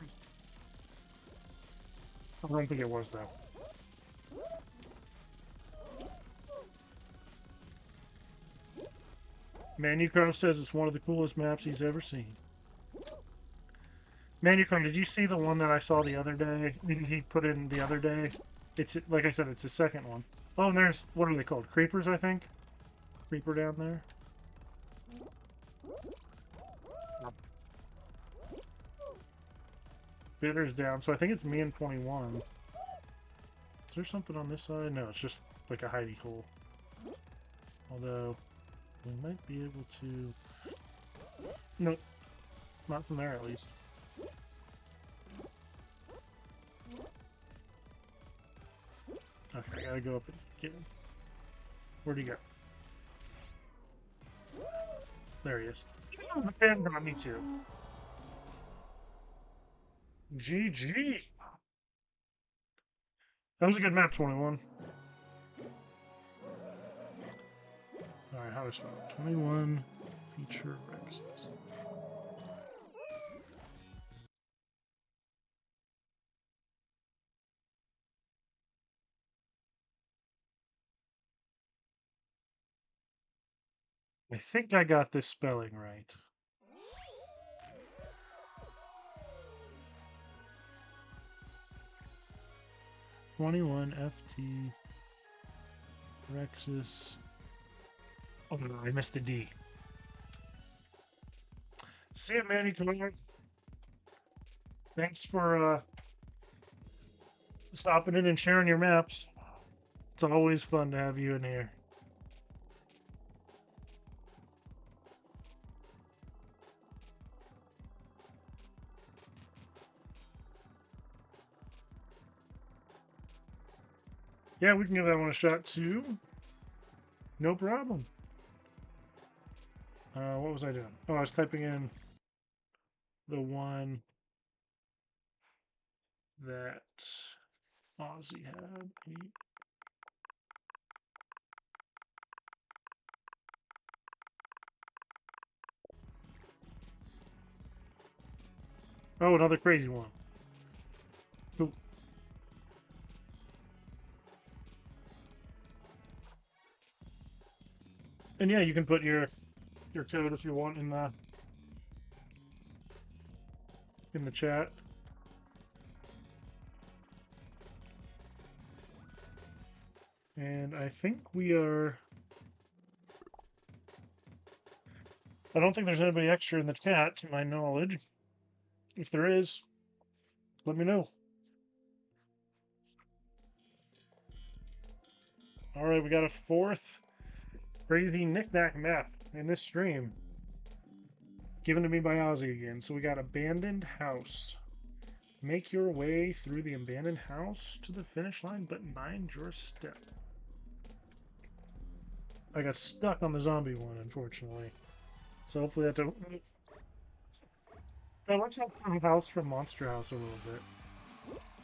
I don't think it was, though. Manucar says it's one of the coolest maps he's ever seen. Manucar, did you see the one that I saw the other day? He put in the other day? It's, like I said, it's his second one. Oh, and there's, what are they called? Creepers, I think? Creeper down there. Bitter's down, so I think it's me and 21. there something on this side? No, it's just like a hidey hole. Although, we might be able to... Nope. Not from there, at least. Okay, I gotta go up and get him. Where'd he go? There he is. Oh, the fan got me too. GG! That was a good map, 21. Alright, how do I spell it? 21 feature Rexes. I think I got this spelling right. "21 FT Rexes." Oh no, I missed the D. See ya, Manny Connor. Thanks for stopping in and sharing your maps. It's always fun to have you in here. Yeah, we can give that one a shot too. No problem. What was I doing? Oh, I was typing in the one that Ozzy had. Oh, another crazy one. Cool. And yeah, you can put your code if you want in the chat. And I think we are... I don't think there's anybody extra in the chat, to my knowledge. If there is, let me know. Alright, we got a fourth crazy knick-knack map in this stream. Given to me by Ozzy again. So we got Abandoned House. Make your way through the abandoned house to the finish line, but mind your step. I got stuck on the zombie one, unfortunately. So hopefully that don't... I watched that house from Monster House a little bit.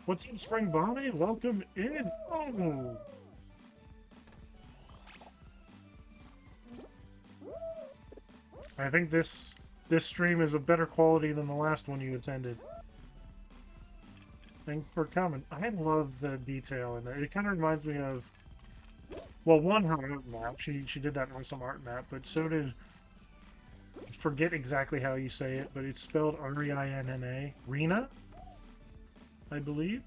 What's up, Spring Bonnie? Welcome in! Oh! I think this stream is of better quality than the last one you attended. Thanks for coming. I love the detail in there. It kind of reminds me of... Well, one, her art map. She did that awesome art map, but so did... Forget exactly how you say it, but it's spelled R-E-I-N-N-A. Rena? I believe?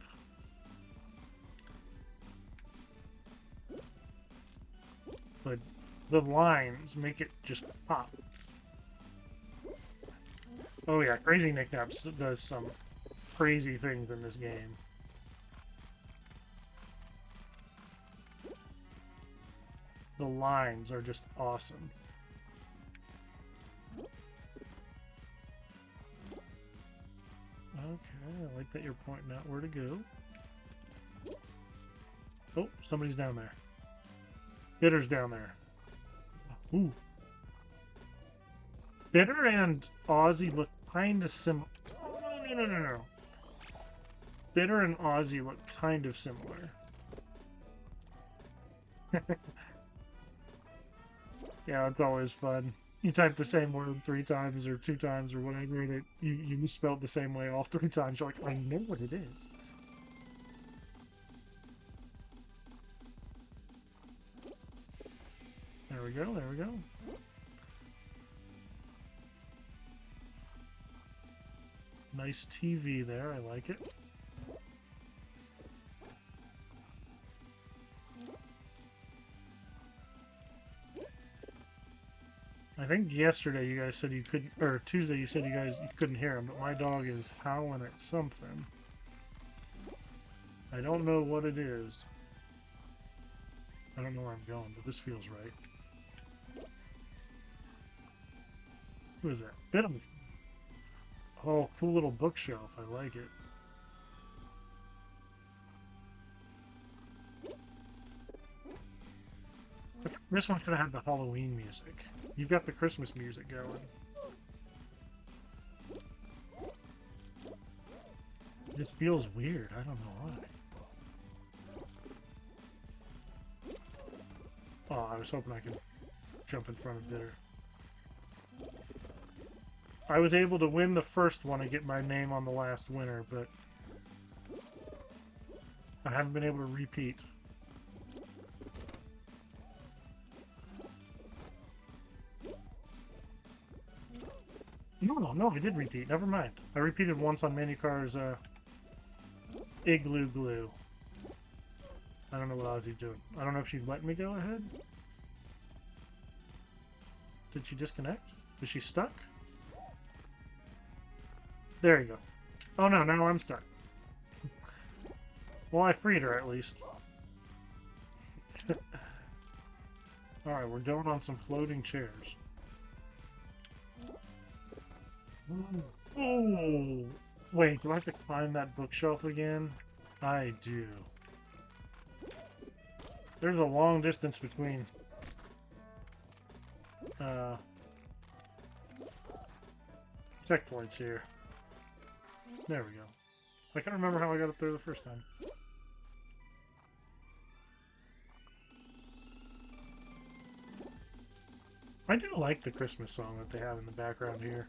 But the lines make it just pop. Oh yeah, Crazy Knickknaps does some crazy things in this game. The lines are just awesome. Okay, I like that you're pointing out where to go. Oh, somebody's down there. Bitter's down there. Ooh. Bitter and Ozzy look kind of similar. Oh, no. Bitter and Ozzy look kind of similar. Yeah, it's always fun. You type the same word 3 times or 2 times or whatever, and you misspelled the same way all 3 times. You're like, I know what it is. There we go, there we go. Nice TV there, I like it. I think yesterday you guys said you couldn't, or Tuesday you said you couldn't hear him, but my dog is howling at something. I don't know what it is. I don't know where I'm going, but this feels right. Who is that? Bitum. Oh, cool little bookshelf. I like it. This one could have had the Halloween music. You've got the Christmas music going. This feels weird. I don't know why. Oh, I was hoping I could jump in front of Bitter. I was able to win the first one and get my name on the last winner, but I haven't been able to repeat. No, I did repeat. Never mind. I repeated once on Manicar's Igloo Glue. I don't know what Ozzy's doing. I don't know if she'd let me go ahead. Did she disconnect? Is she stuck? There you go. Oh no, now I'm stuck. Well, I freed her at least. Alright, we're going on some floating chairs. Oh! Wait, do I have to climb that bookshelf again? I do. There's a long distance between checkpoints here. There we go. I can't remember how I got up there the first time. I do like the Christmas song that they have in the background here.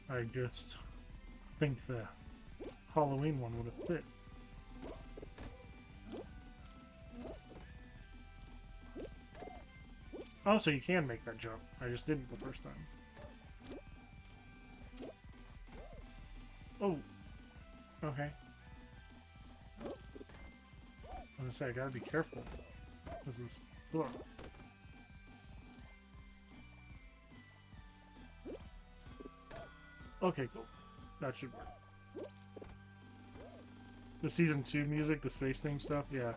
I just think the Halloween one would have fit. Oh, so you can make that jump. I just didn't the first time. Oh. Okay. I'm gonna say, I gotta be careful. This is... Ugh. Okay, cool. That should work. The Season 2 music, the space theme stuff, yeah.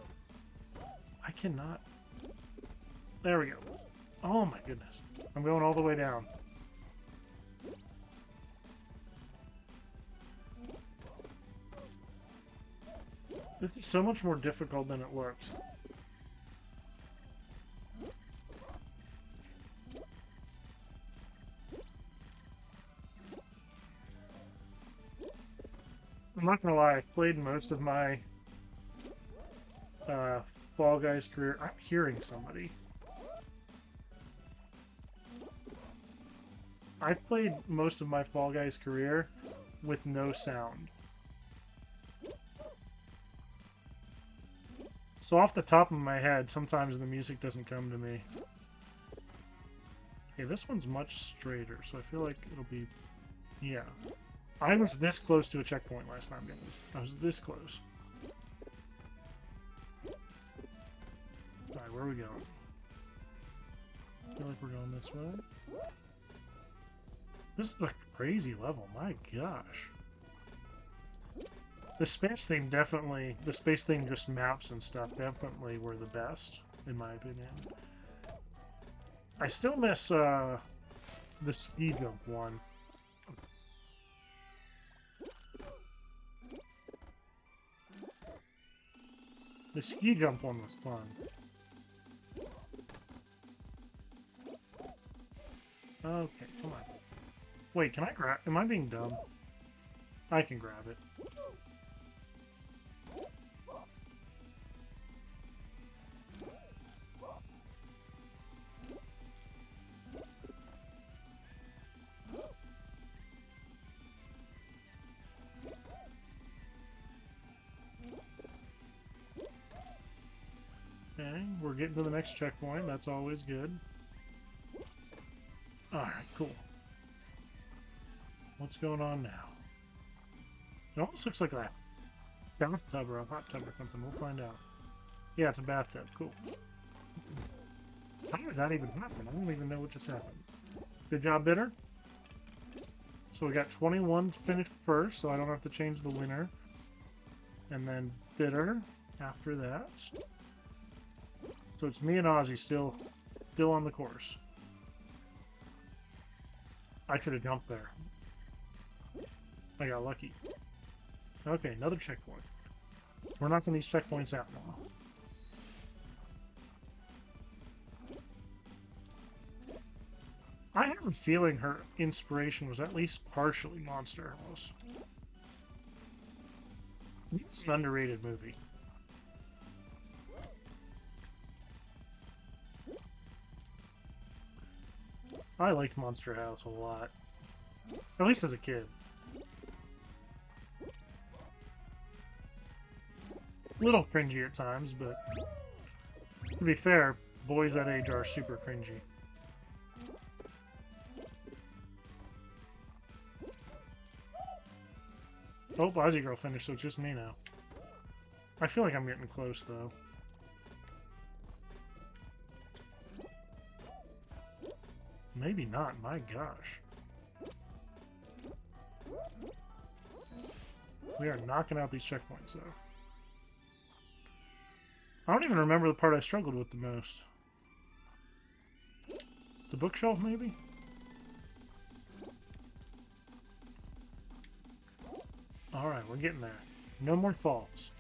I cannot... There we go. Oh my goodness. I'm going all the way down. This is so much more difficult than it looks. I'm not gonna lie, I've played most of my Fall Guys career. I'm hearing somebody. I've played most of my Fall Guys career with no sound. So off the top of my head, sometimes the music doesn't come to me. Okay, this one's much straighter, so I feel like it'll be... Yeah. I was this close to a checkpoint last time, guys. I was this close. Alright, where are we going? I feel like we're going this way. This is a crazy level, my gosh. The space theme definitely, the space theme just maps and stuff definitely were the best, in my opinion. I still miss the ski jump one. The ski jump one was fun. Okay, come on. Wait, can I grab... Am I being dumb? I can grab it. Okay, we're getting to the next checkpoint. That's always good. Alright, cool. What's going on now? It almost looks like a bathtub or a hot tub or something. We'll find out. Yeah, it's a bathtub. Cool. How did that even happen? I don't even know what just happened. Good job, Bitter. So we got 21 finished first, so I don't have to change the winner. And then Bitter after that. So it's me and Ozzy still on the course. I should have jumped there. I got lucky. Okay, another checkpoint. We're knocking these checkpoints out now. I have a feeling her inspiration was at least partially Monster House. It's an underrated movie. I liked Monster House a lot. At least as a kid. A little cringy at times, but to be fair, boys that age are super cringy. Oh, Ozzy Girl finished, so it's just me now. I feel like I'm getting close, though. Maybe not, my gosh. We are knocking out these checkpoints, though. I don't even remember the part I struggled with the most. The bookshelf, maybe? Alright, we're getting there. No more falls.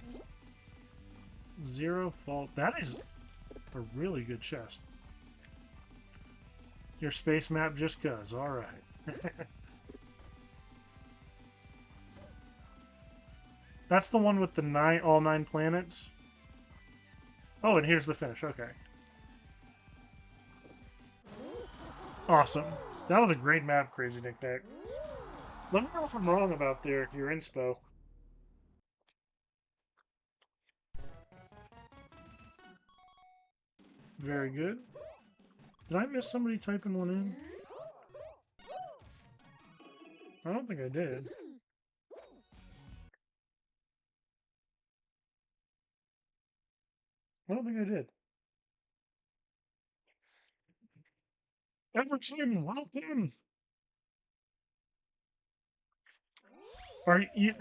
0 fall. That is a really good chest. Your space map just goes. Alright. That's the one with the all 9 planets? Oh, and here's the finish. Okay. Awesome. That was a great map, Crazy Nick Nack. Let me know if I'm wrong about your inspo. Very good. Did I miss somebody typing one in? I don't think I did. I don't think I did. Everton, welcome! Are you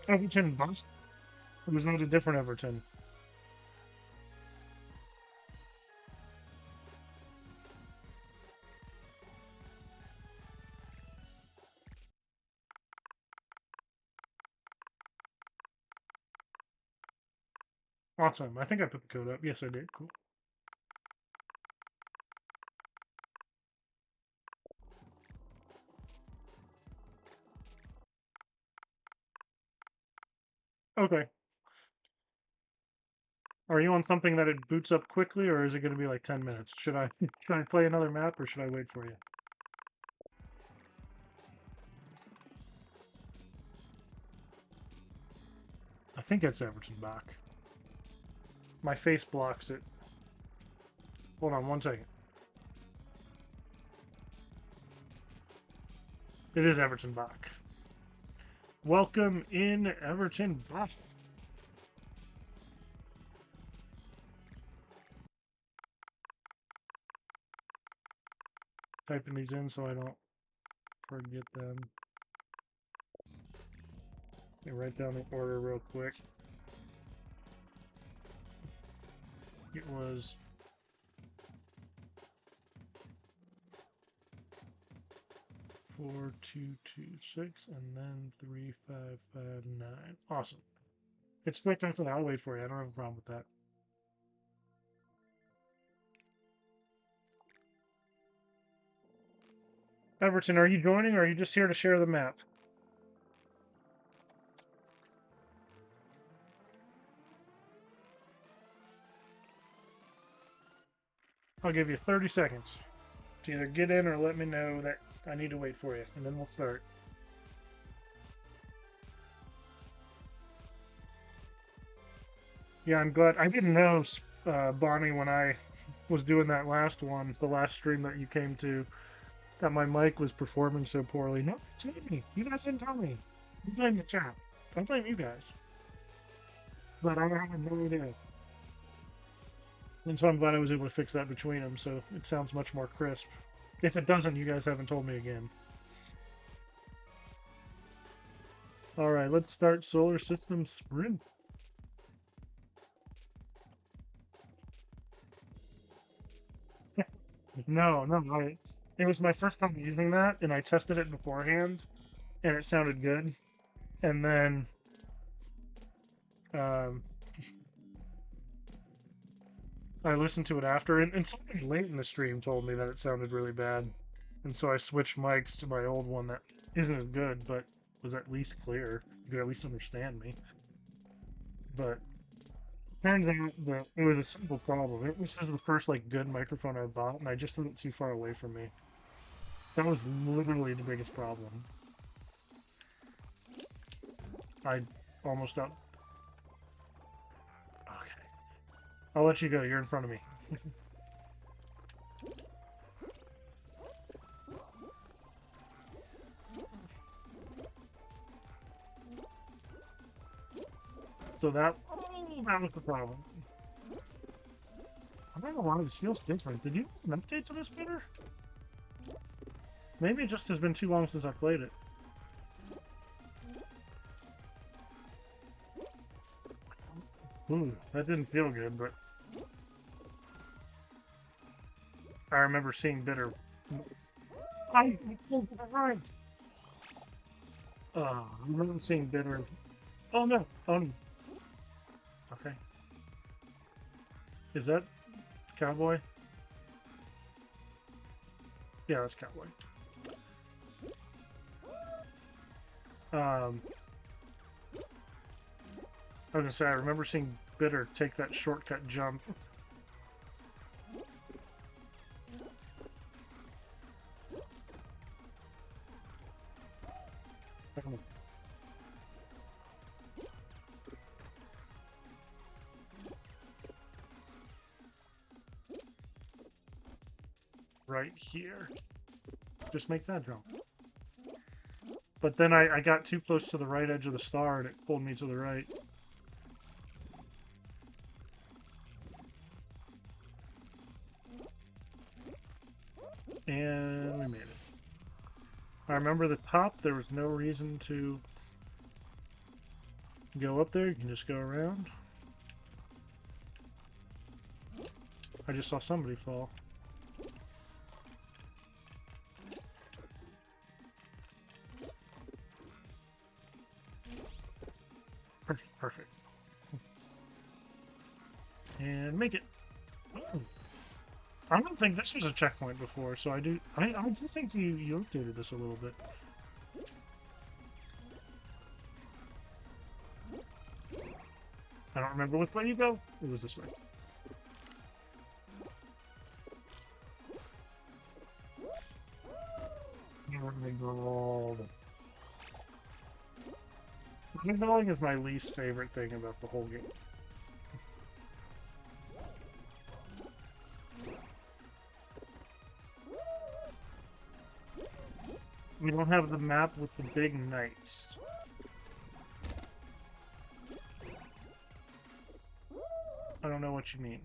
Everton Buff? Or was that a different Everton? Awesome. I think I put the code up. Yes, I did. Cool. Okay. Are you on something that it boots up quickly, or is it going to be like 10 minutes? Should I try and play another map, or should I wait for you? I think it's Everton back. My face blocks it. Hold on 1 second. It is Everton Bach. Welcome in, Everton Bach. Typing these in so I don't forget them. Let me write down the order real quick. It was 4226 and then 3559. Awesome. It's spectacular. I'll wait for you. I don't have a problem with that. Everton, are you joining or are you just here to share the map? I'll give you 30 seconds to either get in or let me know that I need to wait for you, and then we'll start. Yeah, I'm glad. I didn't know, Bonnie, when I was doing that last one, the last stream that you came to, that my mic was performing so poorly. No, it's me. You guys didn't tell me. You blame the chat. I blame you guys. But I have no idea. And so I'm glad I was able to fix that between them, so it sounds much more crisp. If it doesn't, you guys haven't told me again. All right, let's start solar system sprint. No, no, it was my first time using that, and I tested it beforehand, and it sounded good. And then, um, I listened to it after, and somebody late in the stream told me that it sounded really bad, and so I switched mics to my old one that isn't as good, but was at least clear. You could at least understand me. But turns out that it was a simple problem. This is the first like good microphone I bought, and I just threw it too far away from me. That was literally the biggest problem. I almost out. Okay, I'll let you go. You're in front of me. So that was the problem. I don't know why this feels different. Did you have an update to this better? Maybe it just has been too long since I played it. Ooh, that didn't feel good, but I remember seeing bitter. I right. I remember seeing bitter. Oh no! Oh no! Okay. Is that Cowboy? Yeah, that's Cowboy. I was gonna say I remember seeing Bitter take that shortcut jump. Right here. Just make that jump. But then I got too close to the right edge of the star and it pulled me to the right. And we made it. I remember the top, there was no reason to go up there. You can just go around. I just saw somebody fall. Perfect. And make it. Oh. I don't think this was a checkpoint before, so I do think you updated this a little bit. I don't remember which way you go. It was this way. Pinballing is my least favorite thing about the whole game. We don't have the map with the big knights. I don't know what you mean.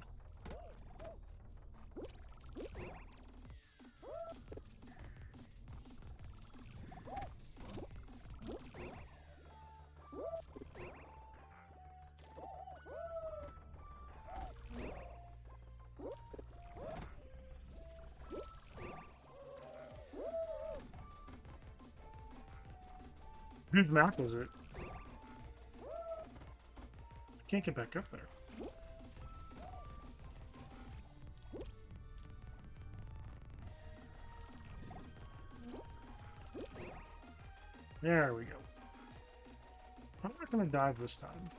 Whose map is it? I can't get back up there. There we go. I'm not gonna dive this time.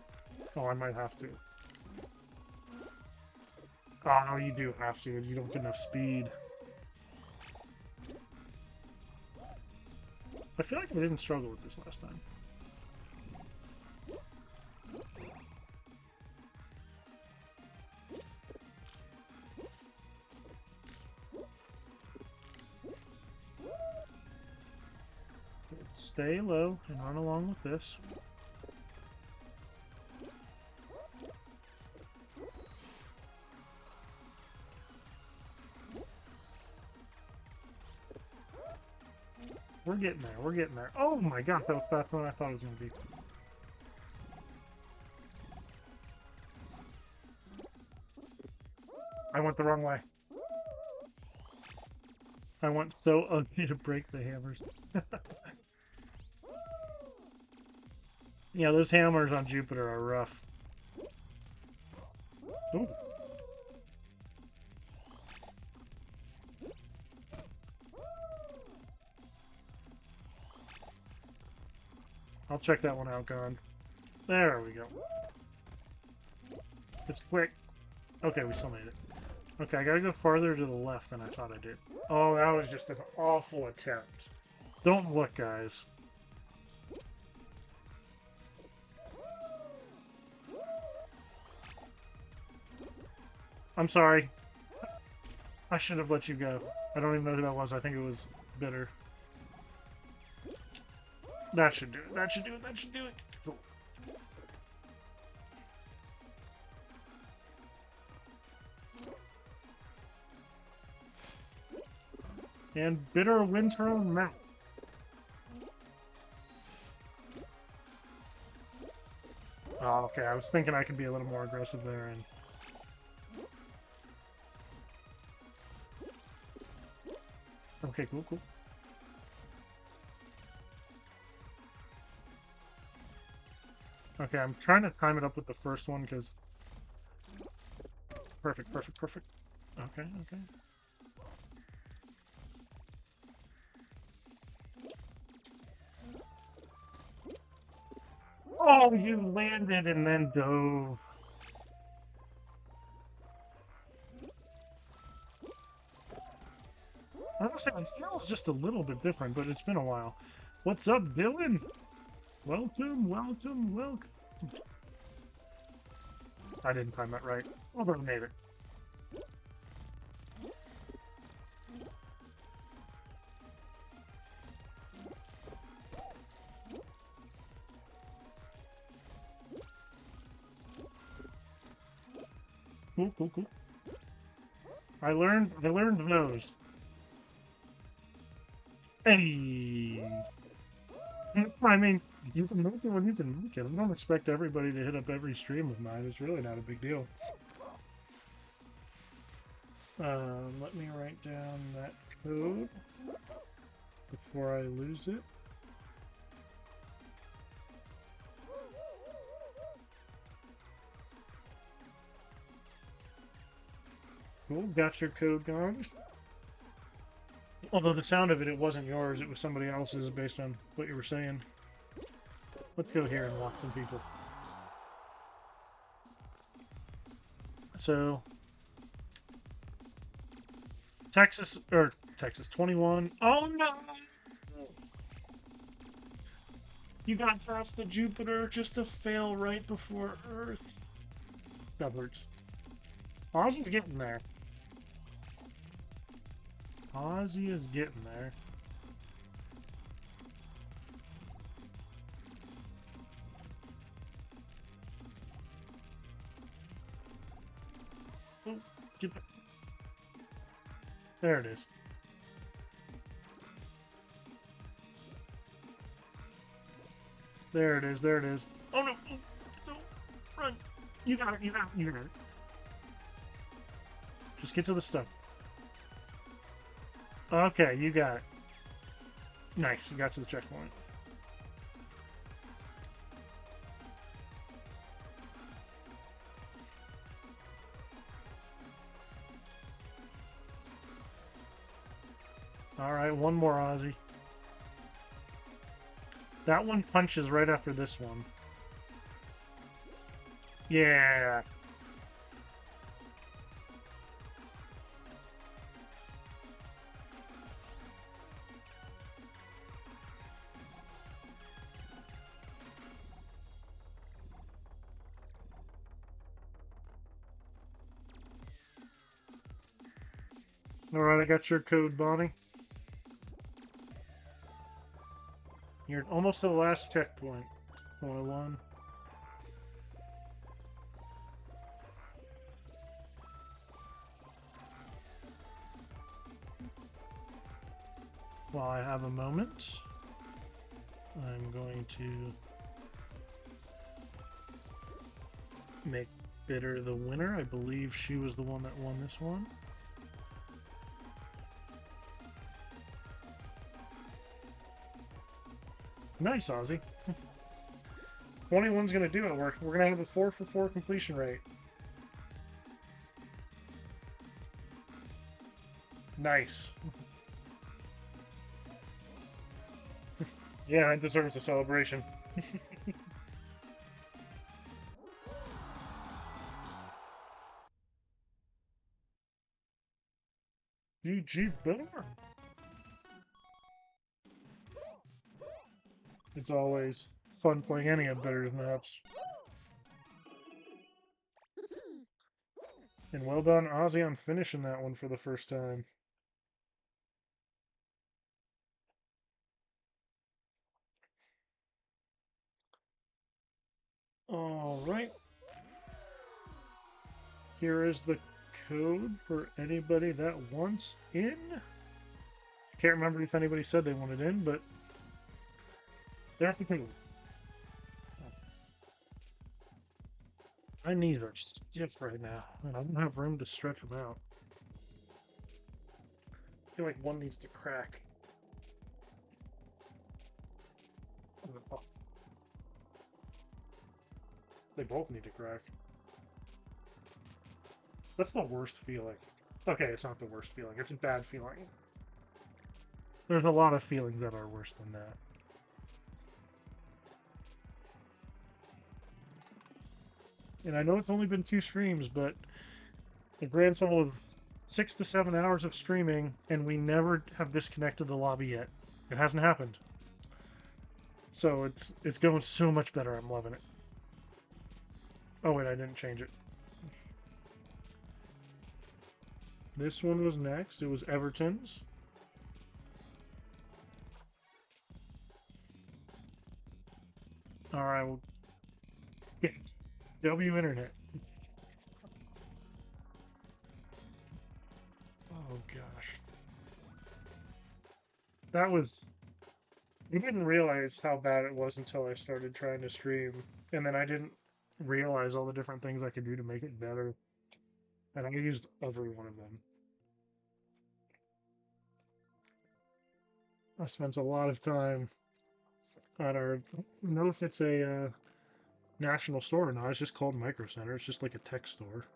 Oh, I might have to. Oh, no, you do have to. You don't get enough speed. I feel like I didn't struggle with this last time. Stay low and run along with this. We're getting there. We're getting there. Oh my god, that was faster than I thought it was going to be. I went the wrong way. I went so ugly to break the hammers. Yeah, those hammers on Jupiter are rough. Ooh. I'll check that one out, Gond. There we go. It's quick. Okay, we still made it. Okay, I gotta go farther to the left than I thought I did. Oh, that was just an awful attempt. Don't look, guys. I'm sorry. I should have let you go. I don't even know who that was. I think it was Bitter. That should do it. That should do it. That should do it. Cool. And Bitter wins her own match. Oh, okay. I was thinking I could be a little more aggressive there. And okay, cool, cool. Okay, I'm trying to time it up with the first one because... Perfect, perfect, perfect. Okay, okay. Oh, you landed and then dove. Honestly, it feels just a little bit different, but it's been a while. What's up, Dylan? Welcome, welcome, welcome. I didn't time that right. Although I made it. Cool, cool, cool. I learned those. Hey. I mean, you can make it when you can make it. I don't expect everybody to hit up every stream of mine. It's really not a big deal. Let me write down that code before I lose it. Cool, got your code, Gongs. Although the sound of it, it wasn't yours, it was somebody else's based on what you were saying. Let's go here and walk some people. So, Texas 21. Oh no! You got past the Jupiter just to fail right before Earth. That hurts. Ozzy's getting there. Ozzy is getting there. Oh, get back. There it is. There it is, there it is. Oh no! Oh, no! Run! You got it, you got it, you got it. Just get to the stuff. Okay, you got it. Nice, you got to the checkpoint. Alright, one more Ozzy. That one punches right after this one. Yeah. Alright, I got your code, Bonnie. You're almost to the last checkpoint. 101. while I have a moment, I'm going to make Bitter the winner. I believe she was the one that won this one. Nice, Ozzy. 21's gonna do it. We're gonna have a 4 for 4 completion rate. Nice. Yeah, it deserves a celebration. GG Bitter. It's always fun playing any of Bitter's maps. And well done, Ozzy, on finishing that one for the first time. Alright. Here is the code for anybody that wants in. I can't remember if anybody said they wanted in, but there's the code. My knees are stiff right now, and I don't have room to stretch them out. I feel like one needs to crack. They both need to crack. That's the worst feeling. Okay, it's not the worst feeling. It's a bad feeling. There's a lot of feelings that are worse than that. And I know it's only been 2 streams, but a grand total of 6 to 7 hours of streaming, and we never have disconnected the lobby yet. It hasn't happened. So it's going so much better. I'm loving it. Oh wait, I didn't change it. This one was next. It was Everton's. Alright, well, yeah. W Internet. Oh gosh. That was... I didn't realize how bad it was until I started trying to stream. And then I didn't realize all the different things I could do to make it better. And I used every one of them. I spent a lot of time at our... I don't know if it's a national store or not. It's just called Micro Center. It's just like a tech store.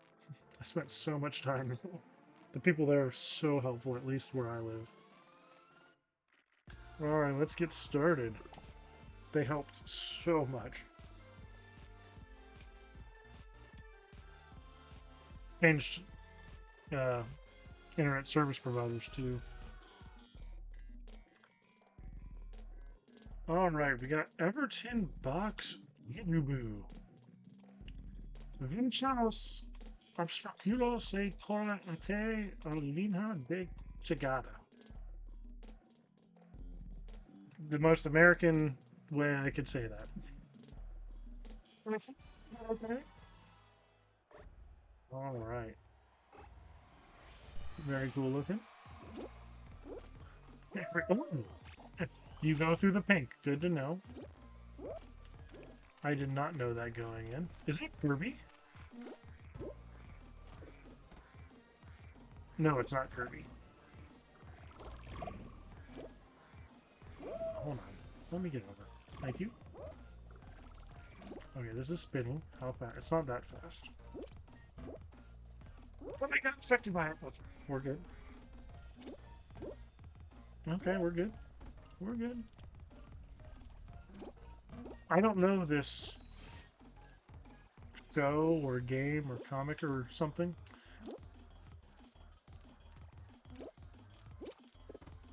I spent so much time. The people there are so helpful, at least where I live. Alright, let's get started. They helped so much. Changed internet service providers too. Alright, we got Everton Box Yubu. Vinchanos obstruculos e corate linha de chegada. The most American way I could say that. Okay. Alright. Very cool looking. Oh, you go through the pink. Good to know. I did not know that going in. Is it Kirby? No, it's not Kirby. Hold on. Let me get over. Thank you. Okay, this is spinning. How fast? It's not that fast. But I got affected by it. Okay, we're good. Okay, we're good. We're good. I don't know this show or game or comic or something.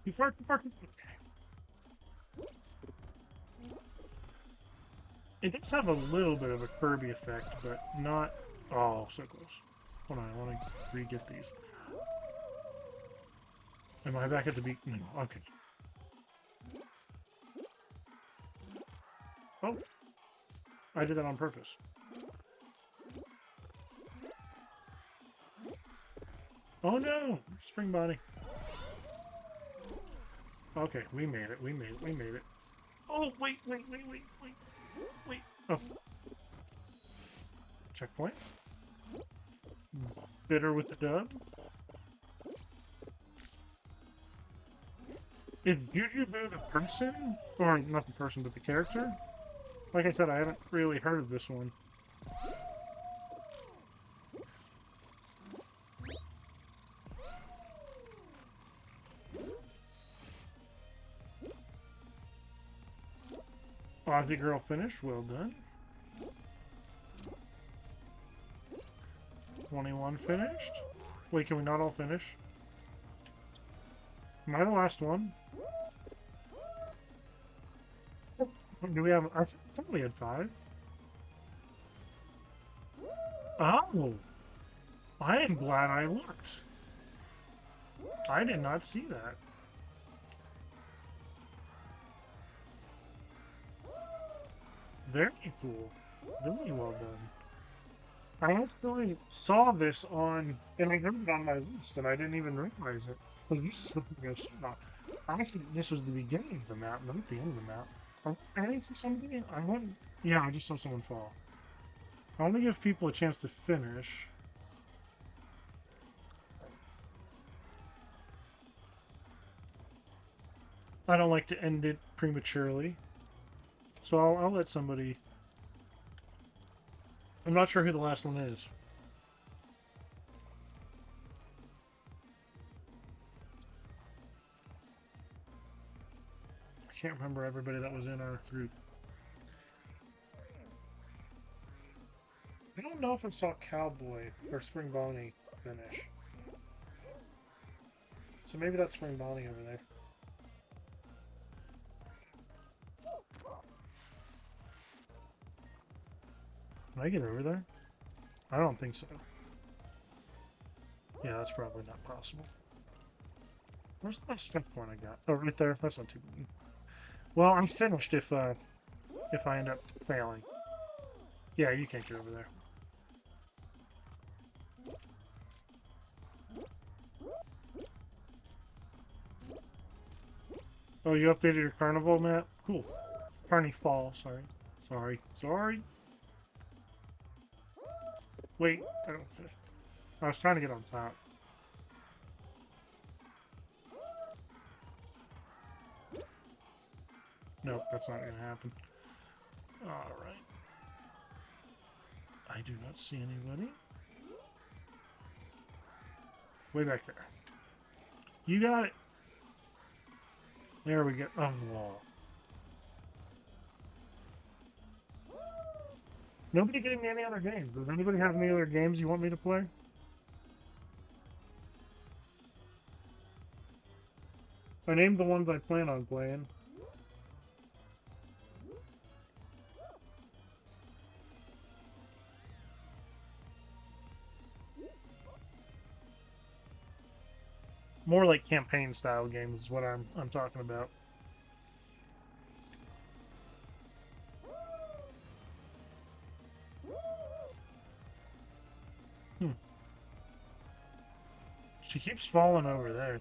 Too far, too far, too far. Okay. It does have a little bit of a Kirby effect, but not... Oh, so close. Hold on, I want to re-get these. Am I back at the beat? No, okay. Oh! I did that on purpose. Oh no! Spring body. Okay, we made it. We made it. We made it. Oh, wait. Oh, checkpoint. Bitter with the dub. Is Jujubee the person? Or not the person, but the character? Like I said, I haven't really heard of this one. Aussie girl finished. Well done. 21 finished. Wait, can we not all finish? Am I the last one? Do we have... I thought we had 5. Oh! I am glad I looked. I did not see that. Very cool. Really well done. I actually saw this on, and I heard it on my list, and I didn't even realize it. Because this is the thing I saw. I think this was the beginning of the map, not the end of the map. Are we adding for somebody? I want... Yeah, I just saw someone fall. I want to give people a chance to finish. I don't like to end it prematurely. So I'll let somebody... I'm not sure who the last one is. I can't remember everybody that was in our group. I don't know if I saw Cowboy or Spring Bonnie finish. So maybe that's Spring Bonnie over there. Can I get over there? I don't think so. Yeah, that's probably not possible. Where's the last checkpoint I got? Oh, right there. That's not too bad. Well, I'm finished if I end up failing. Yeah, you can't get over there. Oh, you updated your carnival map? Cool. Carnifal, sorry. Sorry. Wait, I don't finish. I was trying to get on top. Nope, that's not gonna happen. Alright. I do not see anybody. Way back there. You got it! There we go. Oh, wall. Nobody gave me any other games. Does anybody have any other games you want me to play? I named the ones I plan on playing. More like campaign style games is what I'm talking about. She keeps falling over there.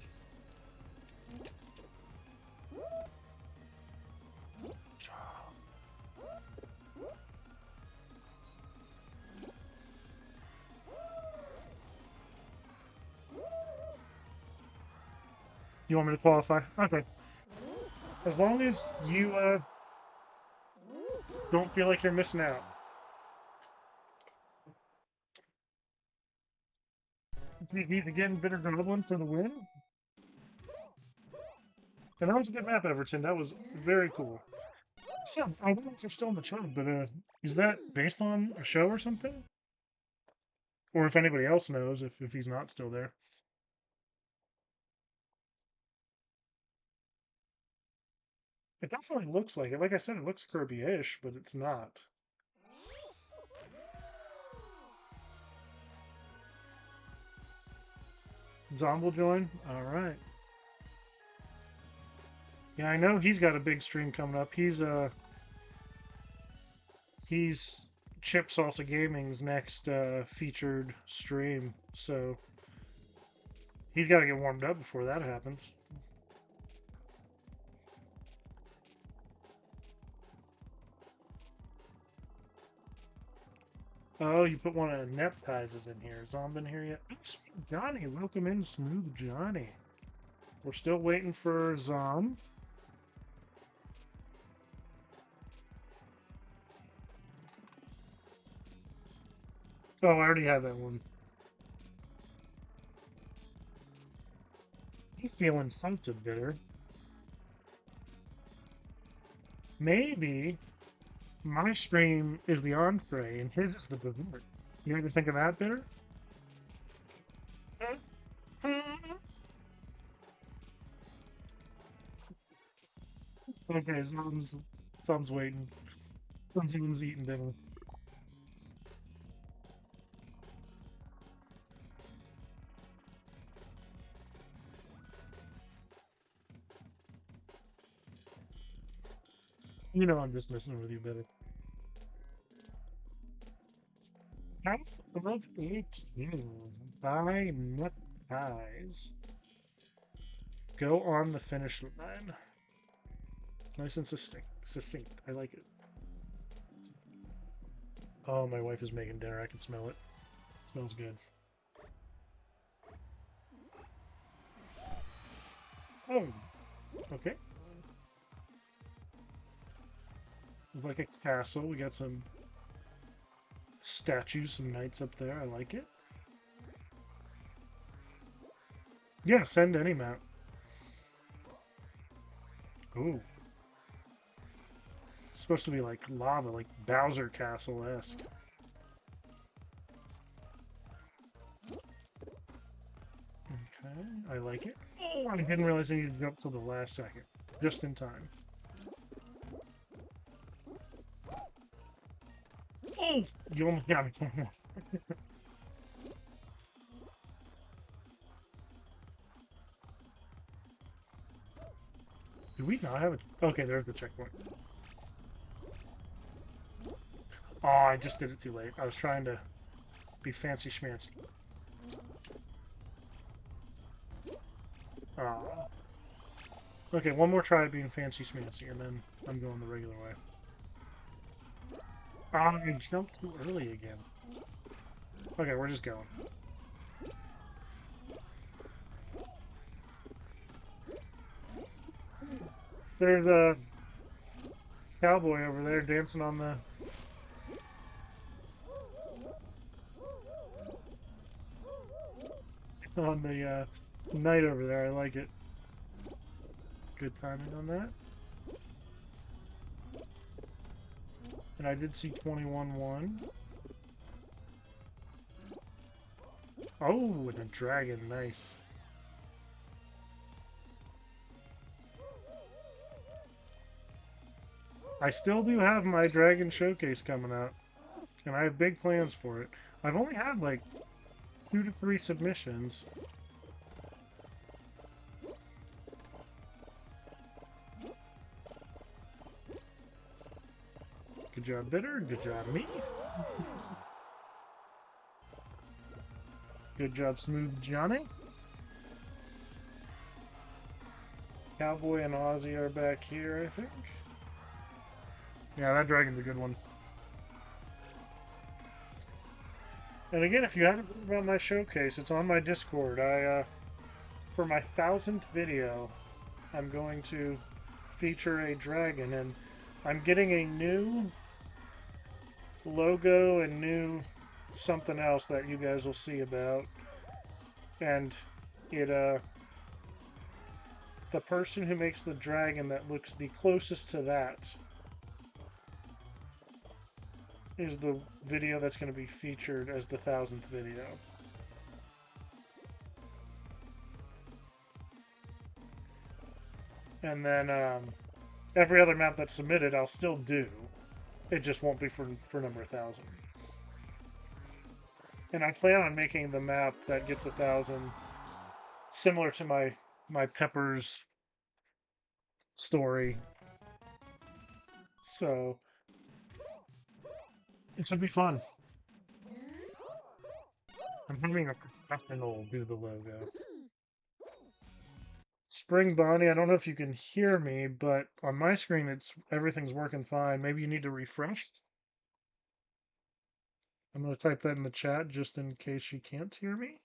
You want me to qualify? Okay. As long as you don't feel like you're missing out. He's again Bitter Goblin for the win. And that was a good map, Everton. That was very cool. So, I don't know if you're still in the chat, but is that based on a show or something? Or if anybody else knows, if he's not still there. It definitely looks like it. Like I said, it looks Kirby-ish, but it's not. Zom will join? Alright. Yeah, I know he's got a big stream coming up. He's Chip Salsa Gaming's next featured stream, so... He's got to get warmed up before that happens. Oh, you put one of the Neptizes in here. Is Zom in here yet? Oh, Smooth Johnny, welcome in, Smooth Johnny. We're still waiting for Zom. Oh, I already have that one. He's feeling insulted there. Maybe my stream is the entree and his is the dessert. You ever think of that, Bitter? Okay, Zom's waiting. Zom's eating dinner. You know I'm just messing with you, Bitter. Half of a king by Nut Go on the finish line. Nice and succinct. I like it. Oh, my wife is making dinner. I can smell it. It smells good. Oh, okay. It's like a castle. We got some statues, some knights up there. I like it. Yeah, send any map. Ooh. It's supposed to be like lava, like Bowser Castle-esque. Okay, I like it. Oh, I didn't realize I needed to jump till the last second. Just in time. Oh! You almost got me. Do we not have it? Okay, there's the checkpoint. Oh, I just did it too late. I was trying to be fancy schmancy. Oh. Okay, one more try at being fancy schmancy, and then I'm going the regular way. Oh, I jumped too early again. Okay, we're just going. There's a cowboy over there dancing on the... on the knight over there. I like it. Good timing on that. And I did see 21-1. Oh, and a dragon. Nice. I still do have my dragon showcase coming out. And I have big plans for it. I've only had like 2 to 3 submissions. Good job, Bitter. Good job, me. Good job, Smooth Johnny. Cowboy and Ozzy are back here, I think. Yeah, that dragon's a good one. And again, if you haven't heard about my showcase, it's on my Discord. For my 1000th video, I'm going to feature a dragon, and I'm getting a new logo and new something else that you guys will see about. And it, the person who makes the dragon that looks the closest to that is the video that's going to be featured as the 1000th video. And then every other map that's submitted, I'll still do. It just won't be for number 1000. And I plan on making the map that gets 1000 similar to my Peppers story. So it should be fun. I'm having a professional do the logo. Spring Bonnie, I don't know if you can hear me, but on my screen everything's working fine. Maybe you need to refresh. I'm going to type that in the chat just in case she can't hear me.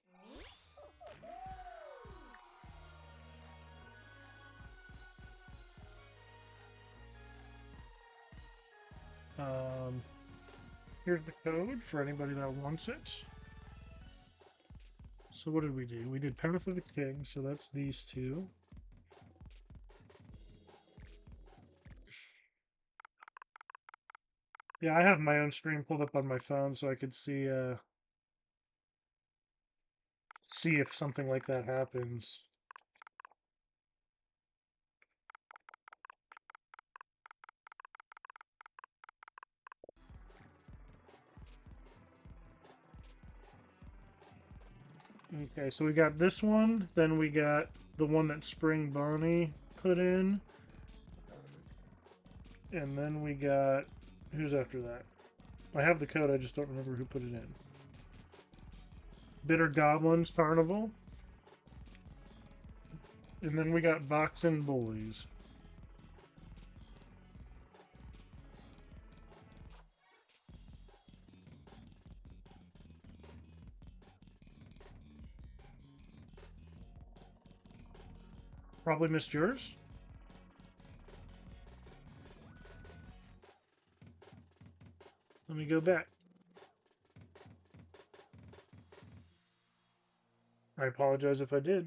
Here's the code for anybody that wants it. So what did we do? We did Path of the King, so that's these two. Yeah, I have my own stream pulled up on my phone so I could see if something like that happens. Okay, so we got this one, then we got the one that Spring Bonnie put in, and then we got, who's after that? I have the code, I just don't remember who put it in. Bitter Goblins Carnival. And then we got Boxing Bullies. Probably missed yours. Let me go back. I apologize if I did.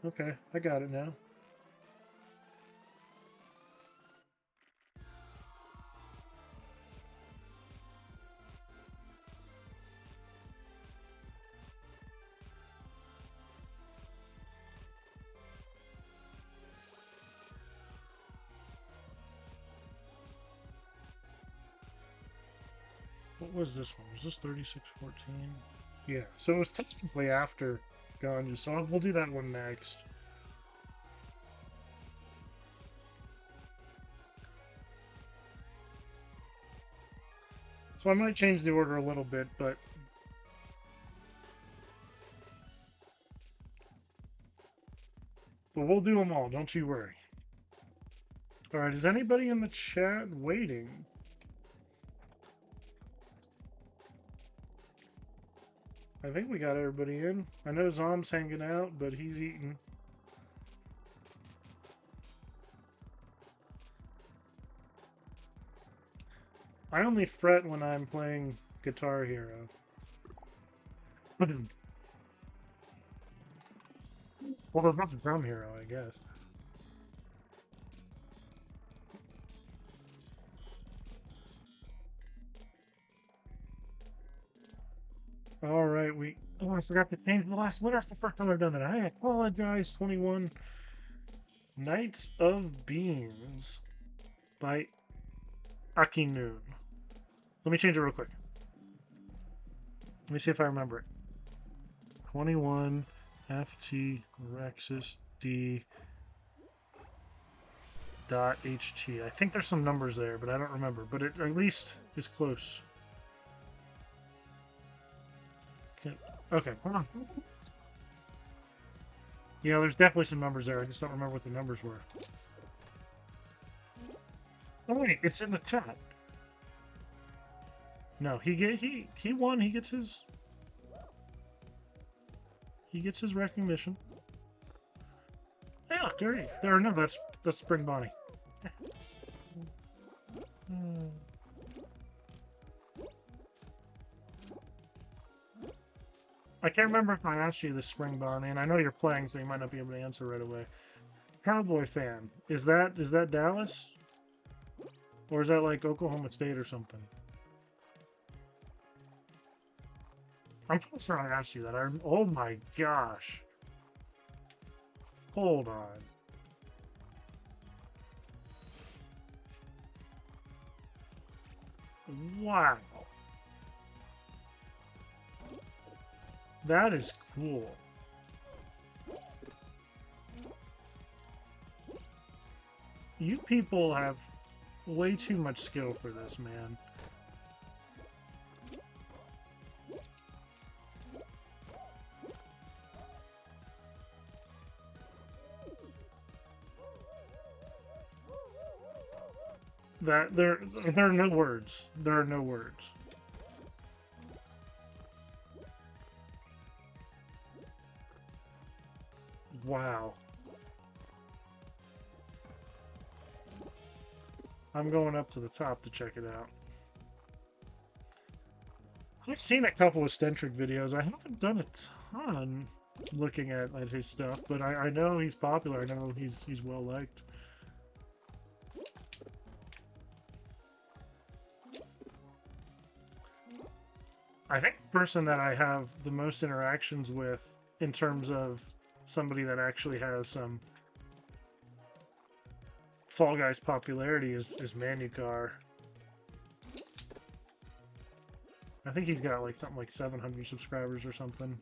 Okay, I got it now. What was this one? Was this 3614? Yeah, so it was technically after Ganja, so we'll do that one next. So I might change the order a little bit, but we'll do them all, don't you worry. Alright, is anybody in the chat waiting? I think we got everybody in. I know Zom's hanging out, but he's eating. I only fret when I'm playing Guitar Hero. Well, there's not Drum Hero, I guess. Alright, oh, I forgot to change the last winner. It's the first time I've done that. I apologize, 21. Knights of Beans by Akinoon. Let me change it real quick. Let me see if I remember it. 21 FT Rexus D .ht. I think there's some numbers there, but I don't remember. But it at least is close. Okay, hold on. Yeah, there's definitely some numbers there. I just don't remember what the numbers were. Oh wait, it's in the chat. No, he won. He gets his recognition. Yeah, there. No, that's Spring Bonnie. I can't remember if I asked you this, Spring Bonnie, and I know you're playing, so you might not be able to answer right away. Cowboy fan, is that Dallas, or is that like Oklahoma State or something? I'm pretty sure I asked you that. Oh my gosh! Hold on. Wow. That is cool. You people have way too much skill for this, man. That there are no words. There are no words. Wow. I'm going up to the top to check it out. I've seen a couple of Stentric videos. I haven't done a ton looking at his stuff, but I know he's popular. I know he's well liked. I think the person that I have the most interactions with in terms of somebody that actually has some Fall Guys popularity is Manukar. I think he's got like something like 700 subscribers or something.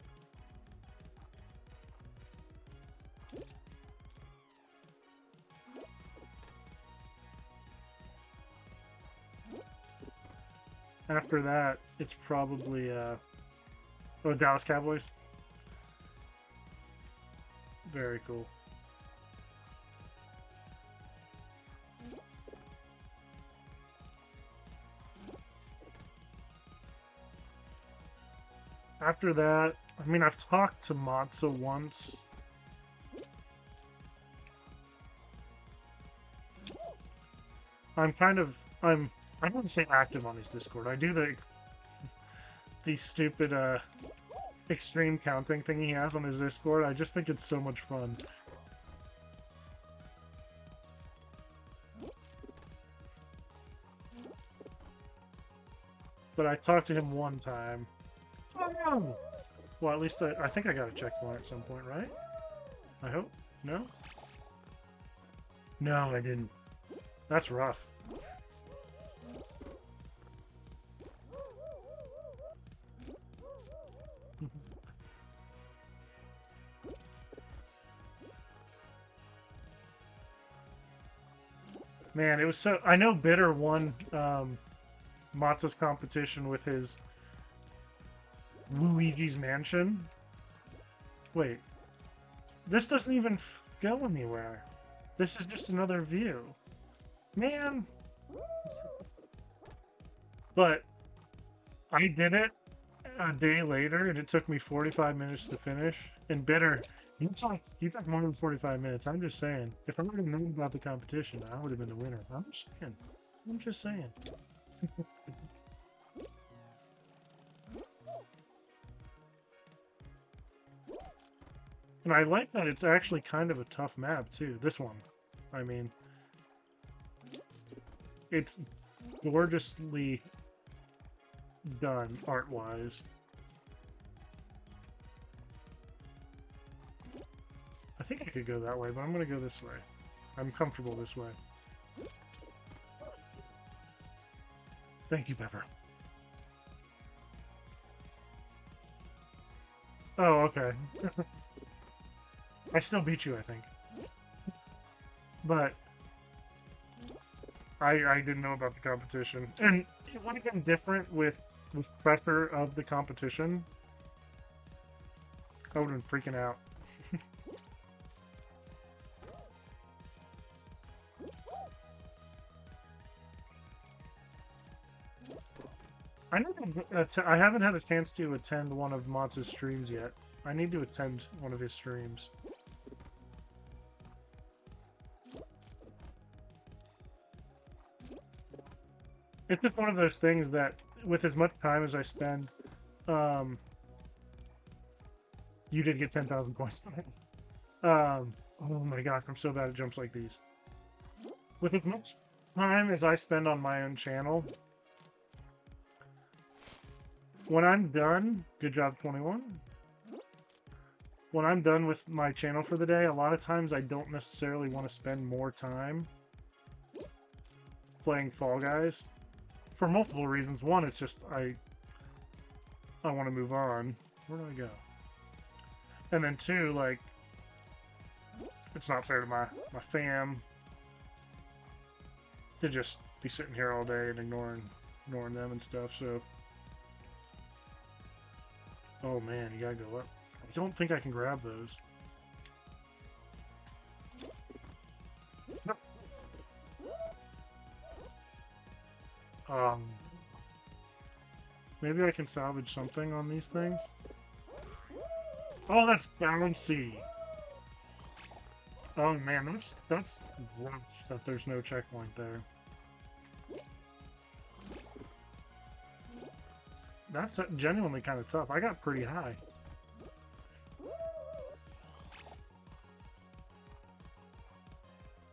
After that, it's probably oh, Dallas Cowboys. Very cool. After that, I mean, I've talked to Matza once. I don't want to say active on his Discord. I do the stupid extreme counting thing he has on his Discord. I just think it's so much fun. But I talked to him one time. Oh no! Well, at least I think I got a checkpoint at some point, right? I hope. No? No, I didn't. That's rough. Man, it was so... I know Bitter won Matza's competition with his Luigi's Mansion. Wait. This doesn't even go anywhere. This is just another view. Man. But I did it a day later, and it took me 45 minutes to finish. And Bitter, you took more than 45 minutes. I'm just saying. If I would have known about the competition, I would have been the winner. I'm just saying. I'm just saying. And I like that it's actually kind of a tough map, too. This one. I mean, it's gorgeously done, art-wise. I think I could go that way, but I'm going to go this way. I'm comfortable this way. Thank you, Pepper. Oh, okay. I still beat you, I think. But I didn't know about the competition. And it would have been different with pressure of the competition. I would have been freaking out. I haven't had a chance to attend one of Mott's streams yet. I need to attend one of his streams. It's just one of those things that, with as much time as I spend, you did get 10,000 points. Oh my gosh, I'm so bad at jumps like these. With as much time as I spend on my own channel, when I'm done, good job 21. When I'm done with my channel for the day, a lot of times I don't necessarily want to spend more time playing Fall Guys. For multiple reasons. One, it's just I want to move on. Where do I go? And then two, like, it's not fair to my fam to just be sitting here all day and ignoring them and stuff, so... Oh man, you gotta go up. I don't think I can grab those. Maybe I can salvage something on these things. Oh, that's bouncy. Oh man, that's rough that there's no checkpoint there. That's genuinely kind of tough. I got pretty high.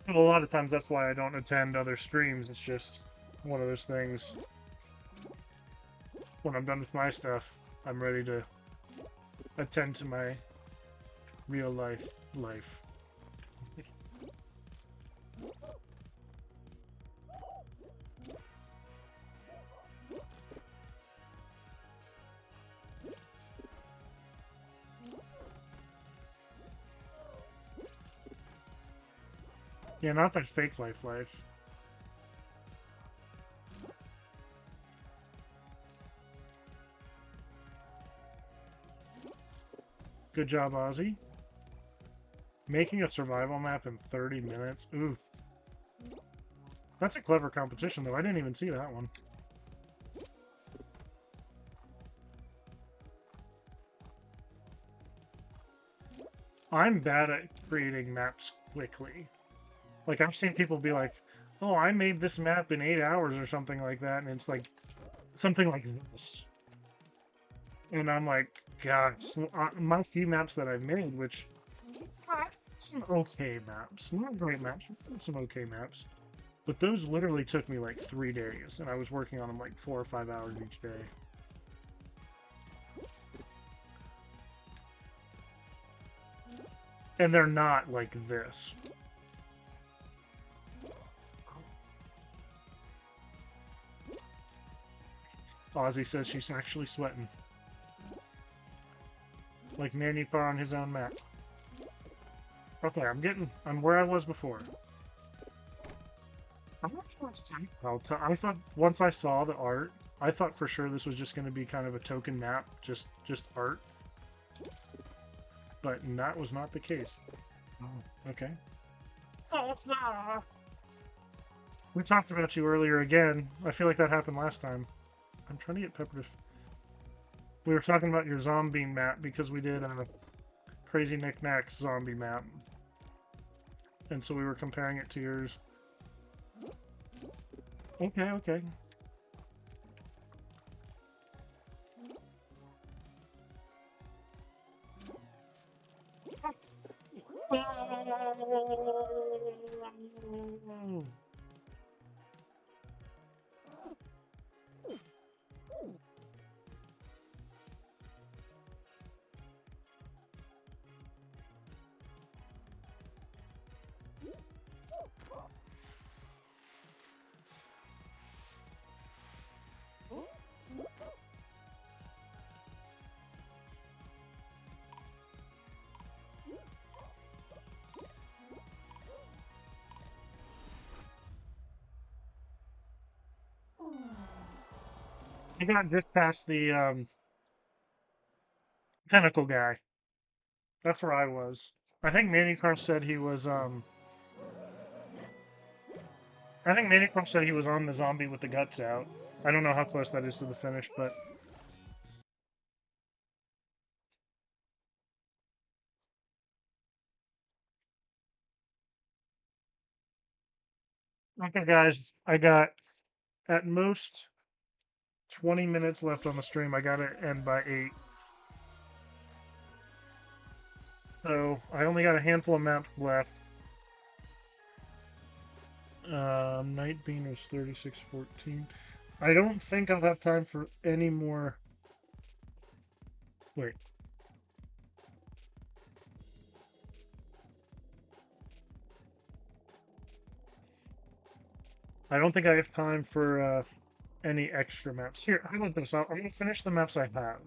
But a lot of times that's why I don't attend other streams. It's just one of those things. When I'm done with my stuff, I'm ready to attend to my real life. Yeah, not that fake life. Good job, Ozzy. Making a survival map in 30 minutes? Oof. That's a clever competition, though. I didn't even see that one. I'm bad at creating maps quickly. Like, I've seen people be like, oh, I made this map in 8 hours or something like that, and it's like, something like this. And I'm like, gosh, my few maps that I've made, which, some okay maps. Not great maps, some okay maps. But those literally took me like 3 days, and I was working on them like 4 or 5 hours each day. And they're not like this. Ozzy says she's actually sweating. Like Manucar on his own map. Okay, I'm where I was before. I thought once I saw the art, I thought for sure this was just going to be kind of a token map, just art. But that was not the case. Oh, okay. We talked about you earlier again. I feel like that happened last time. I'm trying to get Pepper to... We were talking about your zombie map because we did a Crazy Knickknacks zombie map. And so we were comparing it to yours. Okay. I got just past the Pinnacle guy. That's where I was. I think Manucar said he was I think Manucar said he was on the zombie with the guts out. I don't know how close that is to the finish, but okay guys, I got at most 20 minutes left on the stream. I gotta end by 8. So I only got a handful of maps left. Night Bean was 3614. I don't think I'll have time for any more. Wait. I don't think I have time for any extra maps. Here, how about this? I'm going to finish the maps I have.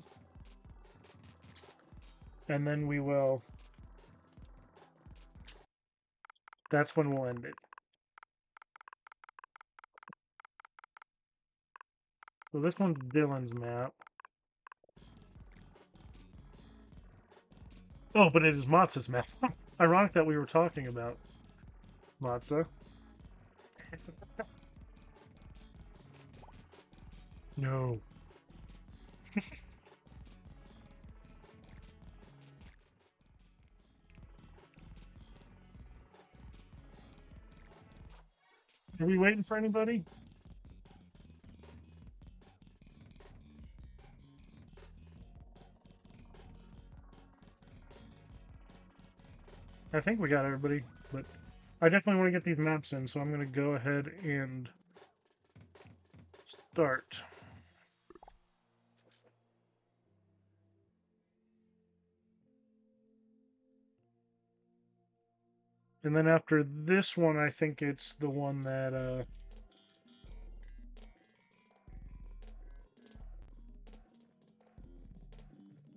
And then we will... That's when we'll end it. So this one's Dylan's map. Oh, but it is Matza's map. Ironic that we were talking about Matza. No. Are we waiting for anybody? I think we got everybody, but I definitely want to get these maps in, so I'm going to go ahead and start. And then after this one, I think it's the one that,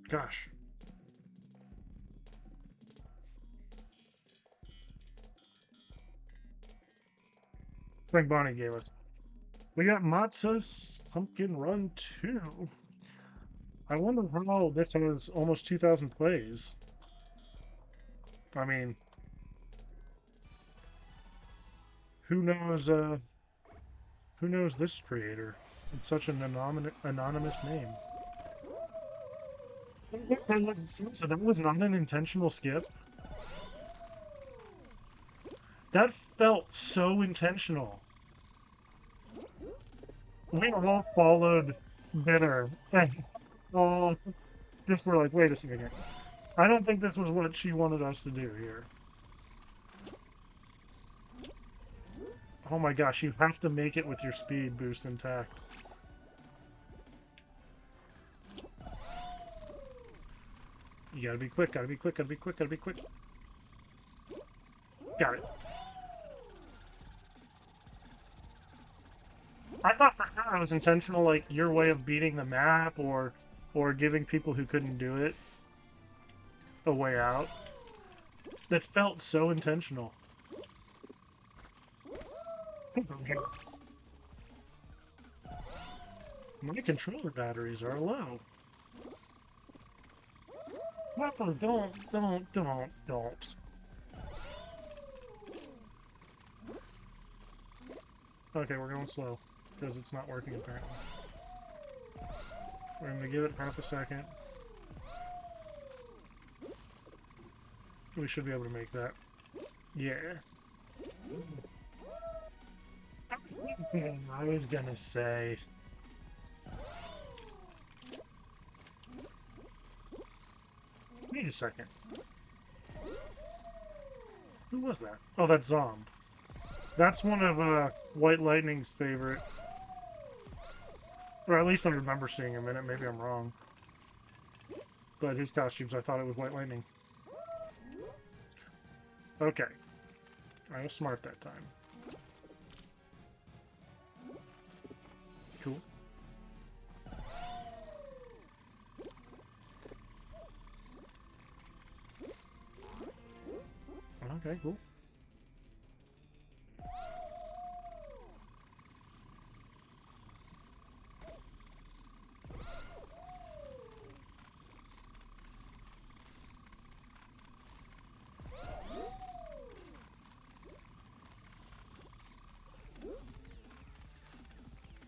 gosh. Frank Bonnie gave us. We got Matza's Pumpkin Run 2. I wonder how this has almost 2,000 plays. I mean, who knows this creator? It's such an anonymous name. So that was not an intentional skip. That felt so intentional. We all followed Bitter and all just were like, wait a second. I don't think this was what she wanted us to do here. Oh my gosh, you have to make it with your speed boost intact. You gotta be quick, gotta be quick, gotta be quick, gotta be quick. Got it. I thought for sure it was intentional, like your way of beating the map or giving people who couldn't do it a way out. That felt so intentional. My controller batteries are low. Papa, don't. Okay, we're going slow, because it's not working apparently. We're going to give it half a second. We should be able to make that. Yeah. I was gonna say... Wait a second. Who was that? Oh, that's Zomb. That's one of White Lightning's favorite. Or at least I remember seeing him in it. Maybe I'm wrong. But his costumes, I thought it was White Lightning. Okay. I was smart that time. Cool. Okay, cool.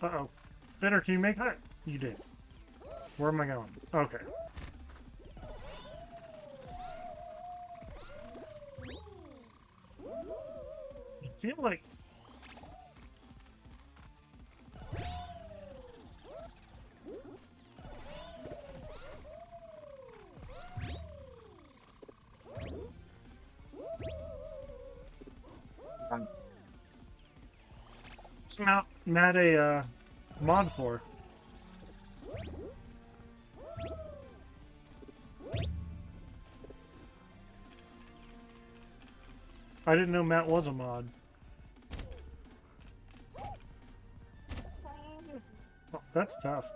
Uh-oh. Bitter, can you make that? You did. Where am I going? Okay. I feel like... It's not a, mod for. I didn't know Matt was a mod. Oh, that's tough.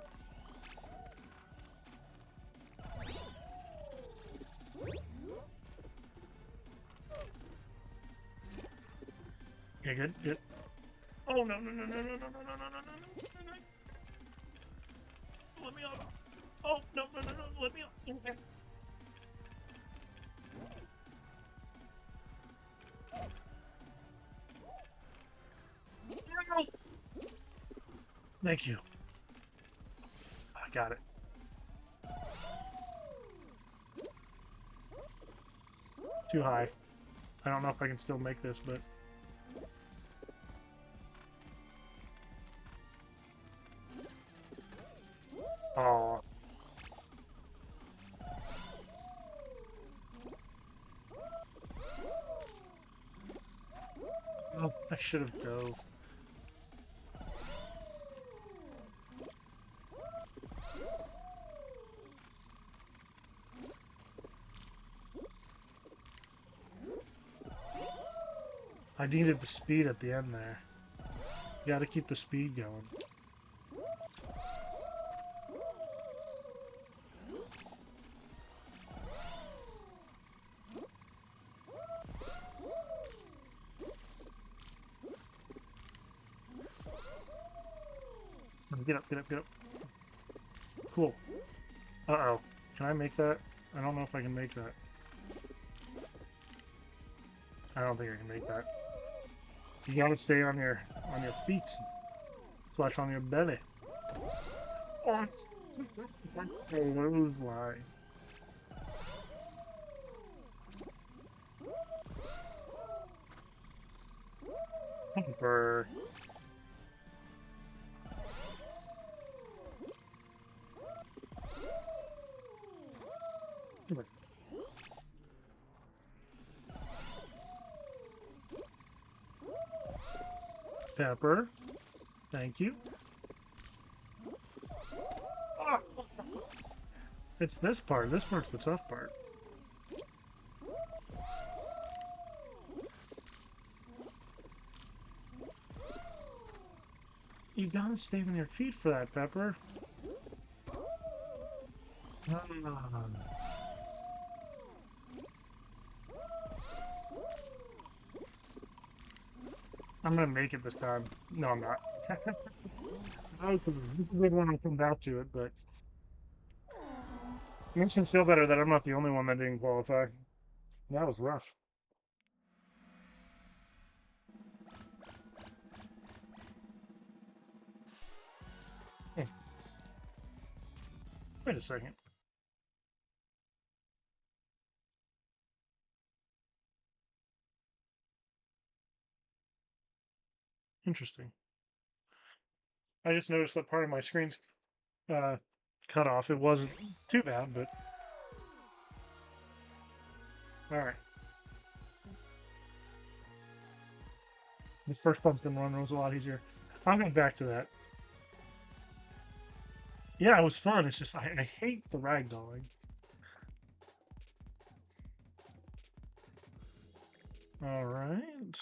Yeah, good, good. Oh, no. Let me off. Oh, no, let me off. Okay. Thank you. got it. Too high. I don't know if I can still make this, but... Oh. Oh, I should have dove. I needed the speed at the end there. You gotta keep the speed going. Get up, get up, get up. Cool. Uh-oh. Can I make that? I don't know if I can make that. I don't think I can make that. You gotta stay on your feet. Flush on your belly. Oh, close line. Pepper. Pepper. Thank you. Oh. It's this part. This part's the tough part. You gotta stay on your feet for that, Pepper. I'm gonna make it this time. No, I'm not. This is a good one. I'll come back to it, but it makes me feel better that I'm not the only one that didn't qualify. That was rough. Wait a second. Interesting. I just noticed that part of my screen's cut off. It wasn't too bad, but... Alright. The first pumpkin run was a lot easier. I'll get back to that. Yeah, it was fun. It's just, I hate the ragdolling. Alright.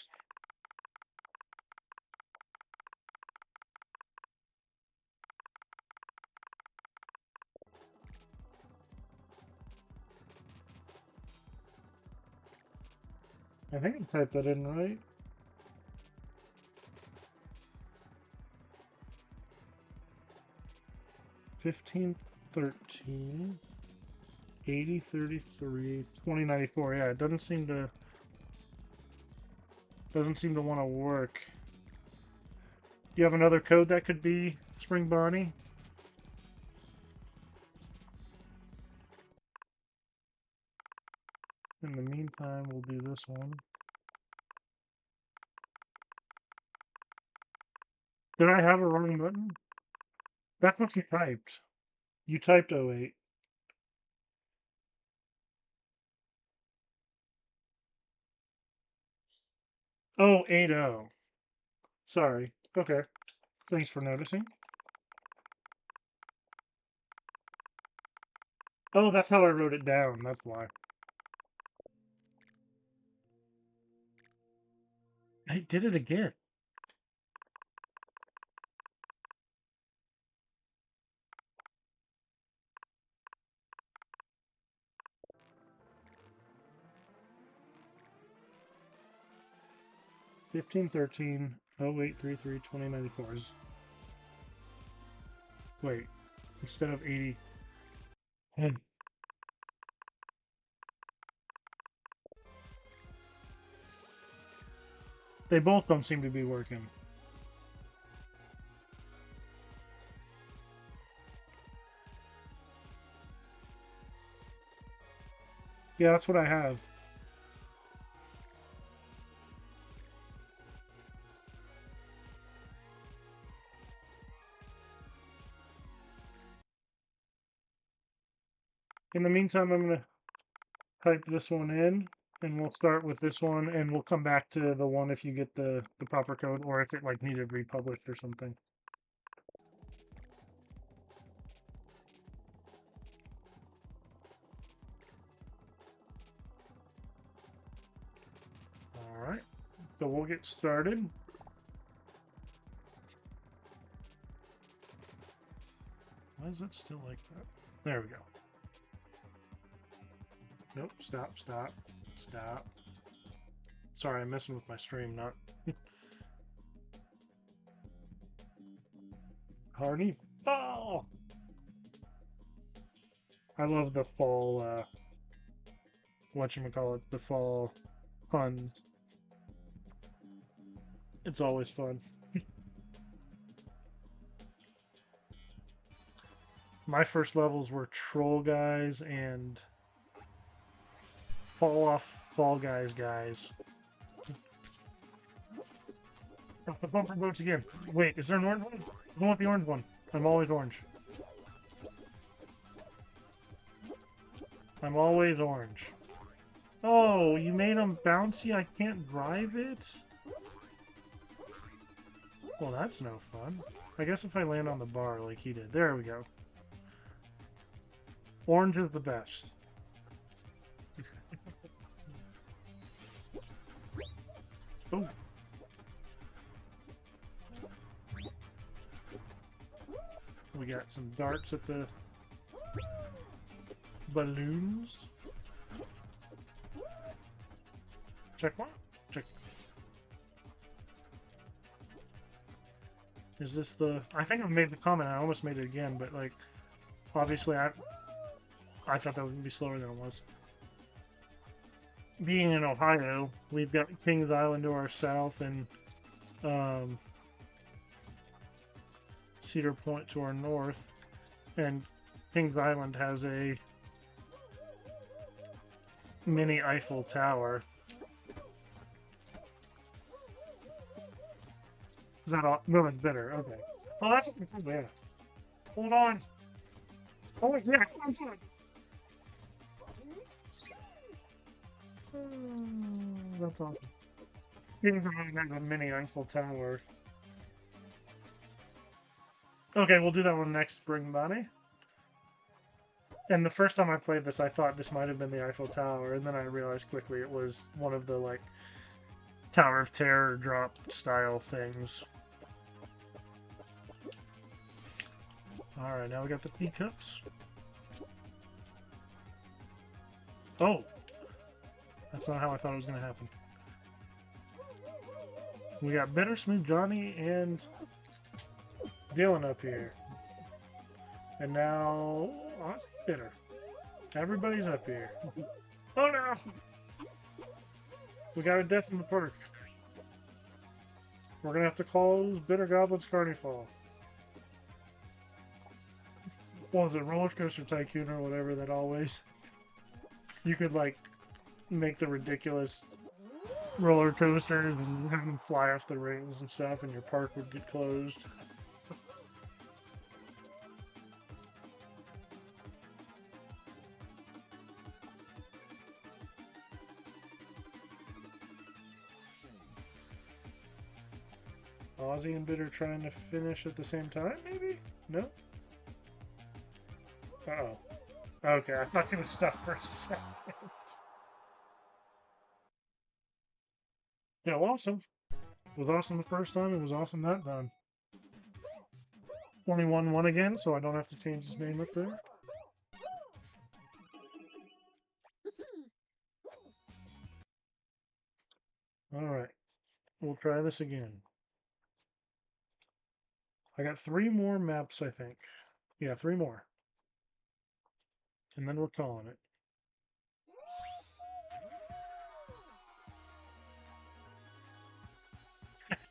I think I typed that in right. $15.13 $80.33 $20.94. Yeah, it doesn't seem to want to work. Do you have another code that could be Spring Bonnie? In the meantime, we'll do this one. Did I have a wrong button? That's what you typed. You typed 08. Oh, 80. Sorry. Okay. Thanks for noticing. Oh, that's how I wrote it down. That's why. I did it again. $15.13 $08.33 $20.94. Wait, instead of 80. They both don't seem to be working. Yeah, that's what I have. In the meantime, I'm going to type this one in, and we'll start with this one, and we'll come back to the one if you get the proper code, or if it like needed republished or something. All right, so we'll get started. Why is it still like that? There we go. Nope, stop, stop, stop. Sorry, I'm messing with my stream, not... Hardy Fall! I love the fall, whatchamacallit, the fall puns. It's always fun. My first levels were Troll Guys and Fall Guys. Oh, the bumper boats again. Wait, is there an orange one? I want the orange one. I'm always orange. I'm always orange. Oh, you made them bouncy? I can't drive it? Well, that's no fun. I guess if I land on the bar like he did. There we go. Orange is the best. Oh. We got some darts at the balloons. Check one. Check. Is this the... I think I've made the comment. I almost made it again, but like, obviously I thought that was going to be slower than it was. Being in Ohio, we've got Kings Island to our south and Cedar Point to our north, and Kings Island has a mini Eiffel Tower. Is that all? No, that's bitter. Okay. Oh, that's yeah. Hold on. Oh yeah, come on. That's awesome. Even have a mini Eiffel Tower. Okay, we'll do that one next spring, Bonnie. And the first time I played this, I thought this might have been the Eiffel Tower, and then I realized quickly it was one of the, like, Tower of Terror drop style things. Alright, now we got the teacups. Oh! That's not how I thought it was going to happen. We got Bitter, Smooth Johnny, and Dylan up here. And now... Oh, it's Bitter. Everybody's up here. Oh no! We got a death in the park. We're gonna have to close Bitter Goblin's Carnival. What was it, Roller Coaster Tycoon or whatever that always... You could, like, make the ridiculous roller coasters and have them fly off the rings and stuff, and your park would get closed. Ozzy and Bitter trying to finish at the same time, maybe? No? Uh-oh. Okay, I thought he was stuck for a second. Yeah, awesome. It was awesome the first time, it was awesome that time. 21-1 again, so I don't have to change his name up there. Alright. We'll try this again. I got 3 more maps, I think. Yeah, 3 more. And then we're calling it.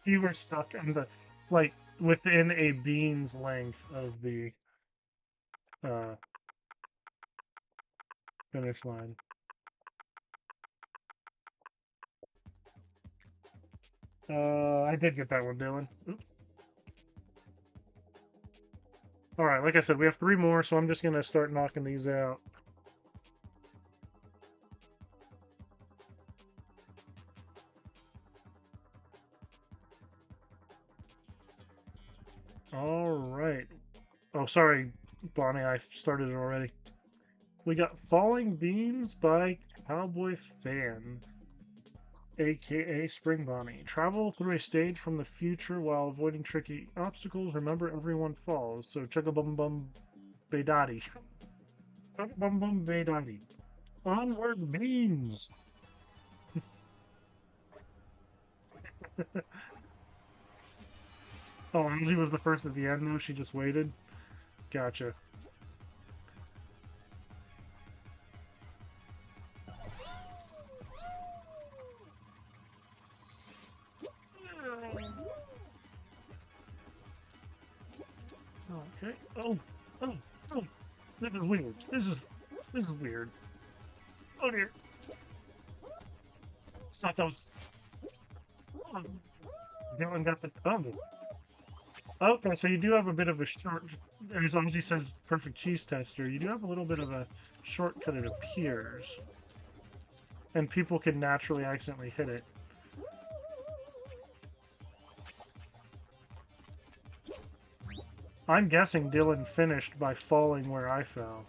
You were stuck in the, like, within a bean's length of the finish line. I did get that one, Dylan. Oops. Alright, like I said, we have 3 more, so I'm just gonna start knocking these out. Alright. Oh, sorry, Bonnie, I started it already. We got Falling Beams by Cowboy Fan, aka Spring Bonnie. Travel through a stage from the future while avoiding tricky obstacles. Remember, everyone falls, so chugga bum bum bedadi. Chugga bum bum bedadi. Onward beams! Oh, Angie was the first at the end, though? She just waited? Gotcha. Okay. Oh, oh, oh. This is weird. This is weird. Oh dear. Thought that was. Oh. Dylan got the. Oh. Okay, so you do have a bit of a short. As long as he says perfect cheese tester, you do have a little bit of a shortcut, it appears. And people can naturally accidentally hit it. I'm guessing Dylan finished by falling where I fell.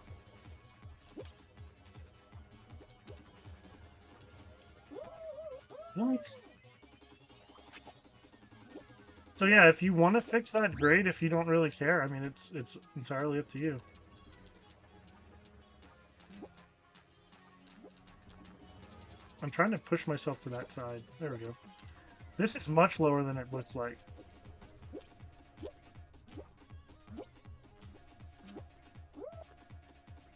What? So yeah, if you want to fix that, great. If you don't really care, I mean, it's entirely up to you. I'm trying to push myself to that side. There we go. This is much lower than it looks like.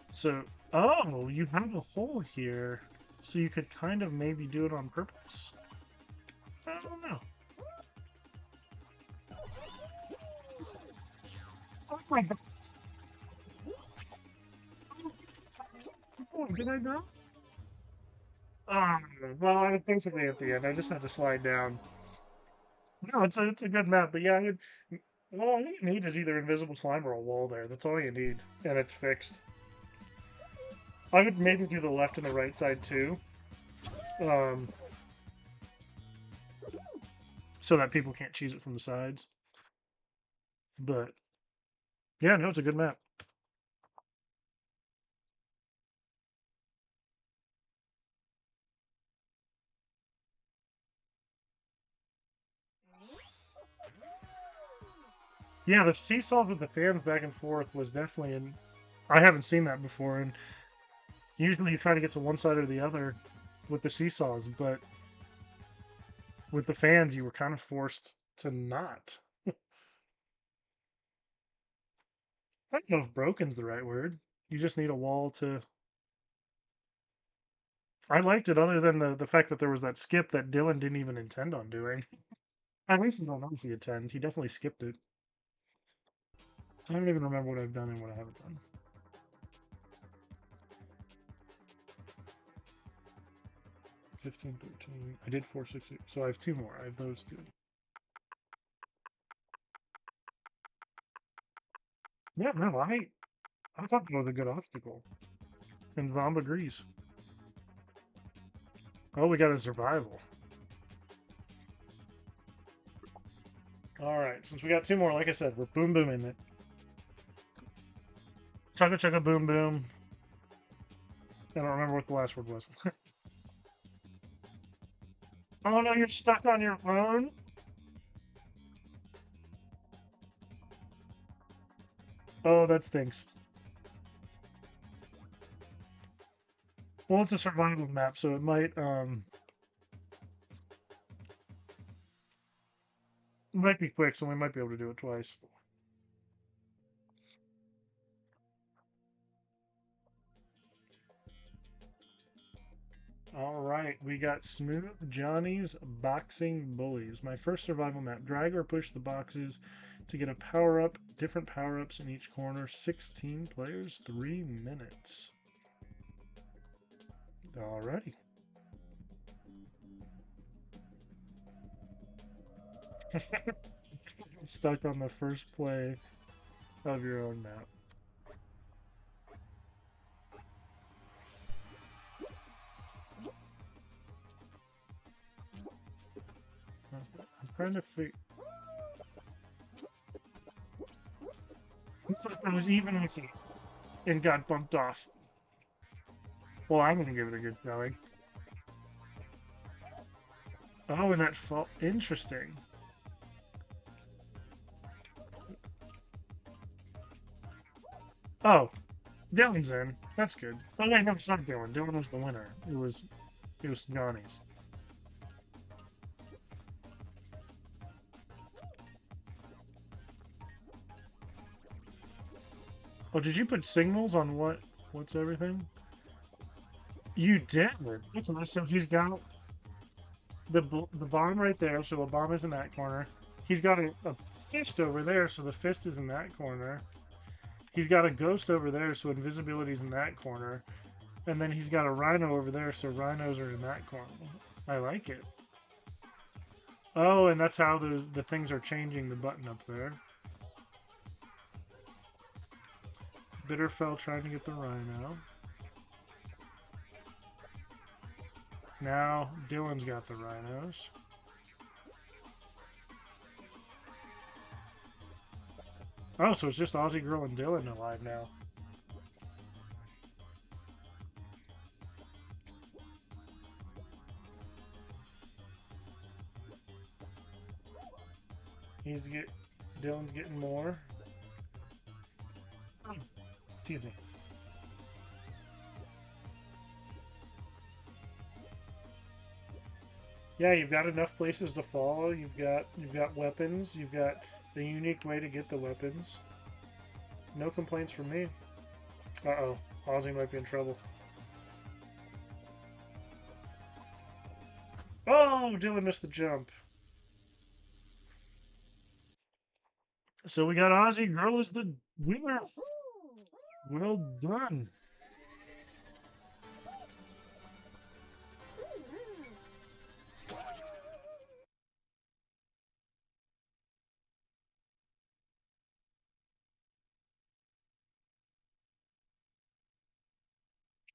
So, oh, you have a hole here. So you could kind of maybe do it on purpose? I don't know. Oh my god. Oh, did I know? Well, I was basically at the end. I just had to slide down. No, it's a good map, but yeah, all you need is either invisible slime or a wall there. That's all you need, and it's fixed. I would maybe do the left and the right side too, so that people can't cheese it from the sides. But yeah, no, it's a good map. Yeah, the seesaw with the fans back and forth was definitely an. I haven't seen that before, and usually you try to get to one side or the other with the seesaws, but with the fans, you were kind of forced to not. I don't know if broken's the right word. You just need a wall to. I liked it, other than the fact that there was that skip that Dylan didn't even intend on doing. At least I don't know if he intended. He definitely skipped it. I don't even remember what I've done and what I haven't done. 15, 13. I did 4, 6, 8. So I have 2 more. I have those 2. Yeah, no, I thought that was a good obstacle. And Zomb agrees. Oh, we got a survival. Alright, since we got 2 more, like I said, we're boom booming it. Chugga chugga boom boom. I don't remember what the last word was. Oh no, you're stuck on your phone? Oh, that stinks. Well, it's a survival map, so it might be quick, so we might be able to do it twice. Alright, we got Smooth Johnny's Boxing Bullies. My first survival map. Drag or push the boxes to get a power-up. Different power-ups in each corner. 16 players, 3 minutes. Alrighty. Stuck on the first play of your own map. I'm trying to figure. It's like I was even with you and got bumped off. Well, I'm gonna give it a good showing. Oh, and that fall. Interesting. Oh, Dylan's in. That's good. Oh wait, no, it's not Dylan. Dylan was the winner. It was Johnny's. Oh, did you put signals on what's everything? You did. Okay, so he's got the bomb right there, so the bomb is in that corner. He's got a fist over there, so the fist is in that corner. He's got a ghost over there, so invisibility's in that corner. And then he's got a rhino over there, so rhinos are in that corner. I like it. Oh, and that's how the things are changing the button up there. Bitterfell trying to get the rhino. Now Dylan's got the rhinos. Oh, so it's just Aussie Girl and Dylan alive now. Dylan's getting more. Oh, excuse me. Yeah, you've got enough places to follow. You've got weapons. You've got the unique way to get the weapons. No complaints from me. Uh-oh. Aussie might be in trouble. Oh, Dylan missed the jump. So we got Aussie Girl as the winner. Well done.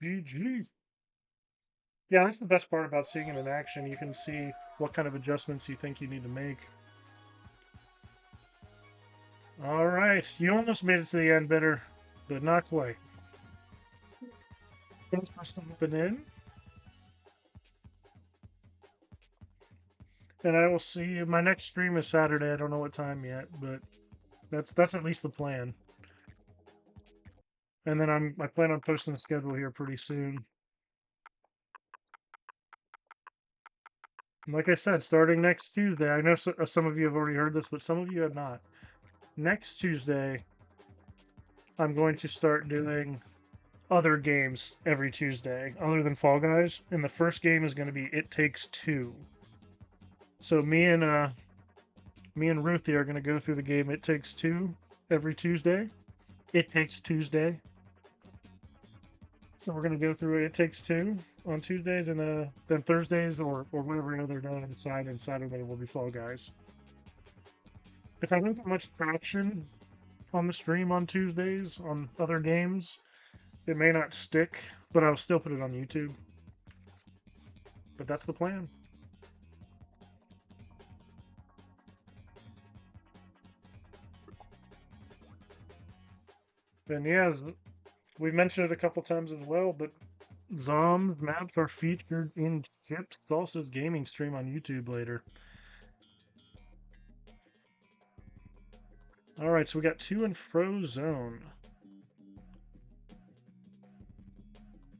GG. Yeah, that's the best part about seeing it in action. You can see what kind of adjustments you think you need to make. All right, you almost made it to the end, Bitter, but not quite. Thanks for stopping in. And I will see you. My next stream is Saturday. I don't know what time yet, but that's at least the plan. And then I plan on posting the schedule here pretty soon. Like I said, starting next Tuesday, I know some of you have already heard this, but some of you have not. Next Tuesday, I'm going to start doing other games every Tuesday, other than Fall Guys. And the first game is going to be It Takes Two. So me and Ruthie are going to go through the game It Takes Two every Tuesday. It Takes Tuesday. So we're going to go through It Takes Two on Tuesdays, and then Thursdays or whatever other day on Saturday will be Fall Guys. If I don't get much traction on the stream on Tuesdays on other games, it may not stick, but I'll still put it on YouTube. But that's the plan. And yeah, we've mentioned it a couple times as well, but Zom's maps are featured in Chip Salsa's gaming stream on YouTube later. Alright, so we got To and Fro Zone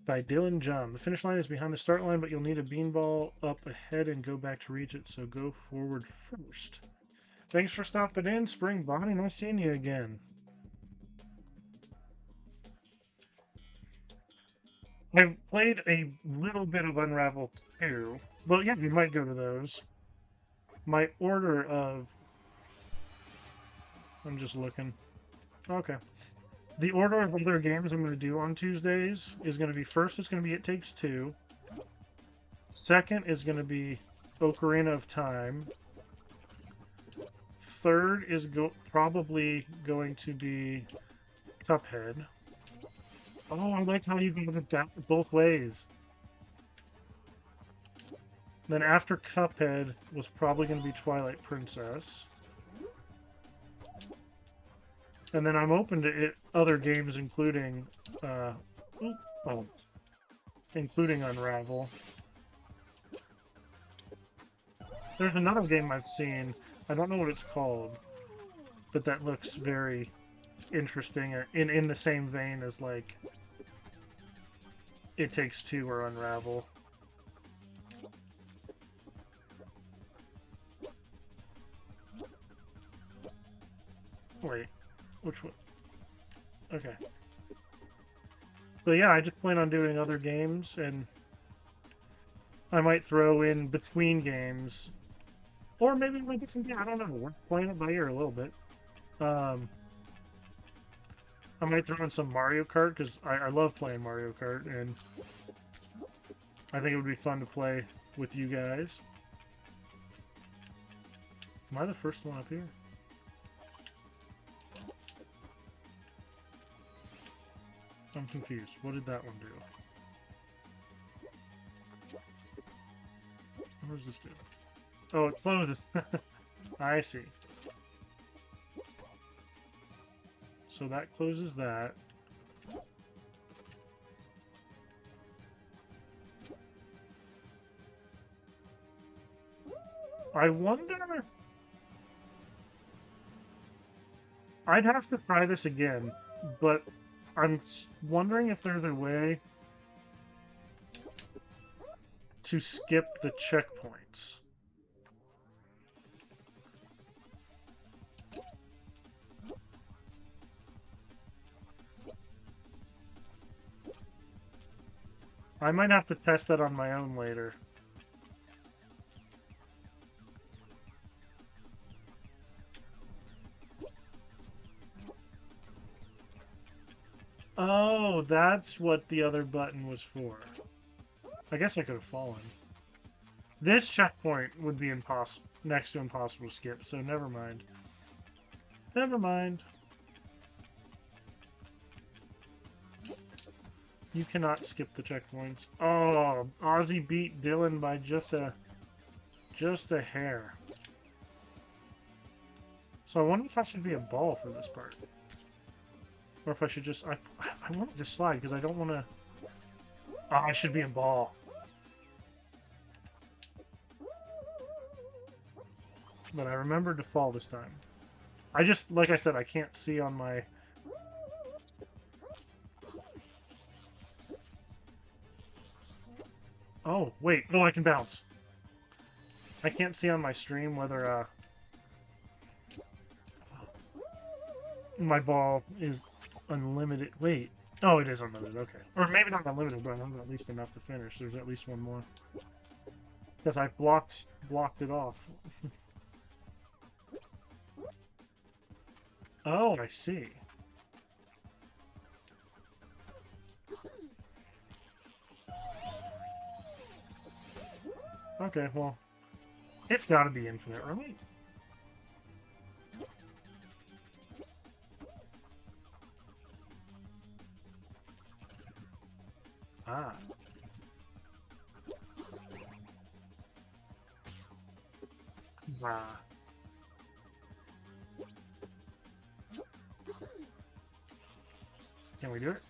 by Dylan John. The finish line is behind the start line, but you'll need a beanball up ahead and go back to reach it, so go forward first. Thanks for stopping in, Spring Bonnie. Nice seeing you again. I've played a little bit of Unravel 2. Well, yeah, we might go to those. My order of... I'm just looking. Okay. The order of other games I'm going to do on Tuesdays is going to be, first it's going to be It Takes Two. Second is going to be Ocarina of Time. third is probably going to be Cuphead. Oh, I like how you can adapt it both ways. Then after Cuphead was probably going to be Twilight Princess. And then I'm open to other games, including, including Unravel. There's another game I've seen. I don't know what it's called, but that looks very interesting. In the same vein as like It Takes Two or Unravel. Wait, which one? Okay. But yeah, I just plan on doing other games, and I might throw in between games, or maybe like different game. I don't know. We're playing it by ear a little bit. I might throw in some Mario Kart because I love playing Mario Kart, and I think it would be fun to play with you guys. Am I the first one up here? I'm confused. What did that one do? What does this do? Oh, it closes. I see. So that closes that. I wonder... I'd have to try this again, but I'm wondering if there's a way to skip the checkpoints. I might have to test that on my own later. Oh, that's what the other button was for. I guess I could have fallen. This checkpoint would be impossible, next to impossible to skip, so never mind. Never mind. You cannot skip the checkpoints. Oh, Ozzy beat Dylan by just a hair. So I wonder if I should be a ball for this part. Or if I should just... I want to just slide, because I don't want to... Oh, I should be a ball. But I remembered to fall this time. I just... Like I said, I can't see on my... Oh, wait. Oh, I can bounce. I can't see on my stream whether, my ball is unlimited. Wait. Oh, it is unlimited. Okay. Or maybe not unlimited, but I have at least enough to finish. There's at least one more. Because I've blocked it off. Oh, I see. Okay, well, it's got to be infinite, right? Ah. Wow. Can we do it?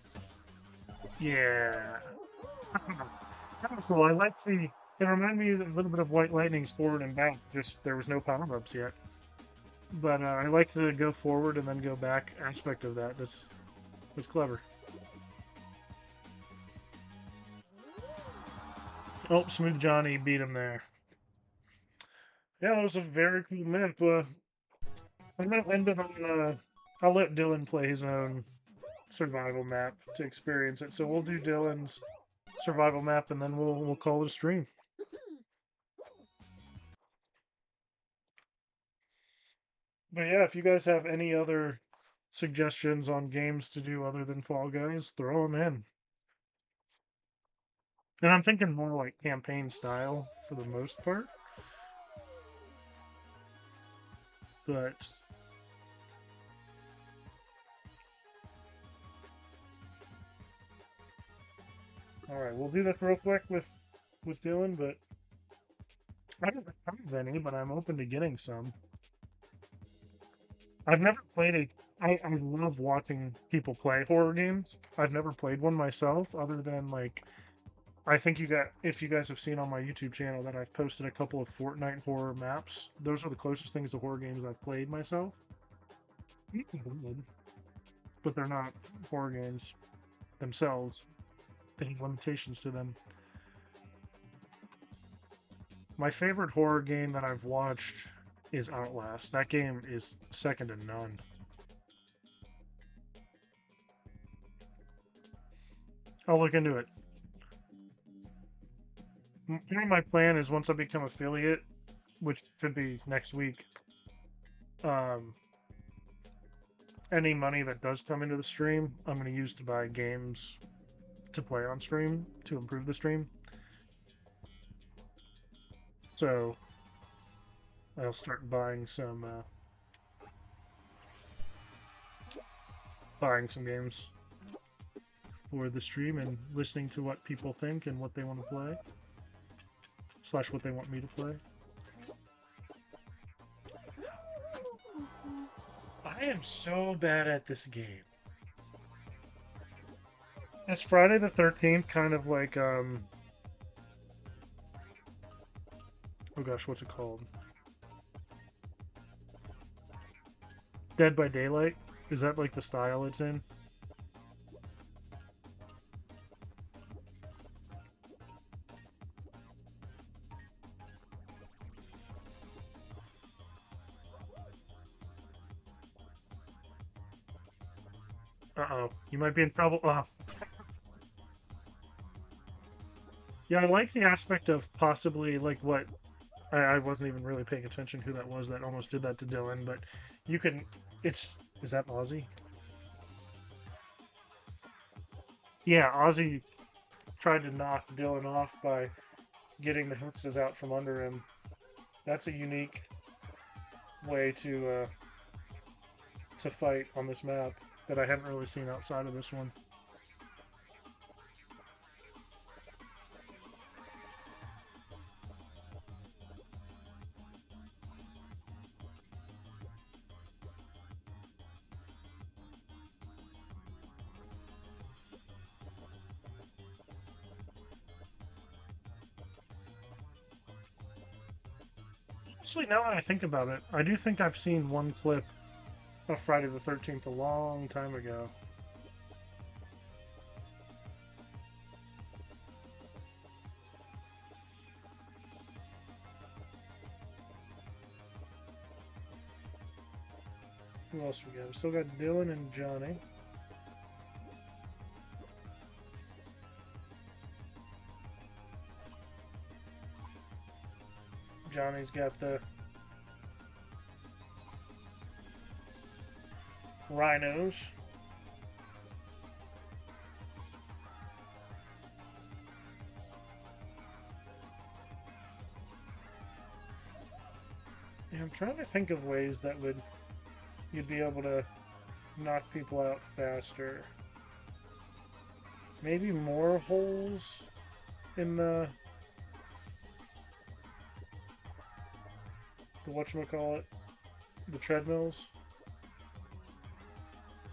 Yeah. Kind of cool. I like the... It reminded me a little bit of White Lightning's forward and back, just there was no power-ups yet. But I like the go forward and then go back aspect of that. That's clever. Oh, Smooth Johnny beat him there. Yeah, that was a very cool map. I'm gonna end it on. I'll let Dylan play his own survival map to experience it. So we'll do Dylan's survival map, and then we'll call it a stream. But yeah, if you guys have any other suggestions on games to do other than Fall Guys, throw them in. And I'm thinking more like campaign style for the most part. but all right, we'll do this real quick with Dylan, but I don't have any, but I'm open to getting some. I've never played a. I love watching people play horror games. I've never played one myself, other than like I think if you guys have seen on my YouTube channel that I've posted a couple of Fortnite horror maps. Those are the closest things to horror games I've played myself. But they're not horror games themselves. They have limitations to them. My favorite horror game that I've watched is Outlast. That game is second to none. I'll look into it. My plan is once I become affiliate, which should be next week, um, any money that does come into the stream, I'm going to use to buy games to play on stream to improve the stream. So I'll start buying some games for the stream and listening to what people think and what they want to play / what they want me to play. I am so bad at this game. It's Friday the 13th, kind of like oh gosh, what's it called? Dead by Daylight? Is that like the style it's in? Uh-oh, you might be in trouble. Oh. Yeah, I like the aspect of possibly like what I wasn't even really paying attention who that was that almost did that to Dylan, but you can is that Ozzy? Yeah, Ozzy tried to knock Dylan off by getting the hookses out from under him. That's a unique way to fight on this map that I haven't really seen outside of this one. Actually, now that I think about it, I do think I've seen one clip of Friday the 13th a long time ago. Who else we got? We still got Dylan and Johnny. Johnny's got the rhinos. Yeah, I'm trying to think of ways that you'd be able to knock people out faster. Maybe more holes in the whatchamacallit, the treadmills.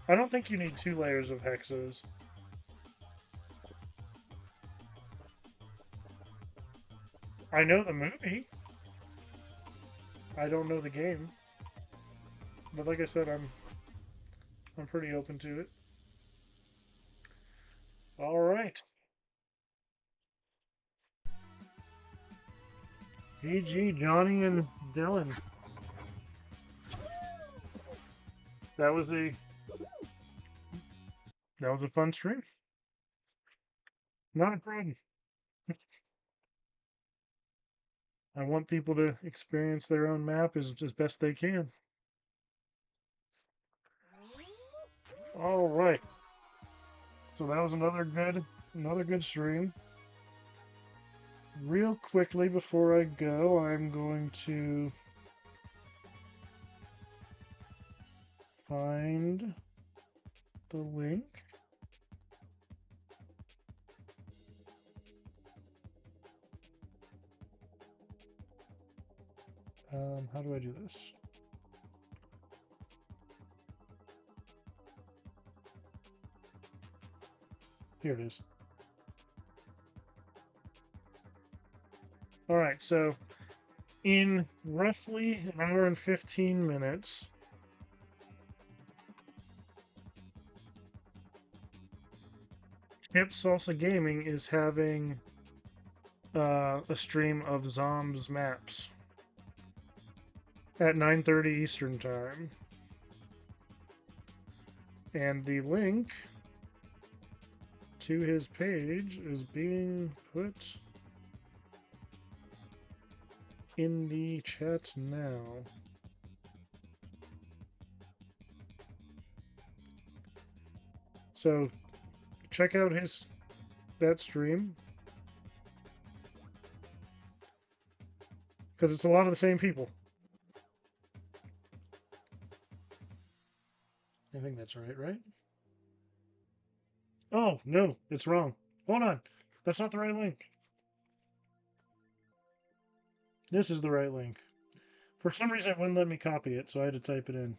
I don't think you need 2 layers of hexes. I know the movie. I don't know the game. But like I said, I'm pretty open to it. All right. GG, Johnny and Dylan. That was a fun stream. Not a problem. I want people to experience their own map as best they can. All right. So that was another good stream. Real quickly before I go, I'm going to find the link. How do I do this? Here it is. All right, so in roughly an hour and 15 minutes, Hip Salsa Gaming is having a stream of Zombs maps at 9:30 Eastern Time. And the link to his page is being put in the chat now. So check out that stream, because it's a lot of the same people. I think that's right? Oh, no, it's wrong. Hold on. That's not the right link. This is the right link. For some reason, it wouldn't let me copy it, so I had to type it in.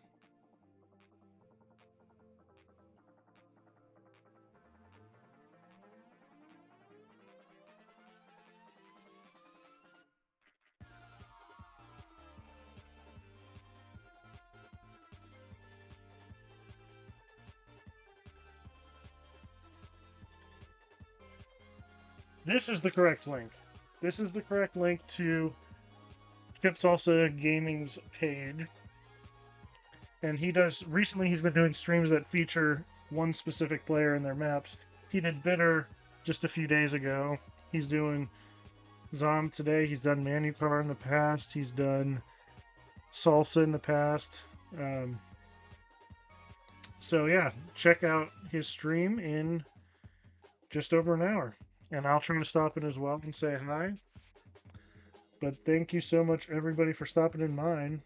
This is the correct link. This is the correct link to Hip Salsa Gaming's page. And recently he's been doing streams that feature one specific player in their maps. He did Bitter just a few days ago. He's doing Zom today. He's done Manucar in the past. He's done Salsa in the past. So yeah, check out his stream in just over an hour. And I'll try to stop in as well and say hi. But thank you so much, everybody, for stopping in mine.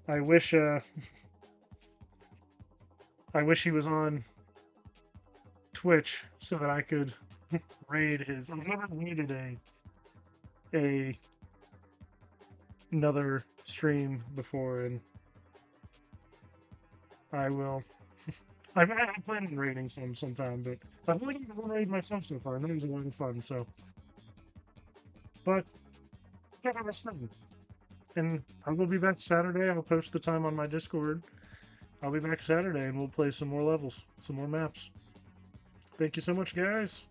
I wish he was on Twitch so that I could raid his. I've never raided another stream before, and I will. I plan on raiding sometime, but I've only got one raid myself so far, and that was a lot of fun. So, but check out my stream, and I will be back Saturday. I'll post the time on my Discord. I'll be back Saturday, and we'll play some more levels, some more maps. Thank you so much, guys.